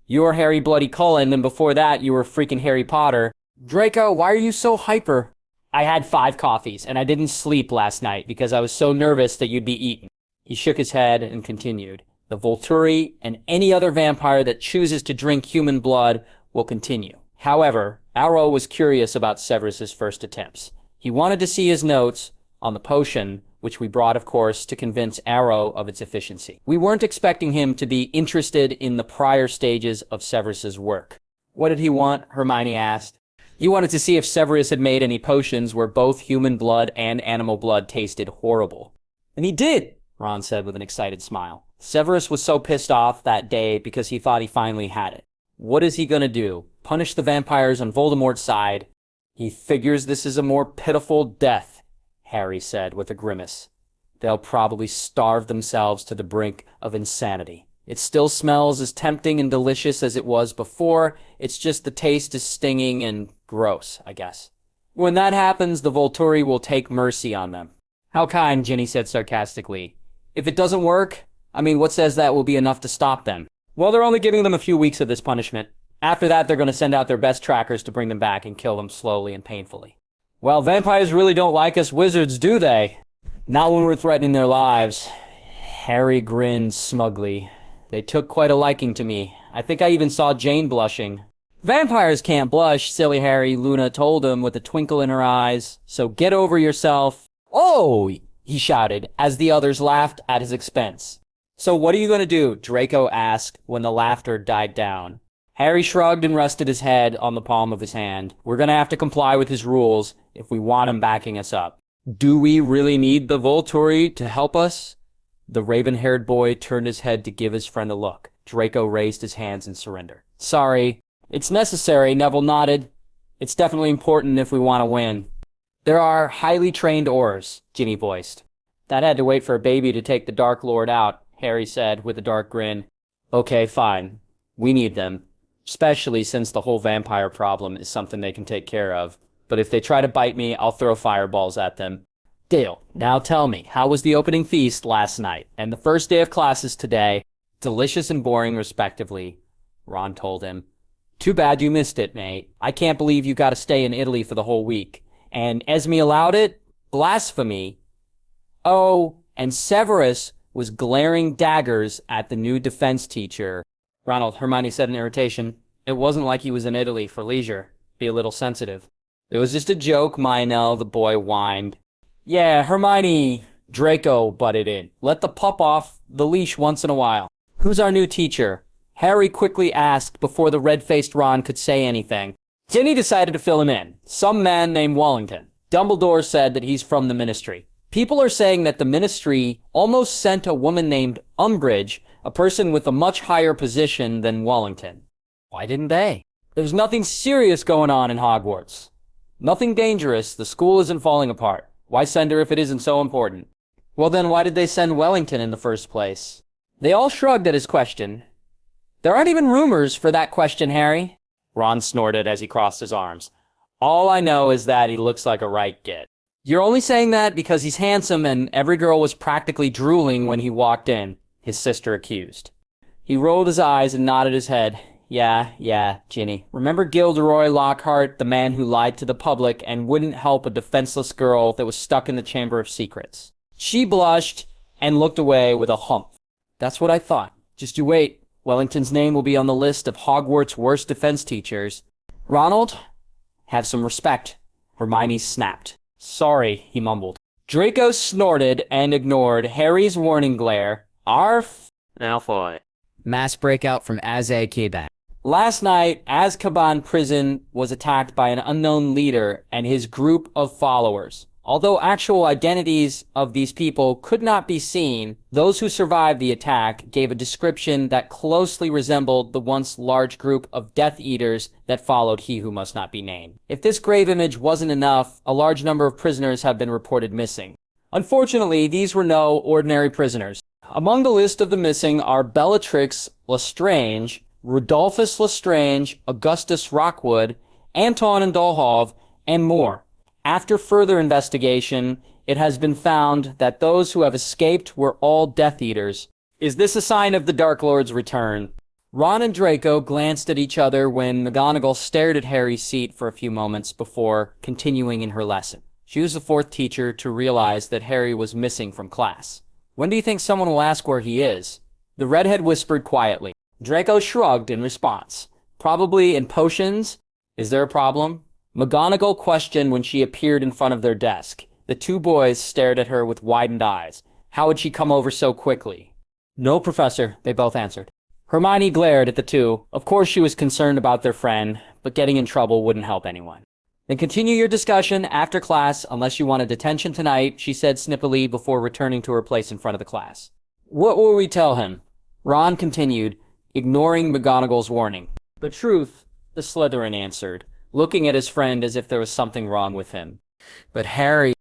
You're Harry Bloody Cullen, and before that you were freaking Harry Potter. Draco, why are you so hyper? I had 5 coffees, and I didn't sleep last night because I was so nervous that you'd be eaten. He shook his head and continued. The Volturi and any other vampire that chooses to drink human blood will continue. However, Arrow was curious about Severus's first attempts. He wanted to see his notes on the potion, which we brought, of course, to convince Arrow of its efficiency. We weren't expecting him to be interested in the prior stages of Severus's work. What did he want? Hermione asked. He wanted to see if Severus had made any potions where both human blood and animal blood tasted horrible. And he did, Ron said with an excited smile. Severus was so pissed off that day because he thought he finally had it. What is he gonna do? Punish the vampires on Voldemort's side? He figures this is a more pitiful death, Harry said with a grimace. They'll probably starve themselves to the brink of insanity. It still smells as tempting and delicious as it was before. It's just the taste is stinging and gross, I guess. When that happens, the Volturi will take mercy on them. How kind, Ginny said sarcastically. If it doesn't work, what says that will be enough to stop them? Well, they're only giving them a few weeks of this punishment. After that, they're going to send out their best trackers to bring them back and kill them slowly and painfully. Well, vampires really don't like us wizards, do they? Not when we're threatening their lives. Harry grinned smugly. They took quite a liking to me. I think I even saw Jane blushing. Vampires can't blush, silly Harry, Luna told him with a twinkle in her eyes. So get over yourself. Oh, he shouted as the others laughed at his expense. So what are you going to do? Draco asked when the laughter died down. Harry shrugged and rested his head on the palm of his hand. We're going to have to comply with his rules if we want him backing us up. Do we really need the Volturi to help us? The raven-haired boy turned his head to give his friend a look. Draco raised his hands in surrender. Sorry. It's necessary, Neville nodded. It's definitely important if we want to win. There are highly trained Aurors, Ginny voiced. That had to wait for a baby to take the Dark Lord out, Harry said with a dark grin. Okay, fine. We need them. Especially since the whole vampire problem is something they can take care of. But if they try to bite me, I'll throw fireballs at them. Deal. Now tell me, how was the opening feast last night and the first day of classes today? Delicious and boring, respectively, Ron told him. Too bad you missed it, mate. I can't believe you got to stay in Italy for the whole week. And Esme allowed it? Blasphemy. Oh, and Severus was glaring daggers at the new defense teacher. Ronald, Hermione said in irritation. It wasn't like he was in Italy for leisure. Be a little sensitive. It was just a joke, Lionel, the boy whined. Yeah, Hermione, Draco butted in. Let the pup off the leash once in a while. Who's our new teacher? Harry quickly asked before the red-faced Ron could say anything. Ginny decided to fill him in. Some man named Wellington. Dumbledore said that he's from the Ministry. People are saying that the Ministry almost sent a woman named Umbridge, a person with a much higher position than Wellington. Why didn't they? There's nothing serious going on in Hogwarts. Nothing dangerous. The school isn't falling apart. Why send her if it isn't so important? Well then, why did they send Wellington in the first place? They all shrugged at his question. There aren't even rumors for that question, Harry. Ron snorted as he crossed his arms. All I know is that he looks like a right git. You're only saying that because he's handsome and every girl was practically drooling when he walked in, his sister accused. He rolled his eyes and nodded his head. Yeah, Ginny. Remember Gilderoy Lockhart, the man who lied to the public and wouldn't help a defenseless girl that was stuck in the Chamber of Secrets? She blushed and looked away with a hump. That's what I thought. Just you wait. Wellington's name will be on the list of Hogwarts' worst defense teachers. Ronald, have some respect. Hermione snapped. Sorry, he mumbled. Draco snorted and ignored Harry's warning glare. Arf. Malfoy. Mass breakout from Azkaban. Last night, Azkaban prison was attacked by an unknown leader and his group of followers. Although actual identities of these people could not be seen, those who survived the attack gave a description that closely resembled the once large group of Death Eaters that followed He Who Must Not Be Named. If this grave image wasn't enough, a large number of prisoners have been reported missing. Unfortunately, these were no ordinary prisoners. Among the list of the missing are Bellatrix Lestrange, Rudolphus Lestrange, Augustus Rockwood, Anton and Dolhov, and more. After further investigation, it has been found that those who have escaped were all Death Eaters. Is this a sign of the Dark Lord's return? Ron and Draco glanced at each other when McGonagall stared at Harry's seat for a few moments before continuing in her lesson. She was the fourth teacher to realize that Harry was missing from class. When do you think someone will ask where he is? The redhead whispered quietly. Draco shrugged in response. Probably in potions. Is there a problem? McGonagall questioned when she appeared in front of their desk. The two boys stared at her with widened eyes. How had she come over so quickly? No, Professor, they both answered. Hermione glared at the two. Of course she was concerned about their friend, but getting in trouble wouldn't help anyone. Then continue your discussion after class unless you want a detention tonight, she said snippily before returning to her place in front of the class. What will we tell him? Ron continued, ignoring McGonagall's warning. The truth, the Slytherin answered, looking at his friend as if there was something wrong with him. But Harry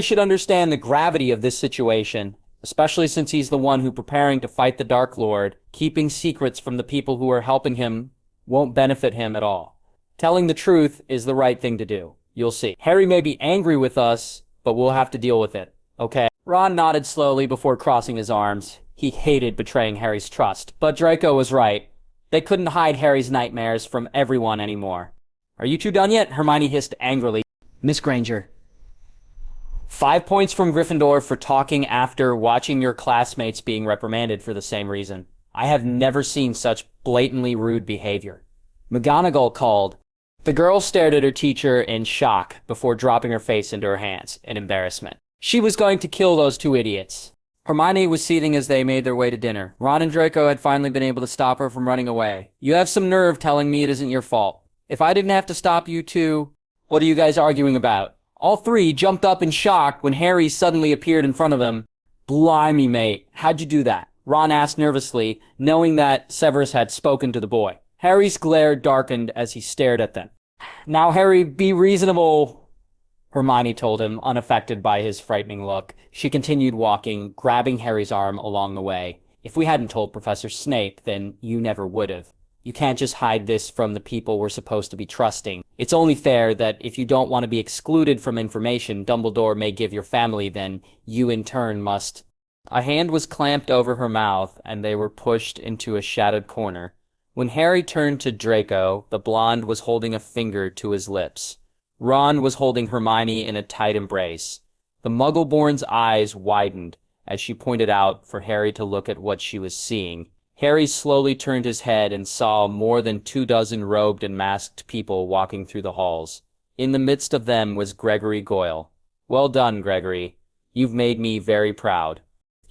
should understand the gravity of this situation, especially since he's the one who preparing to fight the Dark Lord. Keeping secrets from the people who are helping him won't benefit him at all. Telling the truth is the right thing to do. You'll see. Harry may be angry with us, but we'll have to deal with it, okay? Ron nodded slowly before crossing his arms. He hated betraying Harry's trust, but Draco was right. They couldn't hide Harry's nightmares from everyone anymore. Are you two done yet? Hermione hissed angrily. Miss Granger. 5 points from Gryffindor for talking after watching your classmates being reprimanded for the same reason. I have never seen such blatantly rude behavior. McGonagall called. The girl stared at her teacher in shock before dropping her face into her hands in embarrassment. She was going to kill those two idiots. Hermione was seething as they made their way to dinner. Ron and Draco had finally been able to stop her from running away. You have some nerve telling me it isn't your fault. If I didn't have to stop you two, what are you guys arguing about? All three jumped up in shock when Harry suddenly appeared in front of them. Blimey, mate, how'd you do that? Ron asked nervously, knowing that Severus had spoken to the boy. Harry's glare darkened as he stared at them. Now, Harry, be reasonable, Hermione told him, unaffected by his frightening look. She continued walking, grabbing Harry's arm along the way. If we hadn't told Professor Snape, then you never would have. You can't just hide this from the people we're supposed to be trusting. It's only fair that if you don't want to be excluded from information Dumbledore may give your family, then you in turn must. A hand was clamped over her mouth, and they were pushed into a shadowed corner. When Harry turned to Draco, the blonde was holding a finger to his lips. Ron was holding Hermione in a tight embrace. The Muggle-born's eyes widened as she pointed out for Harry to look at what she was seeing. Harry slowly turned his head and saw more than 24 robed and masked people walking through the halls. In the midst of them was Gregory Goyle. Well done, Gregory. You've made me very proud.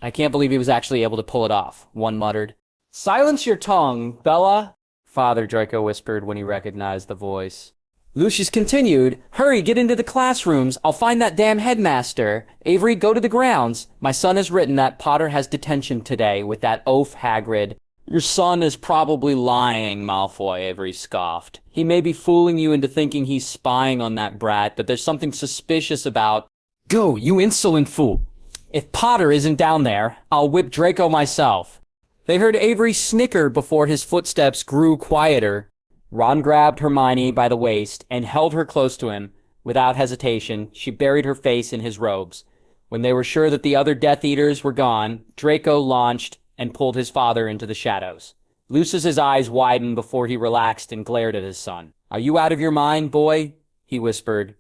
I can't believe he was actually able to pull it off, one muttered. Silence your tongue, Bella, Father Draco whispered when he recognized the voice. Lucius continued, Hurry, get into the classrooms. I'll find that damn headmaster. Avery, go to the grounds. My son has written that Potter has detention today with that oaf Hagrid. Your son is probably lying, Malfoy, Avery scoffed. He may be fooling you into thinking he's spying on that brat, but there's something suspicious about... Go, you insolent fool. If Potter isn't down there, I'll whip Draco myself. They heard Avery snicker before his footsteps grew quieter. Ron grabbed Hermione by the waist and held her close to him. Without hesitation, she buried her face in his robes. When they were sure that the other Death Eaters were gone, Draco launched and pulled his father into the shadows. Lucius's eyes widened before he relaxed and glared at his son. Are you out of your mind, boy? He whispered.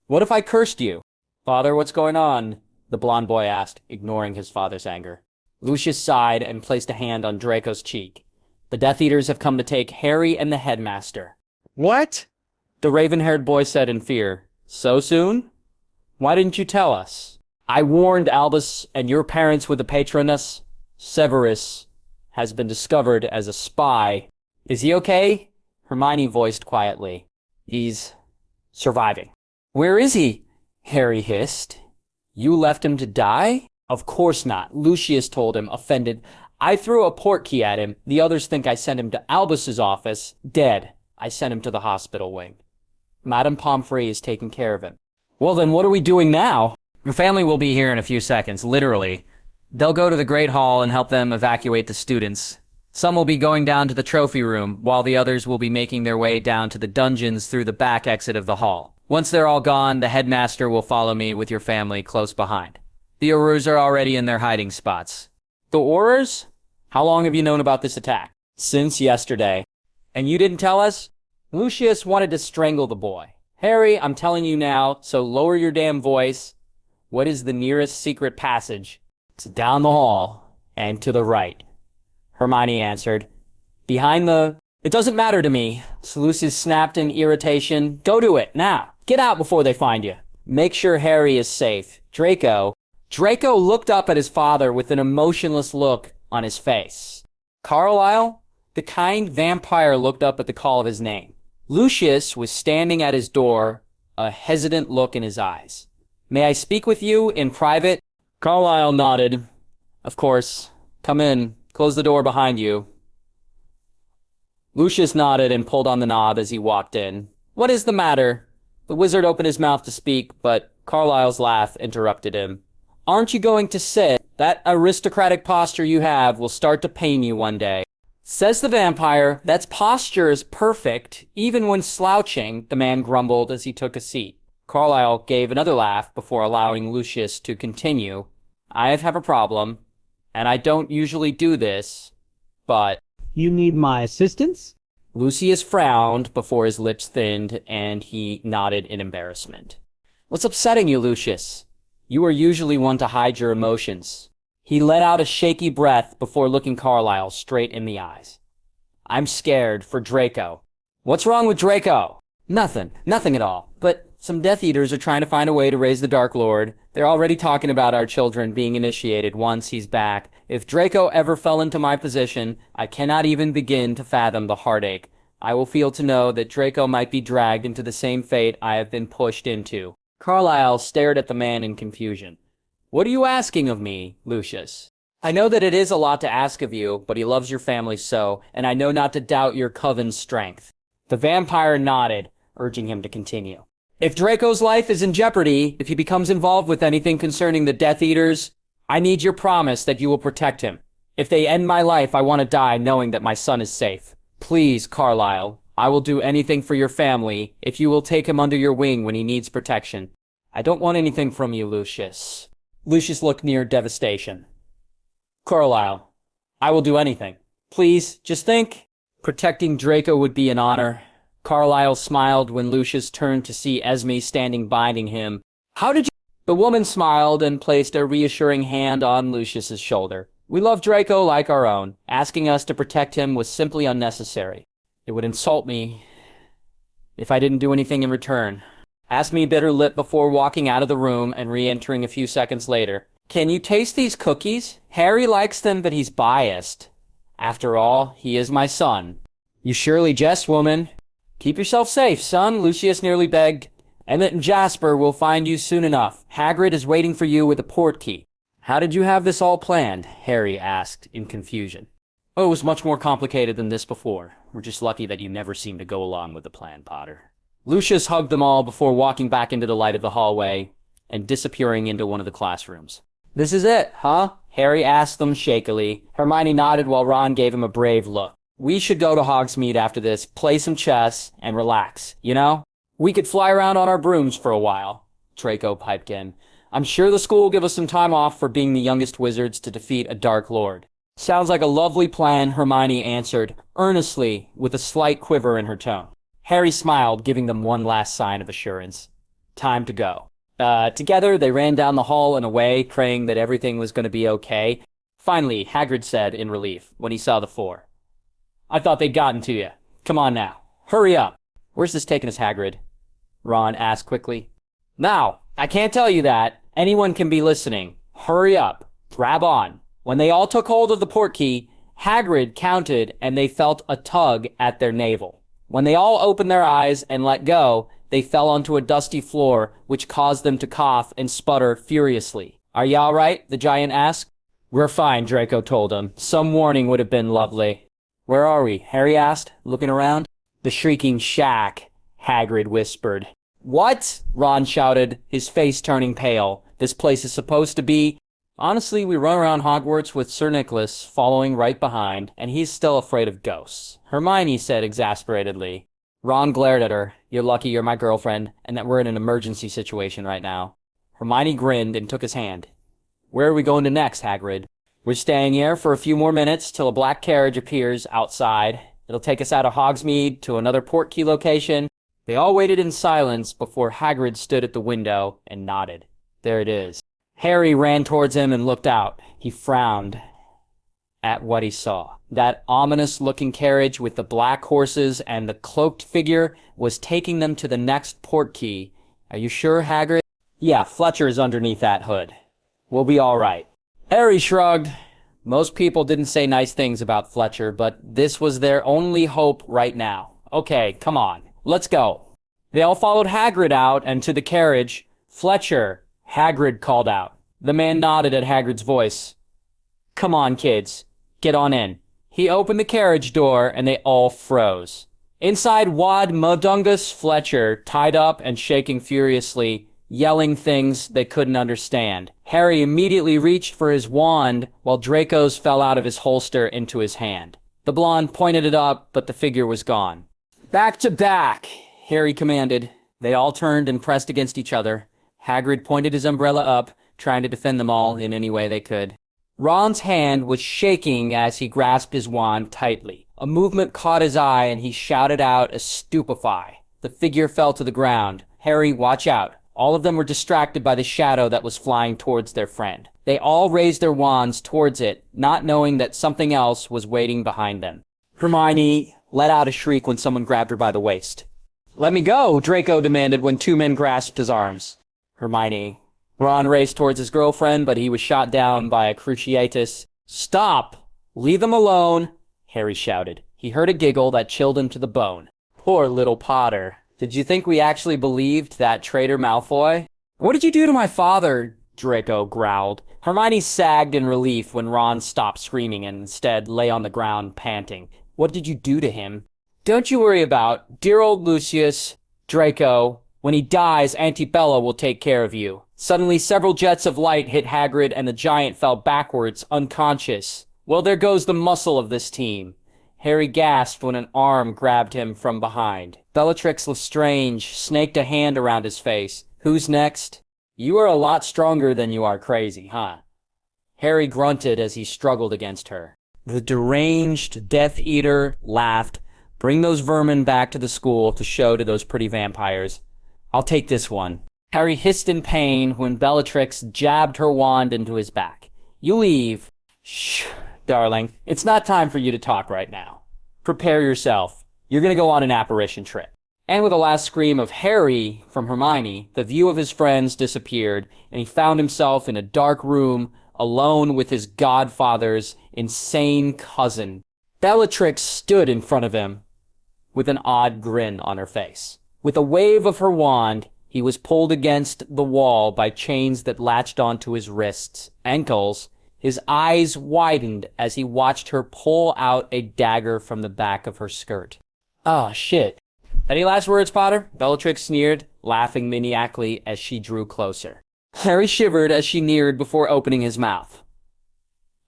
What if I cursed you? Father, what's going on? The blond boy asked, ignoring his father's anger. Lucius sighed and placed a hand on Draco's cheek. The Death Eaters have come to take Harry and the headmaster. What? The raven-haired boy said in fear. So soon? Why didn't you tell us? I warned Albus and your parents with the Patronus. Severus has been discovered as a spy. Is he okay? Hermione voiced quietly. He's surviving. Where is he? Harry hissed. You left him to die? Of course not, Lucius told him, offended. I threw a portkey at him. The others think I sent him to Albus's office. Dead. I sent him to the hospital wing. Madame Pomfrey is taking care of him. Well then, what are we doing now? Your family will be here in a few seconds, literally. They'll go to the Great Hall and help them evacuate the students. Some will be going down to the trophy room, while the others will be making their way down to the dungeons through the back exit of the hall. Once they're all gone, the headmaster will follow me with your family close behind. The Aurors are already in their hiding spots. The Aurors? How long have you known about this attack? Since yesterday. And you didn't tell us? Lucius wanted to strangle the boy. Harry, I'm telling you now, so lower your damn voice. What is the nearest secret passage? It's down the hall, and to the right. Hermione answered. Behind the... It doesn't matter to me. So Lucius snapped in irritation. Go to it, now. Get out before they find you. Make sure Harry is safe. Draco looked up at his father with an emotionless look on his face. Carlisle? The kind vampire looked up at the call of his name. Lucius was standing at his door, a hesitant look in his eyes. "May I speak with you in private?" Carlisle nodded. "Of course. Come in. Close the door behind you." Lucius nodded and pulled on the knob as he walked in. "What is the matter?" The wizard opened his mouth to speak, but Carlisle's laugh interrupted him. "Aren't you going to sit? That aristocratic posture you have will start to pain you one day." "Says the vampire, that's posture is perfect, even when slouching," the man grumbled as he took a seat. Carlisle gave another laugh before allowing Lucius to continue. "I have a problem, and I don't usually do this, but—" "You need my assistance?" Lucius frowned before his lips thinned, and he nodded in embarrassment. "What's upsetting you, Lucius? You are usually one to hide your emotions." He let out a shaky breath before looking Carlisle straight in the eyes. "I'm scared for Draco." "What's wrong with Draco?" Nothing at all. But some Death Eaters are trying to find a way to raise the Dark Lord. They're already talking about our children being initiated once he's back. If Draco ever fell into my position, I cannot even begin to fathom the heartache I will feel to know that Draco might be dragged into the same fate I have been pushed into." Carlisle stared at the man in confusion. "What are you asking of me, Lucius?" "I know that it is a lot to ask of you, but he loves your family so, and I know not to doubt your coven's strength." The vampire nodded, urging him to continue. "If Draco's life is in jeopardy, if he becomes involved with anything concerning the Death Eaters, I need your promise that you will protect him. If they end my life, I want to die knowing that my son is safe. Please, Carlisle, I will do anything for your family if you will take him under your wing when he needs protection. I don't want anything from you, Lucius." Lucius looked near devastation. "Carlisle, I will do anything. Please, just think. Protecting Draco would be an honor." Carlisle smiled when Lucius turned to see Esme standing behind him. "How did you—" The woman smiled and placed a reassuring hand on Lucius's shoulder. "We love Draco like our own. Asking us to protect him was simply unnecessary. It would insult me if I didn't do anything in return." Esme bit her lip before walking out of the room and re-entering a few seconds later. "Can you taste these cookies? Harry likes them, but he's biased. After all, he is my son." "You surely jest, woman." "Keep yourself safe, son," Lucius nearly begged. "Emmett and Jasper will find you soon enough. Hagrid is waiting for you with a portkey." "How did you have this all planned?" Harry asked in confusion. "Oh, it was much more complicated than this before. We're just lucky that you never seem to go along with the plan, Potter." Lucius hugged them all before walking back into the light of the hallway and disappearing into one of the classrooms. "This is it, huh?" Harry asked them shakily. Hermione nodded while Ron gave him a brave look. "We should go to Hogsmeade after this, play some chess, and relax, you know? We could fly around on our brooms for a while," Draco piped in. "I'm sure the school will give us some time off for being the youngest wizards to defeat a Dark Lord." "Sounds like a lovely plan," Hermione answered, earnestly, with a slight quiver in her tone. Harry smiled, giving them one last sign of assurance. Time to go. Together, they ran down the hall and away, praying that everything was going to be okay. Finally, Hagrid said in relief, when he saw the four, "I thought they'd gotten to you. Come on now. Hurry up." "Where's this taking us, Hagrid?" Ron asked quickly. "Now, I can't tell you that. Anyone can be listening. Hurry up. Grab on." When they all took hold of the portkey, Hagrid counted and they felt a tug at their navel. When they all opened their eyes and let go, they fell onto a dusty floor, which caused them to cough and sputter furiously. "Are you all right?" the giant asked. "We're fine," Draco told him. "Some warning would have been lovely." "Where are we?" Harry asked, looking around. "The Shrieking Shack," Hagrid whispered. "What?" Ron shouted, his face turning pale. "This place is supposed to be—" "Honestly, we run around Hogwarts with Sir Nicholas following right behind, and he's still afraid of ghosts," Hermione said exasperatedly. Ron glared at her. "You're lucky you're my girlfriend, and that we're in an emergency situation right now." Hermione grinned and took his hand. "Where are we going to next, Hagrid?" "We're staying here for a few more minutes till a black carriage appears outside. It'll take us out of Hogsmeade to another portkey location." They all waited in silence before Hagrid stood at the window and nodded. "There it is." Harry ran towards him and looked out. He frowned at what he saw. That ominous-looking carriage with the black horses and the cloaked figure was taking them to the next portkey. "Are you sure, Hagrid?" "Yeah, Fletcher is underneath that hood. We'll be all right." Harry shrugged. Most people didn't say nice things about Fletcher, but this was their only hope right now. "Okay, come on. Let's go." They all followed Hagrid out and to the carriage. "Fletcher," Hagrid called out. The man nodded at Hagrid's voice. "Come on, kids. Get on in." He opened the carriage door and they all froze. Inside, Wad Modungus Fletcher, tied up and shaking furiously, yelling things they couldn't understand. Harry immediately reached for his wand while Draco's fell out of his holster into his hand. The blonde pointed it up, but the figure was gone. "Back to back," Harry commanded. They all turned and pressed against each other. Hagrid pointed his umbrella up, trying to defend them all in any way they could. Ron's hand was shaking as he grasped his wand tightly. A movement caught his eye and he shouted out a stupefy. The figure fell to the ground. "Harry, watch out." All of them were distracted by the shadow that was flying towards their friend. They all raised their wands towards it, not knowing that something else was waiting behind them. Hermione let out a shriek when someone grabbed her by the waist. "Let me go," Draco demanded when two men grasped his arms. Hermione. Ron raced towards his girlfriend, but he was shot down by a Cruciatus. "Stop! Leave them alone!" Harry shouted. He heard a giggle that chilled him to the bone. "Poor little Potter. Did you think we actually believed that traitor Malfoy?" "What did you do to my father?" Draco growled. Hermione sagged in relief when Ron stopped screaming and instead lay on the ground panting. "What did you do to him?" "Don't you worry about dear old Lucius. Draco, when he dies, Auntie Bella will take care of you." Suddenly, several jets of light hit Hagrid and the giant fell backwards, unconscious. "Well, there goes the muscle of this team." Harry gasped when an arm grabbed him from behind. Bellatrix Lestrange snaked a hand around his face. "Who's next?" "You are a lot stronger than you are crazy, huh?" Harry grunted as he struggled against her. The deranged Death Eater laughed. "Bring those vermin back to the school to show to those pretty vampires. I'll take this one." Harry hissed in pain when Bellatrix jabbed her wand into his back. "You leave." "Shh, darling. It's not time for you to talk right now. Prepare yourself. You're going to go on an apparition trip." And with a last scream of "Harry" from Hermione, the view of his friends disappeared, and he found himself in a dark room, alone with his godfather's insane cousin. Bellatrix stood in front of him, with an odd grin on her face. With a wave of her wand, he was pulled against the wall by chains that latched onto his wrists, ankles. His eyes widened as he watched her pull out a dagger from the back of her skirt. "Oh, shit. Any last words, Potter?" Bellatrix sneered, laughing maniacally as she drew closer. Harry shivered as she neared before opening his mouth.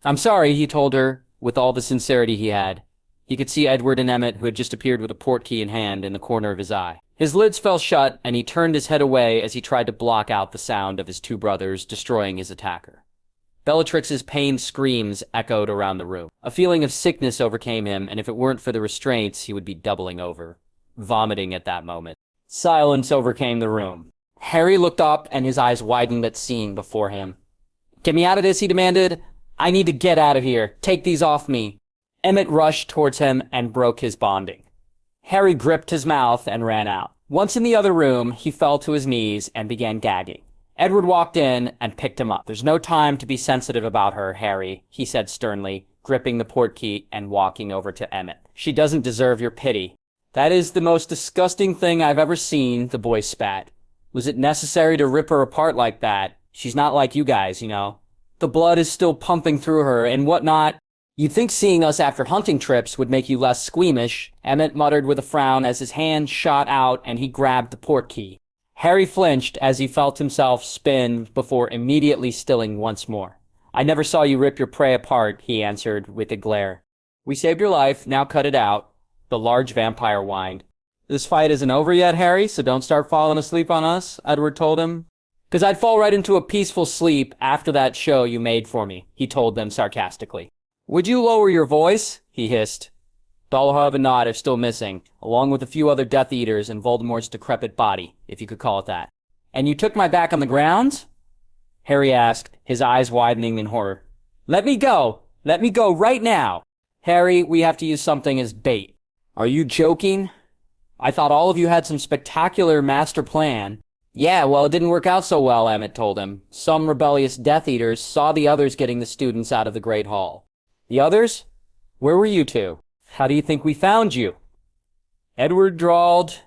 "I'm sorry," he told her, with all the sincerity he had. He could see Edward and Emmett, who had just appeared with a portkey in hand, in the corner of his eye. His lids fell shut, and he turned his head away as he tried to block out the sound of his two brothers destroying his attacker. Bellatrix's pained screams echoed around the room. A feeling of sickness overcame him, and if it weren't for the restraints, he would be doubling over, vomiting at that moment. Silence overcame the room. Harry looked up, and his eyes widened at seeing before him. "Get me out of this," he demanded. "I need to get out of here. Take these off me." Emmett rushed towards him and broke his bonding. Harry gripped his mouth and ran out. Once in the other room, he fell to his knees and began gagging. Edward walked in and picked him up. "There's no time to be sensitive about her, Harry," he said sternly, gripping the portkey and walking over to Emmett. "She doesn't deserve your pity." "That is the most disgusting thing I've ever seen," the boy spat. "Was it necessary to rip her apart like that? She's not like you guys, you know. The blood is still pumping through her and whatnot. You'd think seeing us after hunting trips would make you less squeamish," Emmett muttered with a frown as his hand shot out and he grabbed the portkey. Harry flinched as he felt himself spin before immediately stilling once more. "I never saw you rip your prey apart," he answered with a glare. "We saved your life, now cut it out," the large vampire whined. "This fight isn't over yet, Harry, so don't start falling asleep on us," Edward told him. "'Cause I'd fall right into a peaceful sleep after that show you made for me," he told them sarcastically. "Would you lower your voice?" he hissed. Dolohov and Nod are still missing, along with a few other Death Eaters and Voldemort's decrepit body, if you could call it that. "And you took my back on the grounds?" Harry asked, his eyes widening in horror. "Let me go! Let me go right now!" "Harry, we have to use something as bait." "Are you joking? I thought all of you had some spectacular master plan." "Yeah, well, it didn't work out so well," Emmett told him. "Some rebellious Death Eaters saw the others getting the students out of the Great Hall." "The others? Where were you two? How do you think we found you?" Edward drawled,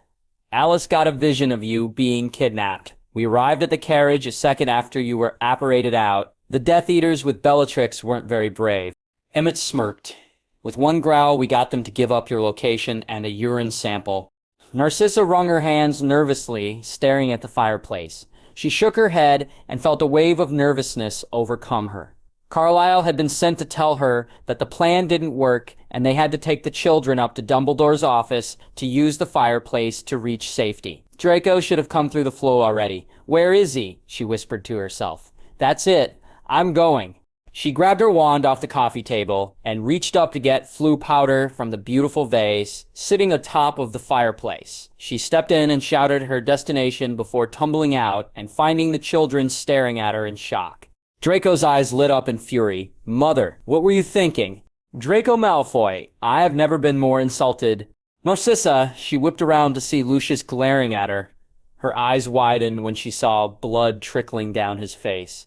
Alice got a vision of you being kidnapped. We arrived at the carriage a second after you were apparated out. The Death Eaters with Bellatrix weren't very brave. Emmett smirked. With one growl, we got them to give up your location and a urine sample. Narcissa wrung her hands nervously, staring at the fireplace. She shook her head and felt a wave of nervousness overcome her. Carlisle had been sent to tell her that the plan didn't work and they had to take the children up to Dumbledore's office to use the fireplace to reach safety. Draco should have come through the floor already. Where is he? She whispered to herself. That's it. I'm going. She grabbed her wand off the coffee table and reached up to get flue powder from the beautiful vase sitting atop of the fireplace. She stepped in and shouted her destination before tumbling out and finding the children staring at her in shock. Draco's eyes lit up in fury. Mother, what were you thinking? Draco Malfoy, I have never been more insulted. Narcissa, she whipped around to see Lucius glaring at her. Her eyes widened when she saw blood trickling down his face.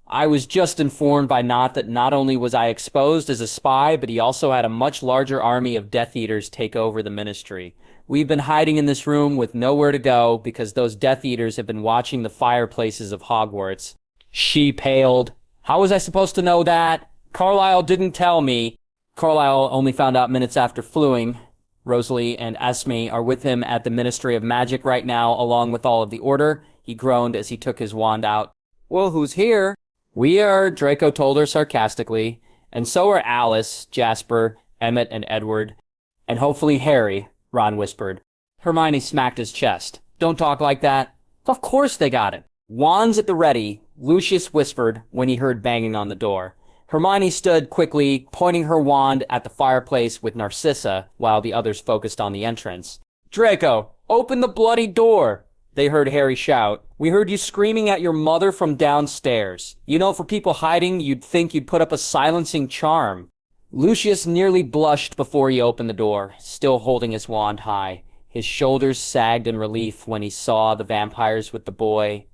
I was just informed by Nott that not only was I exposed as a spy, but he also had a much larger army of Death Eaters take over the Ministry. We've been hiding in this room with nowhere to go because those Death Eaters have been watching the fireplaces of Hogwarts. She paled. How was I supposed to know that? Carlisle didn't tell me. Carlisle only found out minutes after fluing. Rosalie and Esme are with him at the Ministry of Magic right now, along with all of the Order. He groaned as he took his wand out. Well, who's here? We are, Draco told her sarcastically. And so are Alice, Jasper, Emmett, and Edward. And hopefully Harry, Ron whispered. Hermione smacked his chest. Don't talk like that. Of course they got it. Wands at the ready, Lucius whispered when he heard banging on the door. Hermione stood quickly, pointing her wand at the fireplace with Narcissa, while the others focused on the entrance. Draco, open the bloody door! They heard Harry shout. We heard you screaming at your mother from downstairs. You know, for people hiding, you'd think you'd put up a silencing charm. Lucius nearly blushed before he opened the door, still holding his wand high. His shoulders sagged in relief when he saw the vampires with the boy.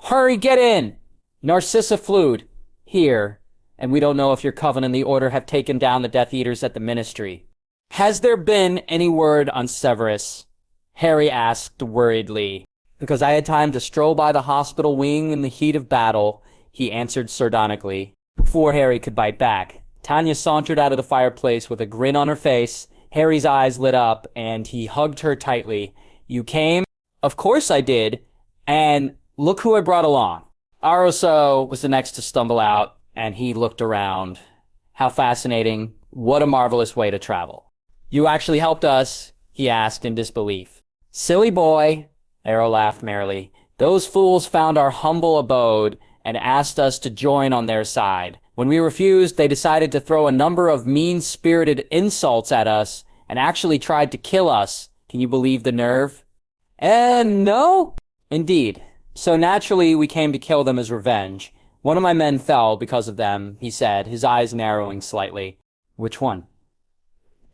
Hurry, get in! Narcissa flued. Here. And we don't know if your coven and the Order have taken down the Death Eaters at the Ministry. Has there been any word on Severus? Harry asked worriedly. Because I had time to stroll by the hospital wing in the heat of battle, he answered sardonically. Before Harry could bite back, Tanya sauntered out of the fireplace with a grin on her face. Harry's eyes lit up, and he hugged her tightly. You came? Of course I did. And look who I brought along. Aroso was the next to stumble out, and he looked around. How fascinating. What a marvelous way to travel. You actually helped us, he asked in disbelief. Silly boy, Arrow laughed merrily. Those fools found our humble abode and asked us to join on their side. When we refused, they decided to throw a number of mean-spirited insults at us and actually tried to kill us. Can you believe the nerve? No? Indeed. So naturally, we came to kill them as revenge. One of my men fell because of them, he said, his eyes narrowing slightly. Which one?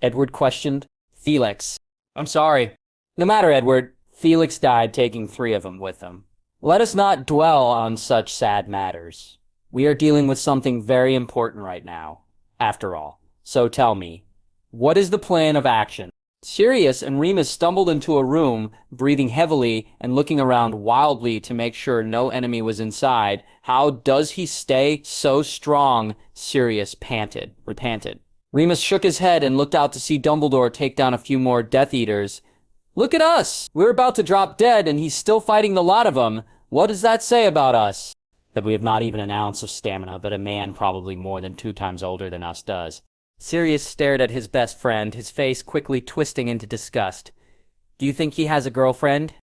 Edward questioned. Felix. I'm sorry. No matter, Edward. Felix died taking 3 of them with him. Let us not dwell on such sad matters. We are dealing with something very important right now, after all. So tell me, what is the plan of action? Sirius and Remus stumbled into a room, breathing heavily and looking around wildly to make sure no enemy was inside. How does he stay so strong? Sirius repanted. Remus shook his head and looked out to see Dumbledore take down a few more Death Eaters. Look at us! We're about to drop dead and he's still fighting the lot of them. What does that say about us? That we have not even an ounce of stamina, but a man probably more than 2 times older than us does. Sirius stared at his best friend, his face quickly twisting into disgust. Do you think he has a girlfriend?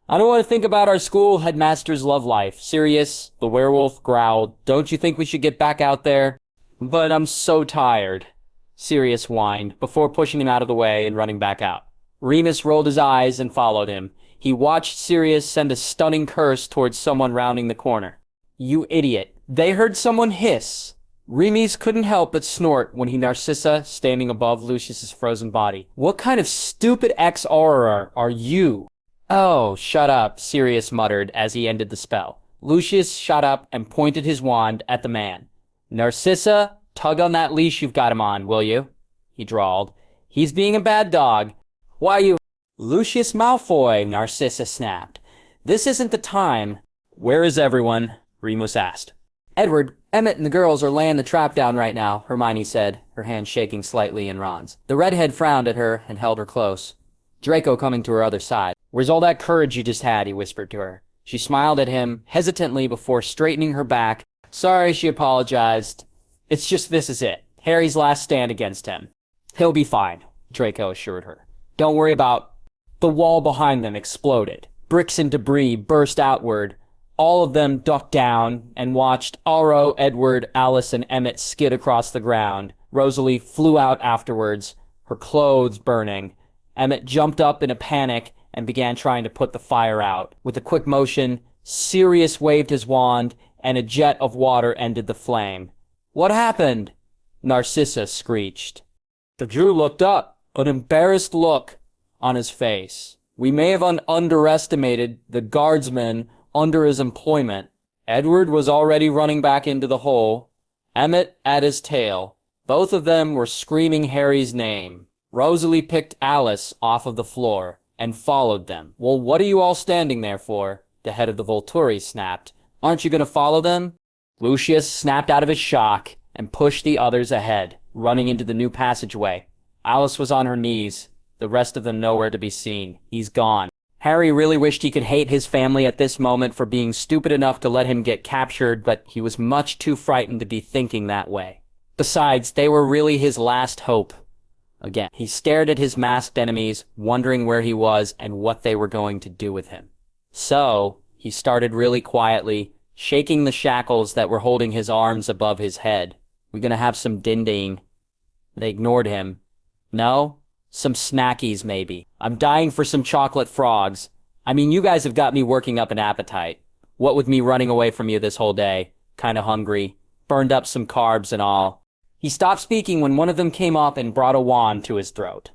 I don't want to think about our school headmaster's love life. Sirius, the werewolf, growled. Don't you think we should get back out there? But I'm so tired. Sirius whined, before pushing him out of the way and running back out. Remus rolled his eyes and followed him. He watched Sirius send a stunning curse towards someone rounding the corner. You idiot. They heard someone hiss. Remus couldn't help but snort when he Narcissa standing above Lucius's frozen body. What kind of stupid ex-auror are you? Oh, shut up, Sirius muttered as he ended the spell. Lucius shot up and pointed his wand at the man. Narcissa, tug on that leash you've got him on, will you? He drawled. He's being a bad dog. Why you... Lucius Malfoy, Narcissa snapped. This isn't the time. Where is everyone? Remus asked. Edward, Emmett and the girls are laying the trap down right now, Hermione said, her hand shaking slightly in Ron's. The redhead frowned at her and held her close. Draco coming to her other side. Where's all that courage you just had, he whispered to her. She smiled at him, hesitantly before straightening her back. Sorry, she apologized. It's just this is it. Harry's last stand against him. He'll be fine, Draco assured her. Don't worry about... The wall behind them exploded. Bricks and debris burst outward. All of them ducked down and watched Auro, Edward, Alice, and Emmett skid across the ground. Rosalie flew out afterwards, her clothes burning. Emmett jumped up in a panic and began trying to put the fire out. With a quick motion, Sirius waved his wand, and a jet of water ended the flame. What happened? Narcissa screeched. The Jew looked up, an embarrassed look on his face. We may have underestimated the guardsman under his employment. Edward was already running back into the hole, Emmett at his tail. Both of them were screaming Harry's name. Rosalie picked Alice off of the floor and followed them. Well, what are you all standing there for? The head of the Volturi snapped. Aren't you going to follow them? Lucius snapped out of his shock and pushed the others ahead, running into the new passageway. Alice was on her knees, the rest of them nowhere to be seen. He's gone. Harry really wished he could hate his family at this moment for being stupid enough to let him get captured, but he was much too frightened to be thinking that way. Besides, they were really his last hope. Again, he stared at his masked enemies, wondering where he was and what they were going to do with him. So, he started really quietly, shaking the shackles that were holding his arms above his head. We're gonna have some dinding. They ignored him. No? Some snackies, maybe. I'm dying for some chocolate frogs. I mean, you guys have got me working up an appetite. What with me running away from you this whole day. Kinda hungry. Burned up some carbs and all. He stopped speaking when one of them came up and brought a wand to his throat.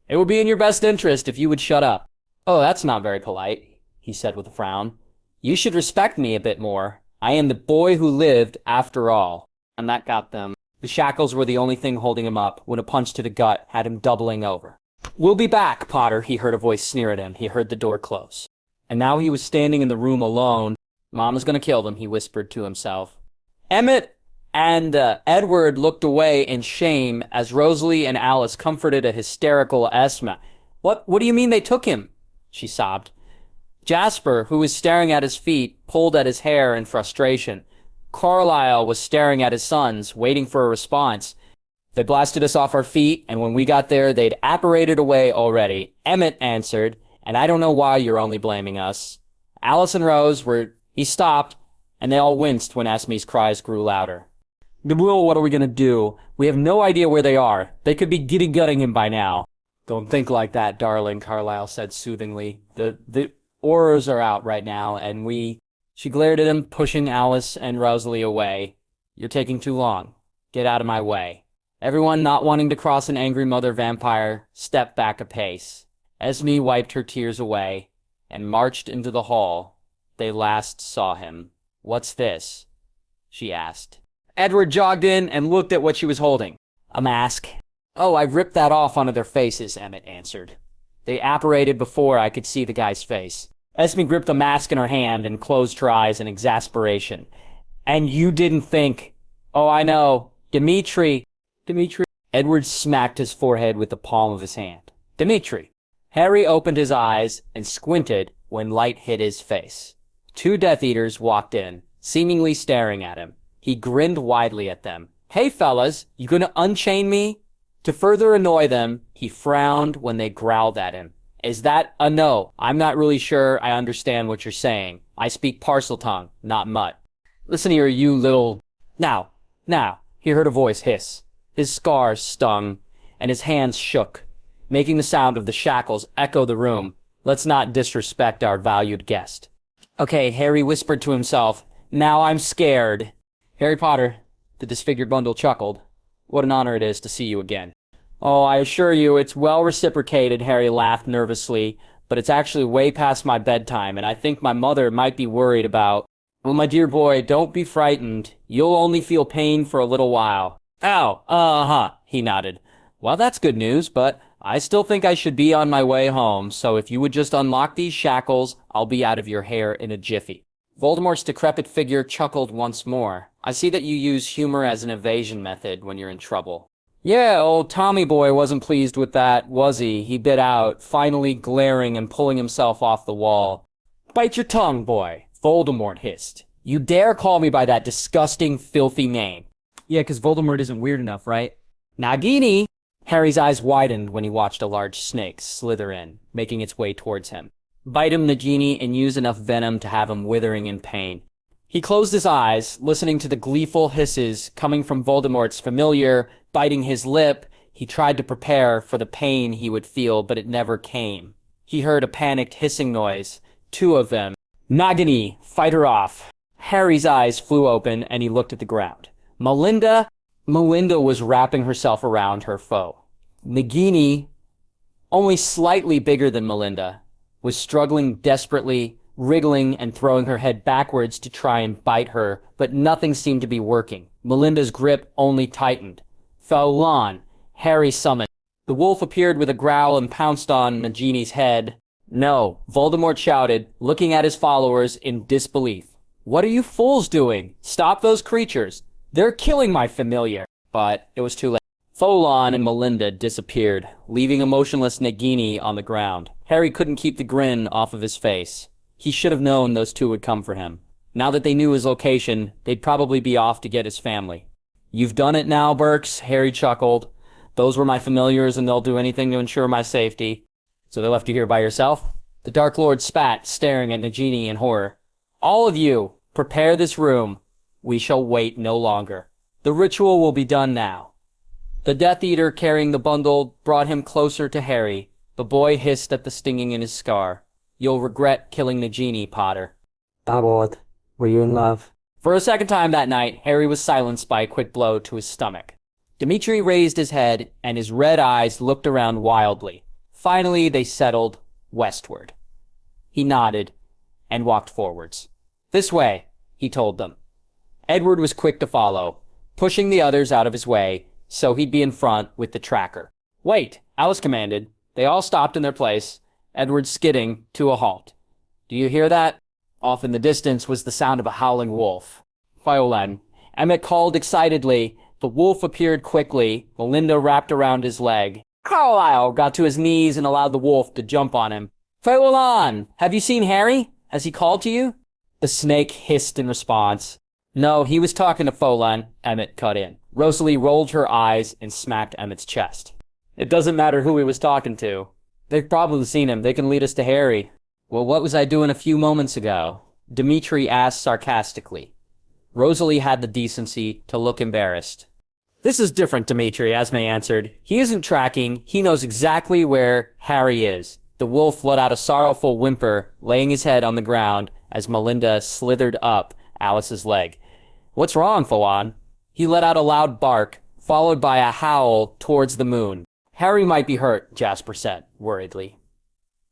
It would be in your best interest if you would shut up. Oh, that's not very polite, he said with a frown. You should respect me a bit more. I am the boy who lived, after all. And that got them. The shackles were the only thing holding him up when a punch to the gut had him doubling over. We'll be back, Potter, he heard a voice sneer at him. He heard the door close. And now he was standing in the room alone. Mama's gonna kill them, he whispered to himself. Emmett and Edward looked away in shame as Rosalie and Alice comforted a hysterical Esma. What do you mean they took him? She sobbed. Jasper, who was staring at his feet, pulled at his hair in frustration. Carlisle was staring at his sons, waiting for a response. They blasted us off our feet, and when we got there, they'd apparated away already. Emmett answered, and I don't know why you're only blaming us. Alice and Rose were... He stopped, and they all winced when Esme's cries grew louder. Well, what are we gonna do? We have no idea where they are. They could be gutting him by now. Don't think like that, darling, Carlisle said soothingly. The Aurors are out right now, and we... She glared at him, pushing Alice and Rosalie away. You're taking too long. Get out of my way. Everyone not wanting to cross an angry mother vampire stepped back a pace. Esme wiped her tears away and marched into the hall they last saw him. What's this? She asked. Edward jogged in and looked at what she was holding. A mask. Oh, I ripped that off onto their faces, Emmett answered. They apparated before I could see the guy's face. Esme gripped the mask in her hand and closed her eyes in exasperation. And you didn't think... Oh, I know. Dimitri. Edward smacked his forehead with the palm of his hand. Dimitri. Harry opened his eyes and squinted when light hit his face. 2 Death Eaters walked in, seemingly staring at him. He grinned widely at them. Hey, fellas, you gonna unchain me? To further annoy them, he frowned when they growled at him. Is that a no? I'm not really sure I understand what you're saying. I speak Parseltongue, not Mutt. Listen here, you little... Now, he heard a voice hiss. His scars stung, and his hands shook, making the sound of the shackles echo the room. Let's not disrespect our valued guest. Okay, Harry whispered to himself. Now I'm scared. Harry Potter, the disfigured bundle chuckled. What an honor it is to see you again. Oh, I assure you, it's well reciprocated, Harry laughed nervously, but it's actually way past my bedtime, and I think my mother might be worried about... Well, my dear boy, don't be frightened. You'll only feel pain for a little while. Ow, he nodded. Well, that's good news, but I still think I should be on my way home, so if you would just unlock these shackles, I'll be out of your hair in a jiffy. Voldemort's decrepit figure chuckled once more. I see that you use humor as an evasion method when you're in trouble. Yeah, old Tommy boy wasn't pleased with that, was he? He bit out, finally glaring and pulling himself off the wall. Bite your tongue, boy, Voldemort hissed. You dare call me by that disgusting, filthy name. Yeah, 'cause Voldemort isn't weird enough, right? Nagini! Harry's eyes widened when he watched a large snake slither in, making its way towards him. Bite him, Nagini, and use enough venom to have him withering in pain. He closed his eyes, listening to the gleeful hisses coming from Voldemort's familiar. Biting his lip, he tried to prepare for the pain he would feel, but it never came. He heard a panicked hissing noise, 2 of them. Nagini, fight her off. Harry's eyes flew open, and he looked at the ground. Melinda was wrapping herself around her foe. Nagini, only slightly bigger than Melinda, was struggling desperately, wriggling and throwing her head backwards to try and bite her, but nothing seemed to be working. Melinda's grip only tightened. Faulan, Harry summoned. The wolf appeared with a growl and pounced on Nagini's head. No, Voldemort shouted, looking at his followers in disbelief. What are you fools doing? Stop those creatures. They're killing my familiar. But it was too late. Faulan and Melinda disappeared, leaving a motionless Nagini on the ground. Harry couldn't keep the grin off of his face. He should have known those 2 would come for him. Now that they knew his location, they'd probably be off to get his family. You've done it now, Burks, Harry chuckled. Those were my familiars, and they'll do anything to ensure my safety. So they left you here by yourself? The Dark Lord spat, staring at Nagini in horror. All of you, prepare this room. We shall wait no longer. The ritual will be done now. The Death Eater carrying the bundle brought him closer to Harry. The boy hissed at the stinging in his scar. You'll regret killing Nagini, Potter. Lord, were you in love? For a second time that night, Harry was silenced by a quick blow to his stomach. Dimitri raised his head, and his red eyes looked around wildly. Finally, they settled westward. He nodded and walked forwards. This way, he told them. Edward was quick to follow, pushing the others out of his way so he'd be in front with the tracker. Wait, Alice commanded. They all stopped in their place, Edward skidding to a halt. Do you hear that? Off in the distance was the sound of a howling wolf. Fiolen. Emmett called excitedly. The wolf appeared quickly. Melinda wrapped around his leg. Carlisle got to his knees and allowed the wolf to jump on him. Fiolen, have you seen Harry? Has he called to you? The snake hissed in response. No, he was talking to Fiolen, Emmett cut in. Rosalie rolled her eyes and smacked Emmett's chest. It doesn't matter who he was talking to. They've probably seen him. They can lead us to Harry. Well, what was I doing a few moments ago? Dimitri asked sarcastically. Rosalie had the decency to look embarrassed. This is different, Dimitri, Esme answered. He isn't tracking. He knows exactly where Harry is. The wolf let out a sorrowful whimper, laying his head on the ground as Melinda slithered up Alice's leg. What's wrong, Fawon? He let out a loud bark, followed by a howl towards the moon. Harry might be hurt, Jasper said, worriedly.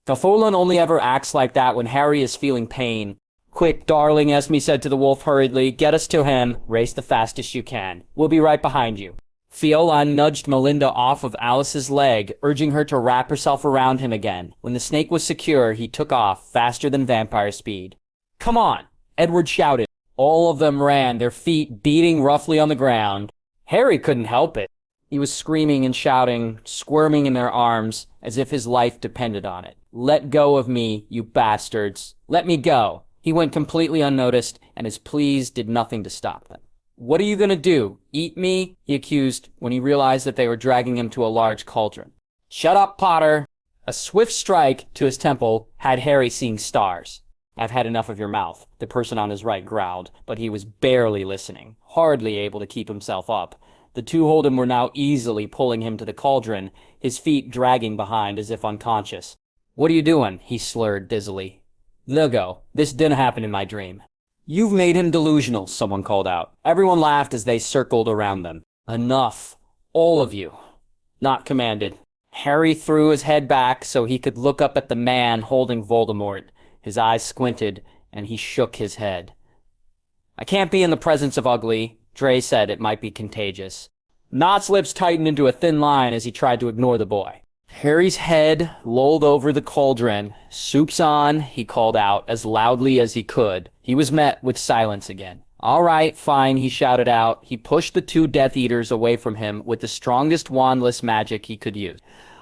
Fawon only ever acts like that when Harry is feeling pain. Quick, darling, Esme said to the wolf hurriedly. Get us to him. Race the fastest you can. We'll be right behind you. Fiolan nudged Melinda off of Alice's leg, urging her to wrap herself around him again. When the snake was secure, he took off, faster than vampire speed. Come on, Edward shouted. All of them ran, their feet beating roughly on the ground. Harry couldn't help it. He was screaming and shouting, squirming in their arms, as if his life depended on it. Let go of me, you bastards. Let me go. He went completely unnoticed, and his pleas did nothing to stop them. What are you going to do? Eat me? He accused when he realized that they were dragging him to a large cauldron. Shut up, Potter. A swift strike to his temple had Harry seeing stars. I've had enough of your mouth, the person on his right growled, but he was barely listening, hardly able to keep himself up. The 2 Holden were now easily pulling him to the cauldron, his feet dragging behind as if unconscious. What are you doing? He slurred dizzily. They'll go. This didn't happen in my dream. You've made him delusional, someone called out. Everyone laughed as they circled around them. Enough. All of you. Not commanded. Harry threw his head back so he could look up at the man holding Voldemort. His eyes squinted, and he shook his head. I can't be in the presence of ugly. Dre said it might be contagious. Knott's lips tightened into a thin line as he tried to ignore the boy. Harry's head lolled over the cauldron. "Soup's on," he called out as loudly as he could. He was met with silence again. "All right, fine," he shouted out. He pushed the two Death Eaters away from him with the strongest wandless magic he could use.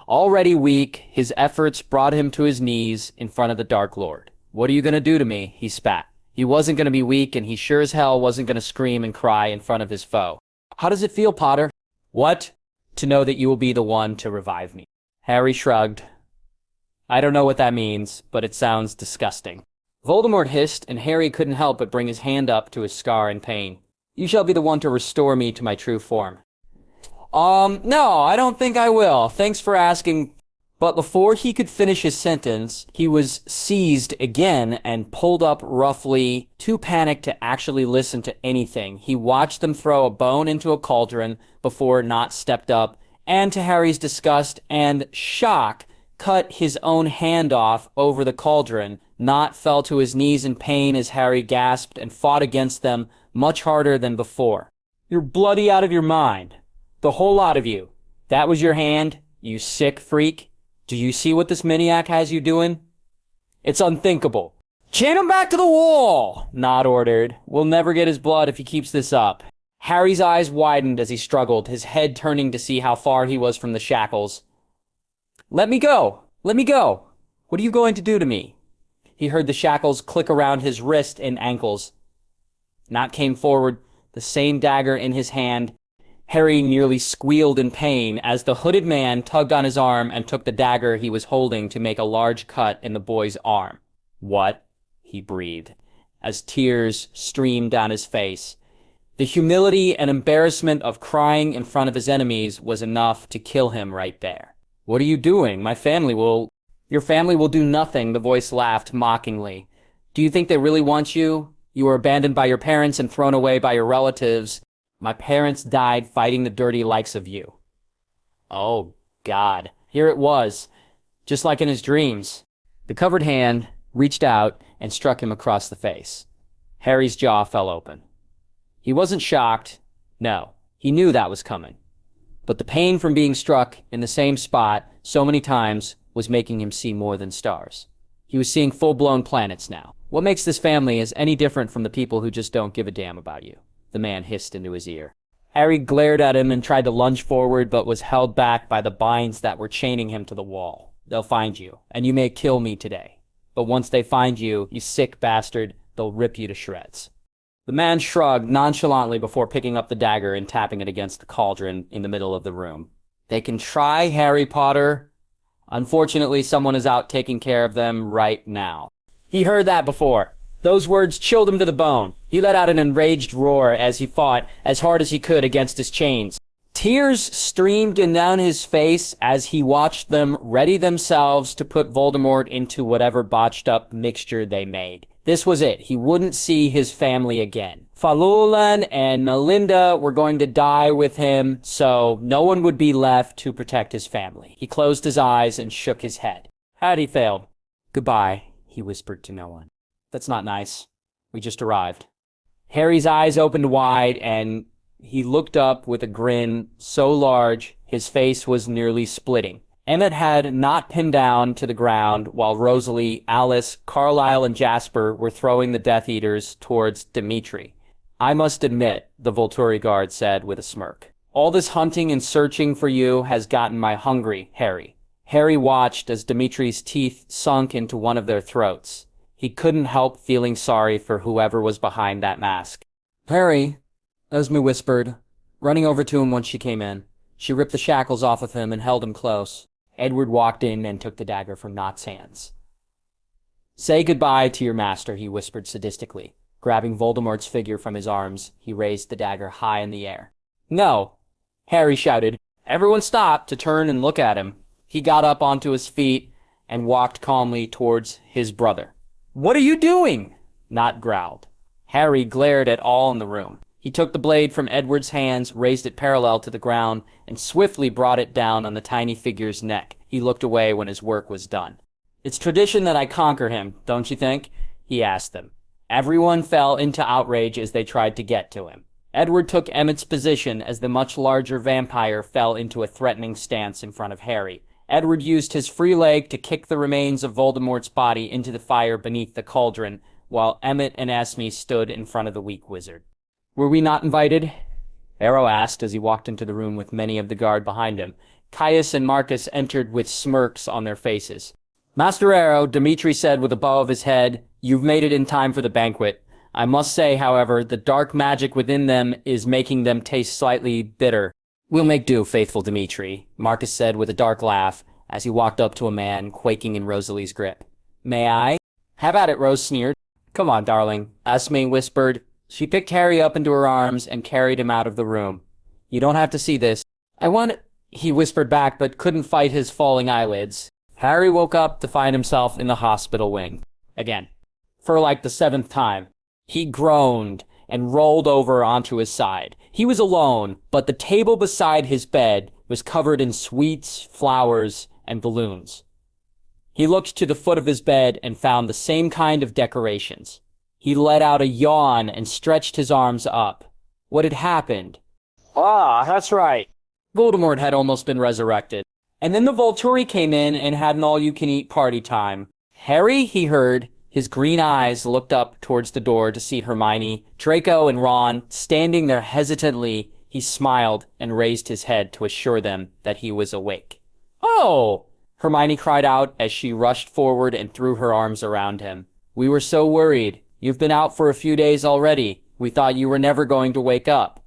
Already weak, his efforts brought him to his knees in front of the Dark Lord. "What are you going to do to me?" he spat. He wasn't going to be weak, and he sure as hell wasn't going to scream and cry in front of his foe. "How does it feel, Potter?" "What?" "To know that you will be the one to revive me." Harry shrugged. "I don't know what that means, but it sounds disgusting." Voldemort hissed, and Harry couldn't help but bring his hand up to his scar in pain. "You shall be the one to restore me to my true form." No, I don't think I will. Thanks for asking." But before he could finish his sentence, he was seized again and pulled up roughly, too panicked to actually listen to anything. He watched them throw a bone into a cauldron before Nott stepped up, and to Harry's disgust and shock, cut his own hand off over the cauldron. Nott fell to his knees in pain as Harry gasped and fought against them much harder than before. "You're bloody out of your mind. The whole lot of you. That was your hand, you sick freak. Do you see what this maniac has you doing? It's unthinkable." "Chain him back to the wall," Nott ordered. "We'll never get his blood if he keeps this up." Harry's eyes widened as he struggled, his head turning to see how far he was from the shackles. "Let me go! Let me go! What are you going to do to me?" He heard the shackles click around his wrist and ankles. Nott came forward, the same dagger in his hand. Harry nearly squealed in pain as the hooded man tugged on his arm and took the dagger he was holding to make a large cut in the boy's arm. "What?" he breathed, as tears streamed down his face. The humility and embarrassment of crying in front of his enemies was enough to kill him right there. "What are you doing? Your family will do nothing," the voice laughed mockingly. "Do you think they really want you? You were abandoned by your parents and thrown away by your relatives. My parents died fighting the dirty likes of you." Oh, God. Here it was, just like in his dreams. The covered hand reached out and struck him across the face. Harry's jaw fell open. He wasn't shocked. No, he knew that was coming. But the pain from being struck in the same spot so many times was making him see more than stars. He was seeing full-blown planets now. "What makes this family is any different from the people who just don't give a damn about you?" the man hissed into his ear. Harry glared at him and tried to lunge forward, but was held back by the binds that were chaining him to the wall. "They'll find you, and you may kill me today. But once they find you, you sick bastard, they'll rip you to shreds." The man shrugged nonchalantly before picking up the dagger and tapping it against the cauldron in the middle of the room. "They can try, Harry Potter. Unfortunately, someone is out taking care of them right now." He heard that before. Those words chilled him to the bone. He let out an enraged roar as he fought as hard as he could against his chains. Tears streamed down his face as he watched them ready themselves to put Voldemort into whatever botched-up mixture they made. This was it. He wouldn't see his family again. Falulan and Melinda were going to die with him, so no one would be left to protect his family. He closed his eyes and shook his head. Had he failed? "Goodbye," he whispered to no one. "That's not nice. We just arrived." Harry's eyes opened wide, and he looked up with a grin so large his face was nearly splitting. Emmett had not pinned down to the ground while Rosalie, Alice, Carlisle, and Jasper were throwing the Death Eaters towards Dimitri. "I must admit," the Volturi guard said with a smirk, "all this hunting and searching for you has gotten my hungry, Harry." Harry watched as Dimitri's teeth sunk into one of their throats. He couldn't help feeling sorry for whoever was behind that mask. "Harry," Esme whispered, running over to him once she came in. She ripped the shackles off of him and held him close. Edward walked in and took the dagger from Nott's hands. "Say goodbye to your master," he whispered sadistically. Grabbing Voldemort's figure from his arms, he raised the dagger high in the air. "No!" Harry shouted. Everyone stopped to turn and look at him. He got up onto his feet and walked calmly towards his brother. "What are you doing?" Nott growled. Harry glared at all in the room. He took the blade from Edward's hands, raised it parallel to the ground, and swiftly brought it down on the tiny figure's neck. He looked away when his work was done. "It's tradition that I conquer him, don't you think?" he asked them. Everyone fell into outrage as they tried to get to him. Edward took Emmett's position as the much larger vampire fell into a threatening stance in front of Harry. Edward used his free leg to kick the remains of Voldemort's body into the fire beneath the cauldron, while Emmett and Esme stood in front of the weak wizard. "Were we not invited?" Arrow asked as he walked into the room with many of the guard behind him. Caius and Marcus entered with smirks on their faces. "Master Arrow," Dimitri said with a bow of his head, "you've made it in time for the banquet. I must say, however, the dark magic within them is making them taste slightly bitter." "We'll make do, faithful Dimitri," Marcus said with a dark laugh as he walked up to a man quaking in Rosalie's grip. "May I?" "Have at it," Rose sneered. "Come on, darling," Esme whispered. She picked Harry up into her arms and carried him out of the room. "You don't have to see this." "I want it," he whispered back, but couldn't fight his falling eyelids. Harry woke up to find himself in the hospital wing. Again. For like the 7th time. He groaned and rolled over onto his side. He was alone, but the table beside his bed was covered in sweets, flowers, and balloons. He looked to the foot of his bed and found the same kind of decorations. He let out a yawn and stretched his arms up. What had happened? Ah, that's right. Voldemort had almost been resurrected. And then the Volturi came in and had an all-you-can-eat party time. "Harry," he heard. His green eyes looked up towards the door to see Hermione, Draco, and Ron standing there hesitantly. He smiled and raised his head to assure them that he was awake. "Oh!" Hermione cried out as she rushed forward and threw her arms around him. "We were so worried. You've been out for a few days already. We thought you were never going to wake up."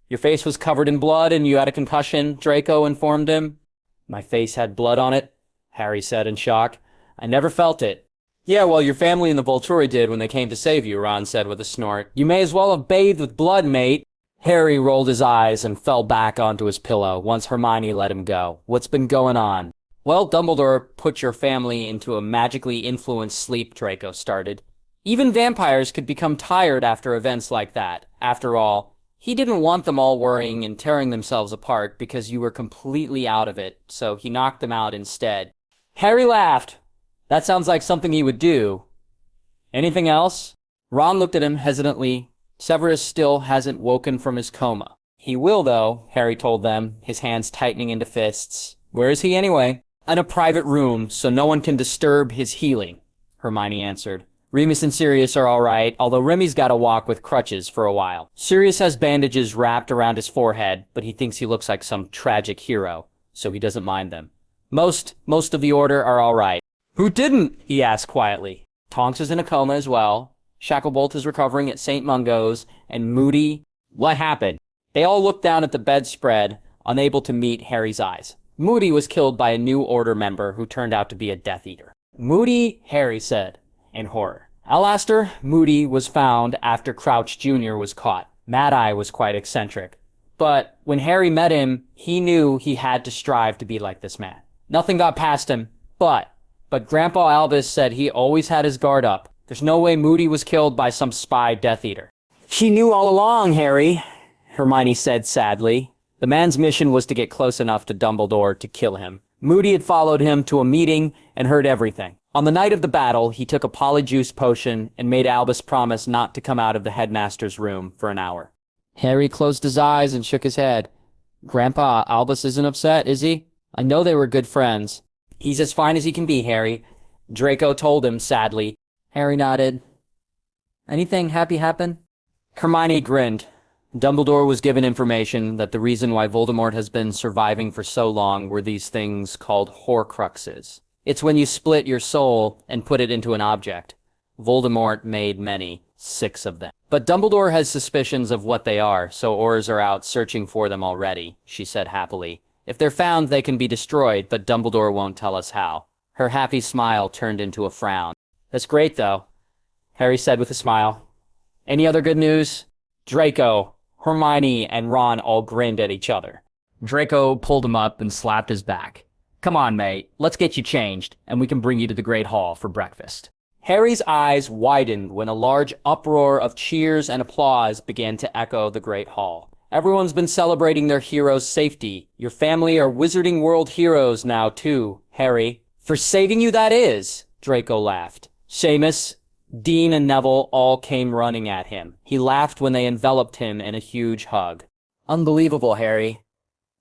"Your face was covered in blood and you had a concussion," Draco informed him. "My face had blood on it," Harry said in shock. "I never felt it." "Yeah, well, your family and the Volturi did when they came to save you," Ron said with a snort. "You may as well have bathed with blood, mate." Harry rolled his eyes and fell back onto his pillow once Hermione let him go. "What's been going on?" "Well, Dumbledore put your family into a magically influenced sleep," Draco started. "Even vampires could become tired after events like that. After all, he didn't want them all worrying and tearing themselves apart because you were completely out of it, so he knocked them out instead." Harry laughed. "That sounds like something he would do. Anything else?" Ron looked at him hesitantly. "Severus still hasn't woken from his coma." "He will, though," Harry told them, his hands tightening into fists. "Where is he anyway?" "In a private room, so no one can disturb his healing," Hermione answered. "Remus and Sirius are all right, although Remy's got to walk with crutches for a while. Sirius has bandages wrapped around his forehead, but he thinks he looks like some tragic hero, so he doesn't mind them. Most of the Order are all right." "Who didn't?" he asked quietly. "Tonks is in a coma as well. Shacklebolt is recovering at St. Mungo's, and Moody—" "What happened?" They all looked down at the bedspread, unable to meet Harry's eyes. "Moody was killed by a new Order member who turned out to be a Death Eater." "Moody?" Harry said, in horror. "Alastor Moody was found after Crouch Jr. was caught. Mad-Eye was quite eccentric. But when Harry met him, he knew he had to strive to be like this man. Nothing got past him, but Grandpa Albus said he always had his guard up. There's no way Moody was killed by some spy Death Eater." "He knew all along, Harry," Hermione said sadly. The man's mission was to get close enough to Dumbledore to kill him. Moody had followed him to a meeting and heard everything. On the night of the battle, he took a polyjuice potion and made Albus promise not to come out of the headmaster's room for an hour. Harry closed his eyes and shook his head. "Grandpa Albus isn't upset, is he? I know they were good friends." "He's as fine as he can be, Harry," Draco told him sadly. Harry nodded. "Anything happy happen?" Hermione grinned. Dumbledore was given information that the reason why Voldemort has been surviving for so long were these things called Horcruxes. It's when you split your soul and put it into an object. Voldemort made many, 6 of them. But Dumbledore has suspicions of what they are, so Aurors are out searching for them already, she said happily. "If they're found, they can be destroyed, but Dumbledore won't tell us how." Her happy smile turned into a frown. "That's great, though," Harry said with a smile. "Any other good news?" Draco, Hermione, and Ron all grinned at each other. Draco pulled him up and slapped his back. "Come on, mate. Let's get you changed, and we can bring you to the Great Hall for breakfast." Harry's eyes widened when a large uproar of cheers and applause began to echo the Great Hall. "Everyone's been celebrating their hero's safety. Your family are Wizarding World heroes now, too, Harry." "For saving you, that is," Draco laughed. Seamus, Dean, and Neville all came running at him. He laughed when they enveloped him in a huge hug. "Unbelievable, Harry,"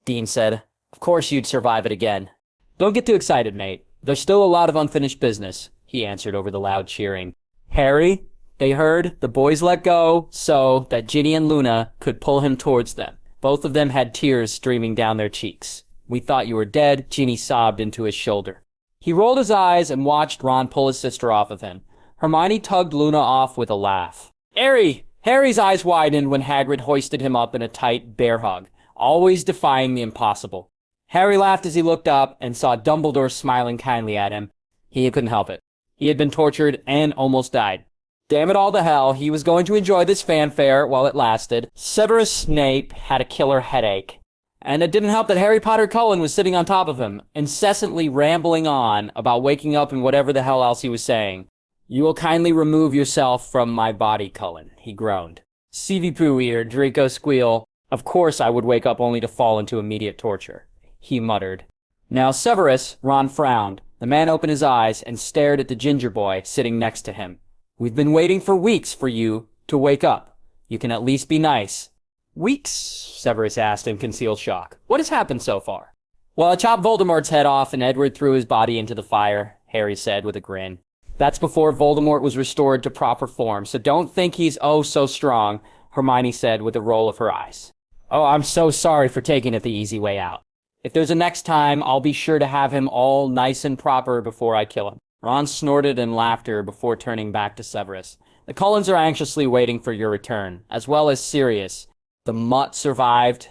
Dean said. "Of course you'd survive it again." Don't get too excited, mate. There's still a lot of unfinished business, he answered over the loud cheering. Harry, they heard, the boys let go so that Ginny and Luna could pull him towards them. Both of them had tears streaming down their cheeks. We thought you were dead, Ginny sobbed into his shoulder. He rolled his eyes and watched Ron pull his sister off of him. Hermione tugged Luna off with a laugh. Harry's eyes widened when Hagrid hoisted him up in a tight bear hug, always defying the impossible. Harry laughed as he looked up and saw Dumbledore smiling kindly at him. He couldn't help it. He had been tortured and almost died. Damn it all to hell, he was going to enjoy this fanfare while it lasted. Severus Snape had a killer headache. And it didn't help that Harry Potter Cullen was sitting on top of him, incessantly rambling on about waking up and whatever the hell else he was saying. You will kindly remove yourself from my body, Cullen, he groaned. CV poo ear, Draco squeal. Of course I would wake up only to fall into immediate torture, he muttered. Now Severus, Ron frowned. The man opened his eyes and stared at the ginger boy sitting next to him. We've been waiting for weeks for you to wake up. You can at least be nice. Weeks? Severus asked in concealed shock. What has happened so far? Well, I chopped Voldemort's head off and Edward threw his body into the fire, Harry said with a grin. That's before Voldemort was restored to proper form, so don't think he's oh so strong, Hermione said with a roll of her eyes. Oh, I'm so sorry for taking it the easy way out. If there's a next time, I'll be sure to have him all nice and proper before I kill him. Ron snorted in laughter before turning back to Severus. The Cullens are anxiously waiting for your return, as well as Sirius. The mutt survived.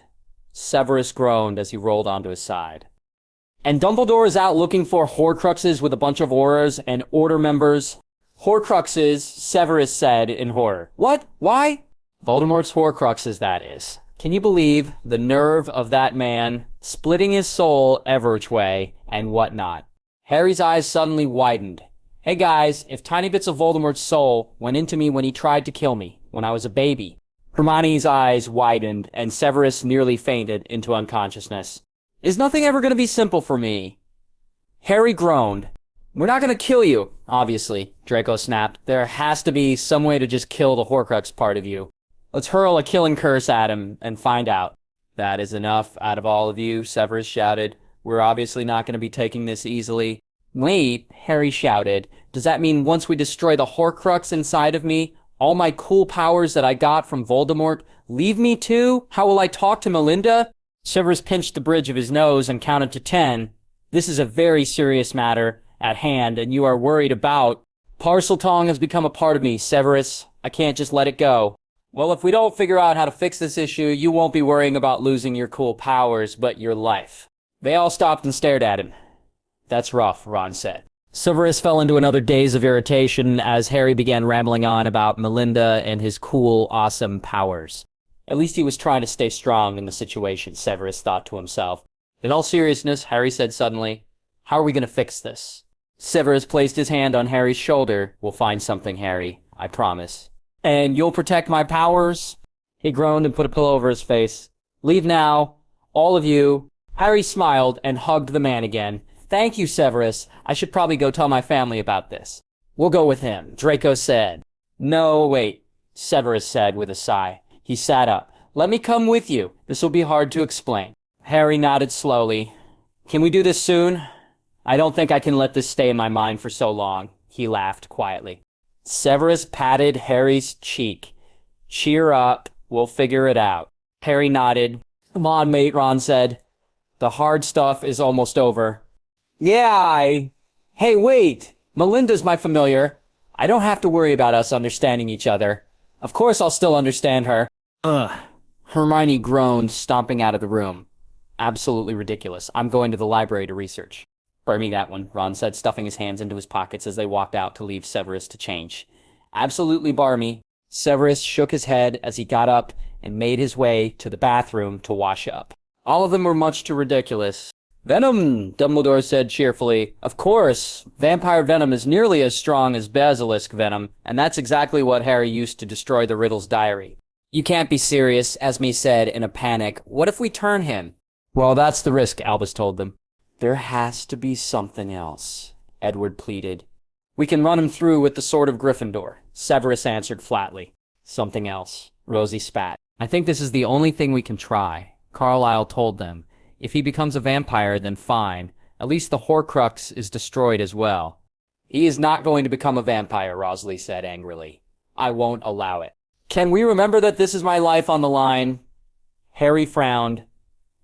Severus groaned as he rolled onto his side. And Dumbledore is out looking for Horcruxes with a bunch of auras and Order members. Horcruxes, Severus said in horror. What? Why? Voldemort's Horcruxes, that is. Can you believe the nerve of that man splitting his soul every which way and whatnot? Harry's eyes suddenly widened. Hey guys, if tiny bits of Voldemort's soul went into me when he tried to kill me, when I was a baby. Hermione's eyes widened and Severus nearly fainted into unconsciousness. Is nothing ever going to be simple for me? Harry groaned. We're not going to kill you, obviously, Draco snapped. There has to be some way to just kill the Horcrux part of you. Let's hurl a killing curse at him and find out. That is enough out of all of you, Severus shouted. We're obviously not going to be taking this easily. Wait, Harry shouted. Does that mean once we destroy the Horcrux inside of me, all my cool powers that I got from Voldemort leave me too? How will I talk to Melinda? Severus pinched the bridge of his nose and counted to 10. This is a very serious matter at hand, and you are worried about... Parseltongue has become a part of me, Severus. I can't just let it go. Well, if we don't figure out how to fix this issue, you won't be worrying about losing your cool powers, but your life. They all stopped and stared at him. That's rough, Ron said. Severus fell into another daze of irritation as Harry began rambling on about Melinda and his cool, awesome powers. At least he was trying to stay strong in the situation, Severus thought to himself. In all seriousness, Harry said suddenly, how are we going to fix this? Severus placed his hand on Harry's shoulder. We'll find something, Harry. I promise. And you'll protect my powers? He groaned and put a pillow over his face. Leave now. All of you. Harry smiled and hugged the man again. Thank you, Severus. I should probably go tell my family about this. We'll go with him, Draco said. No, wait, Severus said with a sigh. He sat up. Let me come with you. This will be hard to explain. Harry nodded slowly. Can we do this soon? I don't think I can let this stay in my mind for so long. He laughed quietly. Severus patted Harry's cheek. Cheer up. We'll figure it out. Harry nodded. Come on, mate, Ron said. The hard stuff is almost over. Yeah, Hey, wait. Melinda's my familiar. I don't have to worry about us understanding each other. Of course I'll still understand her. Ugh. Hermione groaned, stomping out of the room. Absolutely ridiculous. I'm going to the library to research. Burn me that one, Ron said, stuffing his hands into his pockets as they walked out to leave Severus to change. Absolutely barmy. Severus shook his head as he got up and made his way to the bathroom to wash up. All of them were much too ridiculous. Venom, Dumbledore said cheerfully. Of course, vampire venom is nearly as strong as basilisk venom, and that's exactly what Harry used to destroy the Riddle's diary. You can't be serious, Esme said in a panic. What if we turn him? Well, that's the risk, Albus told them. There has to be something else, Edward pleaded. We can run him through with the Sword of Gryffindor, Severus answered flatly. Something else, Rosie spat. I think this is the only thing we can try, Carlisle told them. If he becomes a vampire, then fine, At least the Horcrux is destroyed as well. He is not going to become a vampire, Rosalie said angrily. I won't allow it. Can we remember that this is my life on the line? Harry frowned.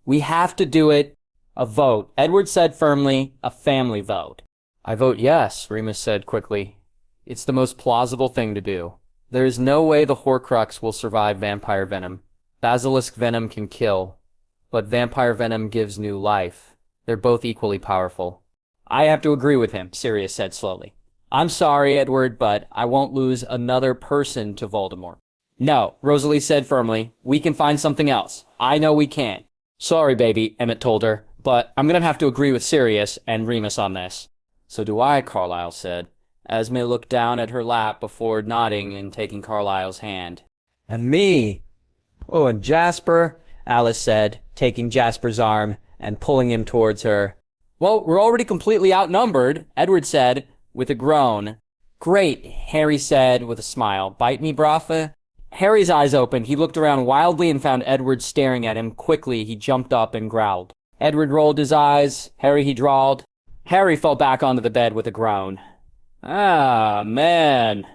We have to do it. A vote. Edward said firmly, a family vote. I vote yes, Remus said quickly. It's the most plausible thing to do. There is no way the Horcrux will survive vampire venom. Basilisk venom can kill, but vampire venom gives new life. They're both equally powerful. I have to agree with him, Sirius said slowly. I'm sorry, Edward, but I won't lose another person to Voldemort. No, Rosalie said firmly. We can find something else. I know we can. Sorry, baby, Emmett told her, but I'm going to have to agree with Sirius and Remus on this. So do I, Carlisle said. Esme looked down at her lap before nodding and taking Carlisle's hand. And me. Oh, and Jasper, Alice said, taking Jasper's arm and pulling him towards her. Well, we're already completely outnumbered, Edward said, with a groan. Great, Harry said with a smile. Bite me, Brafa? Harry's eyes opened. He looked around wildly and found Edward staring at him. Quickly, he jumped up and growled. Edward rolled his eyes. Harry, he drawled. Harry fell back onto the bed with a groan. Ah, man.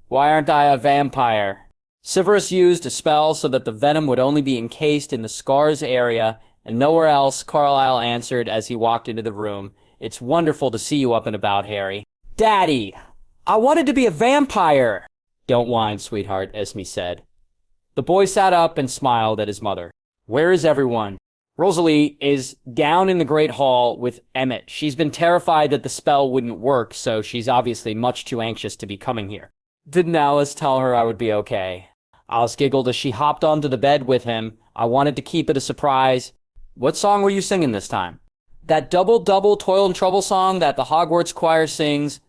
Why aren't I a vampire? Severus used a spell so that the venom would only be encased in the scar's area and nowhere else, Carlisle answered as he walked into the room. It's wonderful to see you up and about, Harry. Daddy, I wanted to be a vampire. Don't whine, sweetheart, Esme said. The boy sat up and smiled at his mother. Where is everyone? Rosalie is down in the Great Hall with Emmett. She's been terrified that the spell wouldn't work, so she's obviously much too anxious to be coming here. Didn't Alice tell her I would be okay? Alice giggled as she hopped onto the bed with him. I wanted to keep it a surprise. What song were you singing this time? That double toil and trouble song that the Hogwarts choir sings.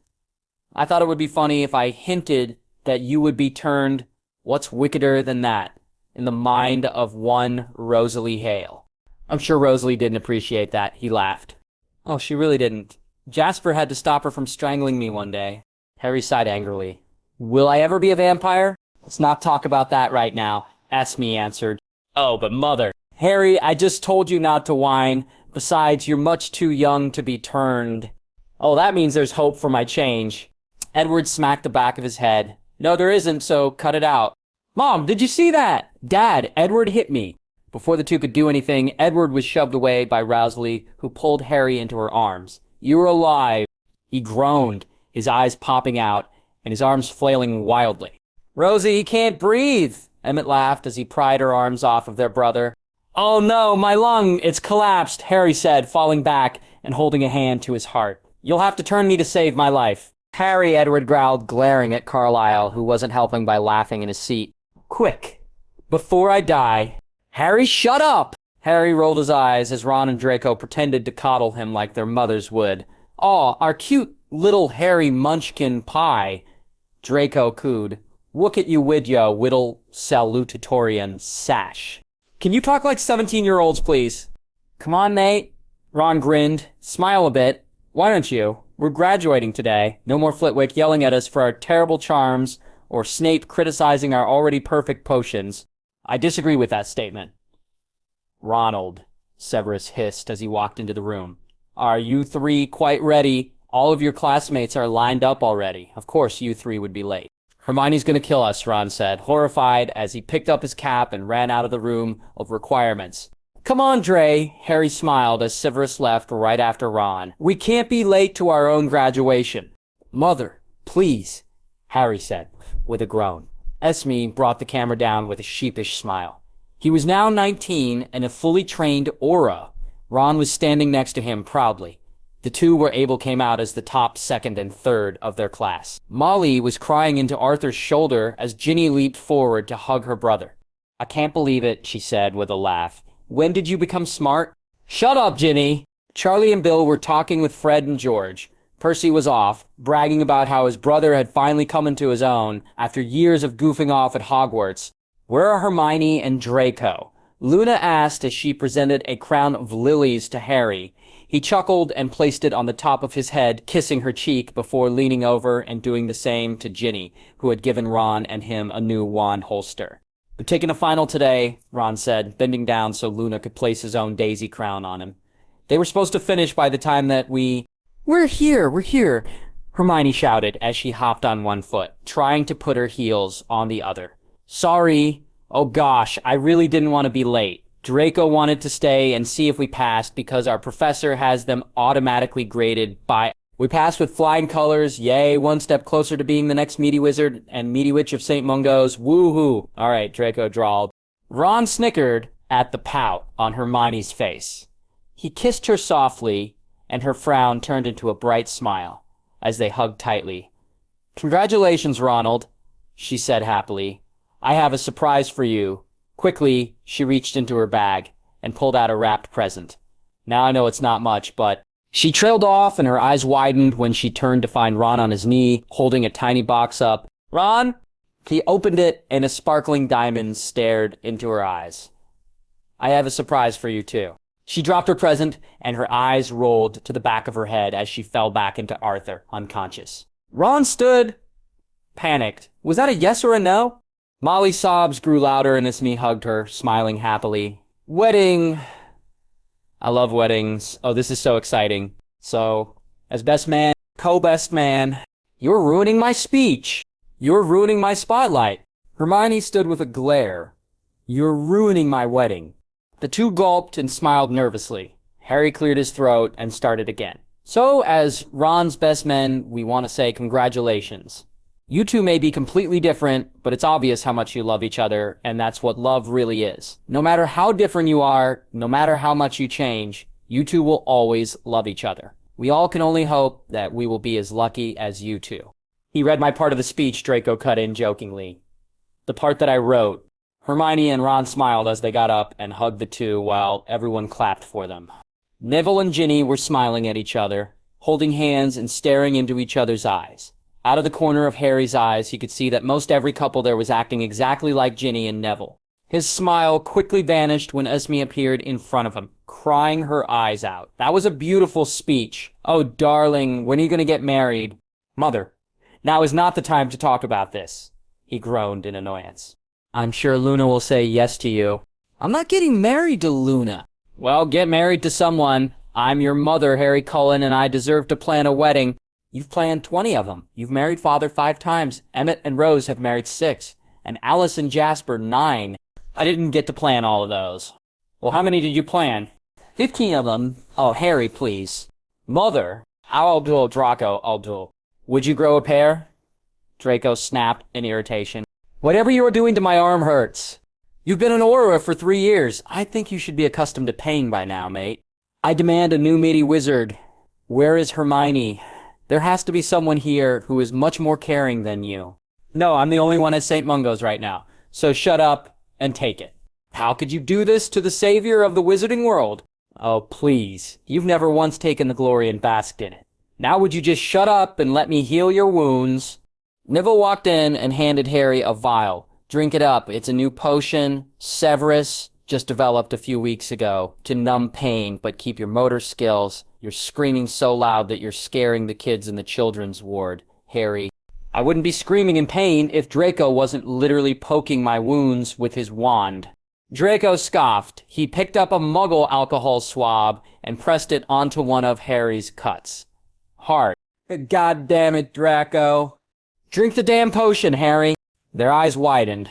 I thought it would be funny if I hinted that you would be turned, what's wickeder than that, in the mind of one Rosalie Hale. I'm sure Rosalie didn't appreciate that. He laughed. Oh, she really didn't. Jasper had to stop her from strangling me one day. Harry sighed angrily. Will I ever be a vampire? Let's not talk about that right now, Esme answered. Oh, but Mother. Harry, I just told you not to whine. Besides, you're much too young to be turned. Oh, that means there's hope for my change. Edward smacked the back of his head. No, there isn't, so cut it out. Mom, did you see that? Dad, Edward hit me. Before the two could do anything, Edward was shoved away by Rosalie, who pulled Harry into her arms. You're alive. He groaned, his eyes popping out, and his arms flailing wildly. Rosie, he can't breathe, Emmett laughed as he pried her arms off of their brother. Oh no, my lung, it's collapsed, Harry said, falling back and holding a hand to his heart. You'll have to turn me to save my life. Harry, Edward growled, glaring at Carlisle, who wasn't helping by laughing in his seat. Quick, before I die. Harry, shut up! Harry rolled his eyes as Ron and Draco pretended to coddle him like their mothers would. Aw, our cute little Harry Munchkin pie. Draco cooed. Look at you wid yo, whittle salutatorian sash. Can you talk like 17-year-olds, please? Come on, Nate. Ron grinned. Smile a bit. Why don't you? We're graduating today. No more Flitwick yelling at us for our terrible charms or Snape criticizing our already perfect potions. I disagree with that statement. Ronald, Severus hissed as he walked into the room. Are you three quite ready? All of your classmates are lined up already. Of course, you three would be late. Hermione's gonna kill us, Ron said, horrified as he picked up his cap and ran out of the room of requirements. Come on, Dre, Harry smiled as Severus left right after Ron. We can't be late to our own graduation. Mother, please, Harry said, with a groan. Esme brought the camera down with a sheepish smile. He was now 19 and a fully trained aura. Ron was standing next to him proudly. The two where Abel came out as the top, second, and third of their class. Molly was crying into Arthur's shoulder as Ginny leaped forward to hug her brother. I can't believe it, she said with a laugh. When did you become smart? Shut up, Ginny! Charlie and Bill were talking with Fred and George. Percy was off, bragging about how his brother had finally come into his own after years of goofing off at Hogwarts. Where are Hermione and Draco? Luna asked as she presented a crown of lilies to Harry. He chuckled and placed it on the top of his head, kissing her cheek before leaning over and doing the same to Ginny, who had given Ron and him a new wand holster. We're taking a final today, Ron said, bending down so Luna could place his own daisy crown on him. They were supposed to finish by the time that We're here, Hermione shouted as she hopped on one foot, trying to put her heels on the other. Sorry. Oh gosh, I really didn't want to be late. Draco wanted to stay and see if we passed because our professor has them automatically graded by... We passed with flying colors, yay, one step closer to being the next meaty wizard and meaty witch of St. Mungo's, woohoo. Alright, Draco drawled. Ron snickered at the pout on Hermione's face. He kissed her softly, and her frown turned into a bright smile as they hugged tightly. Congratulations, Ronald, she said happily. I have a surprise for you. Quickly, she reached into her bag and pulled out a wrapped present. Now I know it's not much, but... She trailed off and her eyes widened when she turned to find Ron on his knee, holding a tiny box up. Ron? He opened it and a sparkling diamond stared into her eyes. I have a surprise for you, too. She dropped her present, and her eyes rolled to the back of her head as she fell back into Arthur, unconscious. Ron stood, panicked. Was that a yes or a no? Molly's sobs grew louder and Esme hugged her, smiling happily. Wedding. I love weddings. Oh, this is so exciting. So, as best man, co-best man, you're ruining my speech. You're ruining my spotlight. Hermione stood with a glare. You're ruining my wedding. The two gulped and smiled nervously. Harry cleared his throat and started again. So, as Ron's best men, we want to say congratulations. You two may be completely different, but it's obvious how much you love each other, and that's what love really is. No matter how different you are, no matter how much you change, you two will always love each other. We all can only hope that we will be as lucky as you two. He read my part of the speech, Draco cut in jokingly. The part that I wrote. Hermione and Ron smiled as they got up and hugged the two while everyone clapped for them. Neville and Ginny were smiling at each other, holding hands and staring into each other's eyes. Out of the corner of Harry's eyes, he could see that most every couple there was acting exactly like Ginny and Neville. His smile quickly vanished when Esme appeared in front of him, crying her eyes out. That was a beautiful speech. Oh, darling, when are you going to get married? Mother, now is not the time to talk about this, he groaned in annoyance. I'm sure Luna will say yes to you. I'm not getting married to Luna. Well, get married to someone. I'm your mother, Harry Cullen, and I deserve to plan a wedding. You've planned 20 of them. You've married Father 5 times. Emmett and Rose have married 6. And Alice and Jasper 9. I didn't get to plan all of those. Well, how many did you plan? 15 of them. Oh, Harry, please. Mother. I'll do Draco, I'll do. Would you grow a pair? Draco snapped in irritation. Whatever you are doing to my arm hurts. You've been an Aurora for 3 years. I think you should be accustomed to pain by now, mate. I demand a new meaty wizard. Where is Hermione? There has to be someone here who is much more caring than you. No, I'm the only one at St. Mungo's right now. So shut up and take it. How could you do this to the savior of the wizarding world? Oh, please. You've never once taken the glory and basked in it. Now would you just shut up and let me heal your wounds? Neville walked in and handed Harry a vial. Drink it up. It's a new potion, Severus, just developed a few weeks ago to numb pain but keep your motor skills. You're screaming so loud that you're scaring the kids in the children's ward, Harry. I wouldn't be screaming in pain if Draco wasn't literally poking my wounds with his wand. Draco scoffed. He picked up a muggle alcohol swab and pressed it onto one of Harry's cuts. Hard. God damn it, Draco. Drink the damn potion, Harry. Their eyes widened.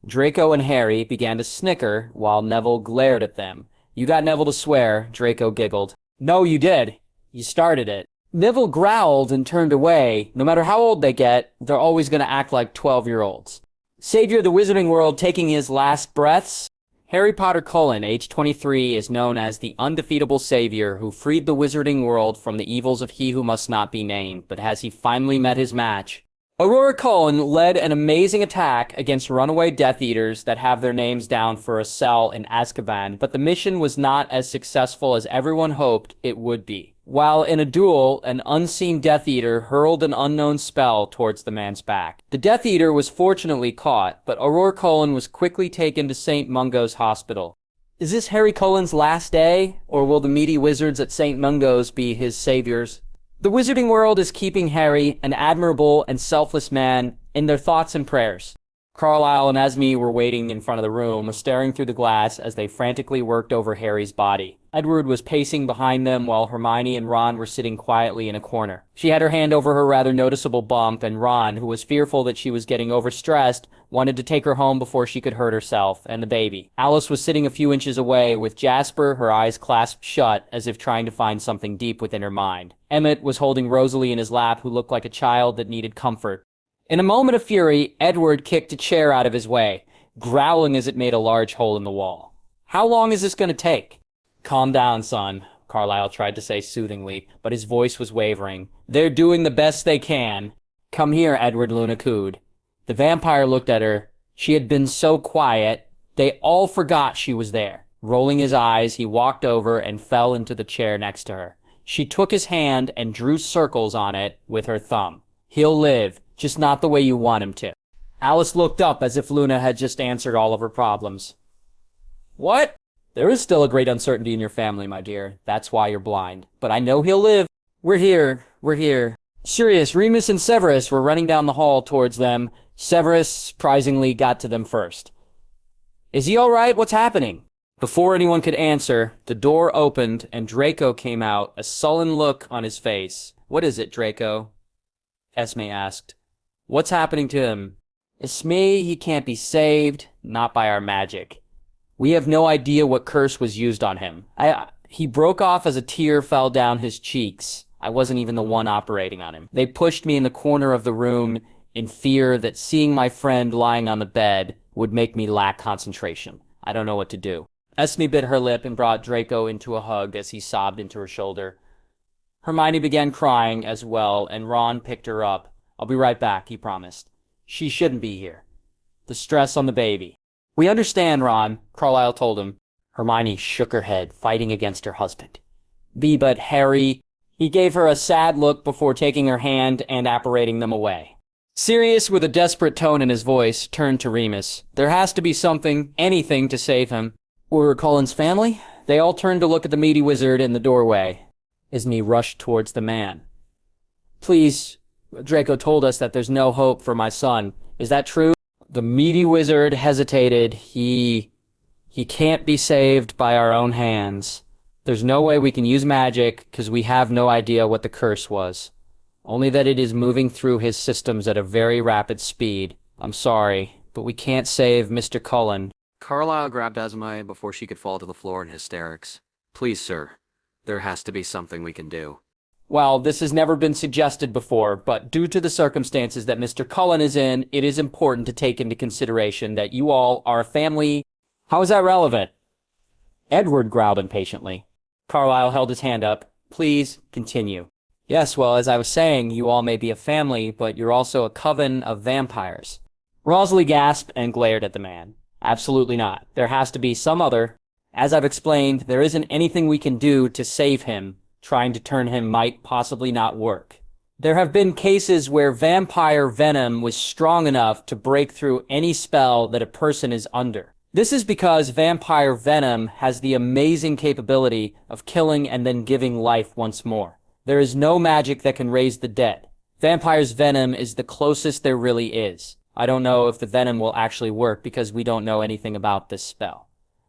Draco and Harry began to snicker while Neville glared at them. You got Neville to swear, Draco giggled. No, you did. You started it. Neville growled and turned away. No matter how old they get, they're always going to act like 12-year-olds. Savior of the Wizarding World taking his last breaths? Harry Potter Cullen, age 23, is known as the undefeatable savior who freed the Wizarding World from the evils of he who must not be named. But has he finally met his match? Aurora Cullen led an amazing attack against runaway Death Eaters that have their names down for a cell in Azkaban, but the mission was not as successful as everyone hoped it would be. While in a duel, an unseen Death Eater hurled an unknown spell towards the man's back. The Death Eater was fortunately caught, but Aurora Cullen was quickly taken to St. Mungo's Hospital. Is this Harry Cullen's last day, or will the meaty wizards at St. Mungo's be his saviors? The Wizarding World is keeping Harry, an admirable and selfless man, in their thoughts and prayers. Carlisle and Esme were waiting in front of the room, staring through the glass as they frantically worked over Harry's body. Edward was pacing behind them while Hermione and Ron were sitting quietly in a corner. She had her hand over her rather noticeable bump, and Ron, who was fearful that she was getting overstressed, wanted to take her home before she could hurt herself and the baby. Alice was sitting a few inches away with Jasper, her eyes clasped shut as if trying to find something deep within her mind. Emmett was holding Rosalie in his lap, who looked like a child that needed comfort. In a moment of fury, Edward kicked a chair out of his way, growling as it made a large hole in the wall. "How long is this going to take?" "Calm down, son," Carlisle tried to say soothingly, but his voice was wavering. "They're doing the best they can." "Come here," Edward Luna cooed. The vampire looked at her. She had been so quiet, they all forgot she was there. Rolling his eyes, he walked over and fell into the chair next to her. She took his hand and drew circles on it with her thumb. "He'll live, just not the way you want him to." Alice looked up as if Luna had just answered all of her problems. "What?" "There is still a great uncertainty in your family, my dear. That's why you're blind. But I know he'll live." We're here. Sirius, Remus, and Severus were running down the hall towards them. Severus, surprisingly, got to them first. "Is he all right? What's happening?" Before anyone could answer, the door opened and Draco came out, a sullen look on his face. "What is it, Draco?" Esme asked. "What's happening to him?" "It's me. He can't be saved. Not by our magic. We have no idea what curse was used on him." He broke off as a tear fell down his cheeks. "I wasn't even the one operating on him. They pushed me in the corner of the room in fear that seeing my friend lying on the bed would make me lack concentration. I don't know what to do." Esme bit her lip and brought Draco into a hug as he sobbed into her shoulder. Hermione began crying as well, and Ron picked her up. "I'll be right back," he promised. "She shouldn't be here. The stress on the baby." "We understand, Ron," Carlisle told him. Hermione shook her head, fighting against her husband. But Harry." He gave her a sad look before taking her hand and apparating them away. Sirius, with a desperate tone in his voice, turned to Remus. "There has to be something, anything, to save him." "Or Cullen's family?" They all turned to look at the meaty wizard in the doorway. Esme rushed towards the man. "Please, Draco told us that there's no hope for my son. Is that true?" The meaty wizard hesitated. He can't be saved by our own hands. There's no way we can use magic because we have no idea what the curse was. Only that it is moving through his systems at a very rapid speed. I'm sorry, but we can't save Mr. Cullen." Carlisle grabbed Esme before she could fall to the floor in hysterics. "Please, sir. There has to be something we can do." "Well, this has never been suggested before, but due to the circumstances that Mr. Cullen is in, it is important to take into consideration that you all are a family." "How is that relevant?" Edward growled impatiently. Carlisle held his hand up. "Please, continue." "Yes, well, as I was saying, you all may be a family, but you're also a coven of vampires." Rosalie gasped and glared at the man. "Absolutely not. There has to be some other. As I've explained, there isn't anything we can do to save him. Trying to turn him might possibly not work. There have been cases where vampire venom was strong enough to break through any spell that a person is under. This is because vampire venom has the amazing capability of killing and then giving life once more. There is no magic that can raise the dead. Vampire's venom is the closest there really is. I don't know if the venom will actually work because we don't know anything about this spell.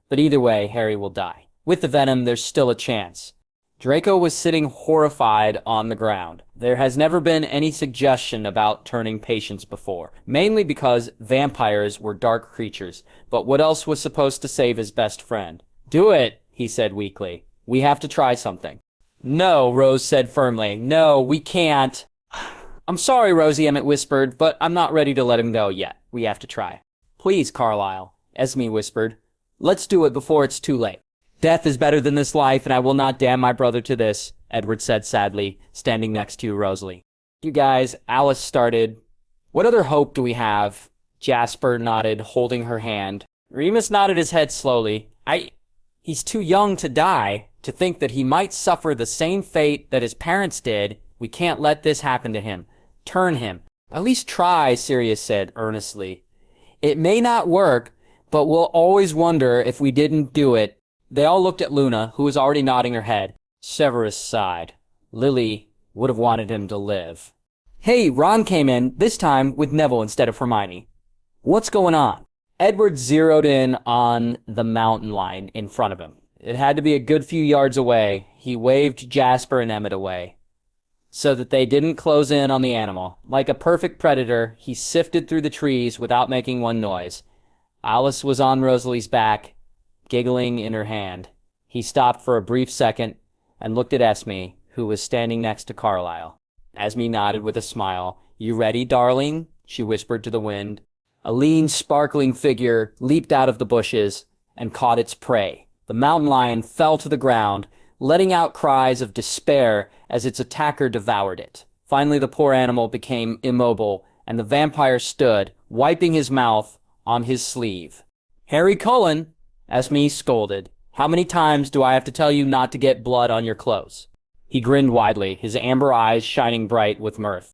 But either way, Harry will die. With the venom, there's still a chance. Draco was sitting horrified on the ground. There has never been any suggestion about turning patients before, mainly because vampires were dark creatures. But what else was supposed to save his best friend? "Do it," he said weakly. "We have to try something." "No," Rose said firmly. "No, we can't." "I'm sorry," Rosie, Emmett whispered, "but I'm not ready to let him go yet. We have to try." "Please, Carlisle," Esme whispered. "Let's do it before it's too late." "Death is better than this life, and I will not damn my brother to this," Edward said sadly, standing next to Rosalie. "You guys," Alice started. "What other hope do we have?" Jasper nodded, holding her hand. Remus nodded his head slowly. He's too young to die. To think that he might suffer the same fate that his parents did. We can't let this happen to him. Turn him." "At least try," Sirius said earnestly. "It may not work, but we'll always wonder if we didn't do it." They all looked at Luna, who was already nodding her head. Severus sighed. Lily would have wanted him to live. "Hey, Ron came in, this time with Neville instead of Hermione." What's going on? Edward zeroed in on the mountain lion in front of him. It had to be a good few yards away. He waved Jasper and Emmett away so that they didn't close in on the animal. Like a perfect predator, he sifted through the trees without making one noise. Alice was on Rosalie's back, giggling in her hand. He stopped for a brief second and looked at Esme, who was standing next to Carlisle. Esme nodded with a smile. "You ready, darling?" she whispered to the wind. A lean, sparkling figure leaped out of the bushes and caught its prey. The mountain lion fell to the ground, letting out cries of despair as its attacker devoured it. Finally, the poor animal became immobile, and the vampire stood, wiping his mouth on his sleeve. "Harry Cullen," Esme scolded, "how many times do I have to tell you not to get blood on your clothes?" He grinned widely, his amber eyes shining bright with mirth.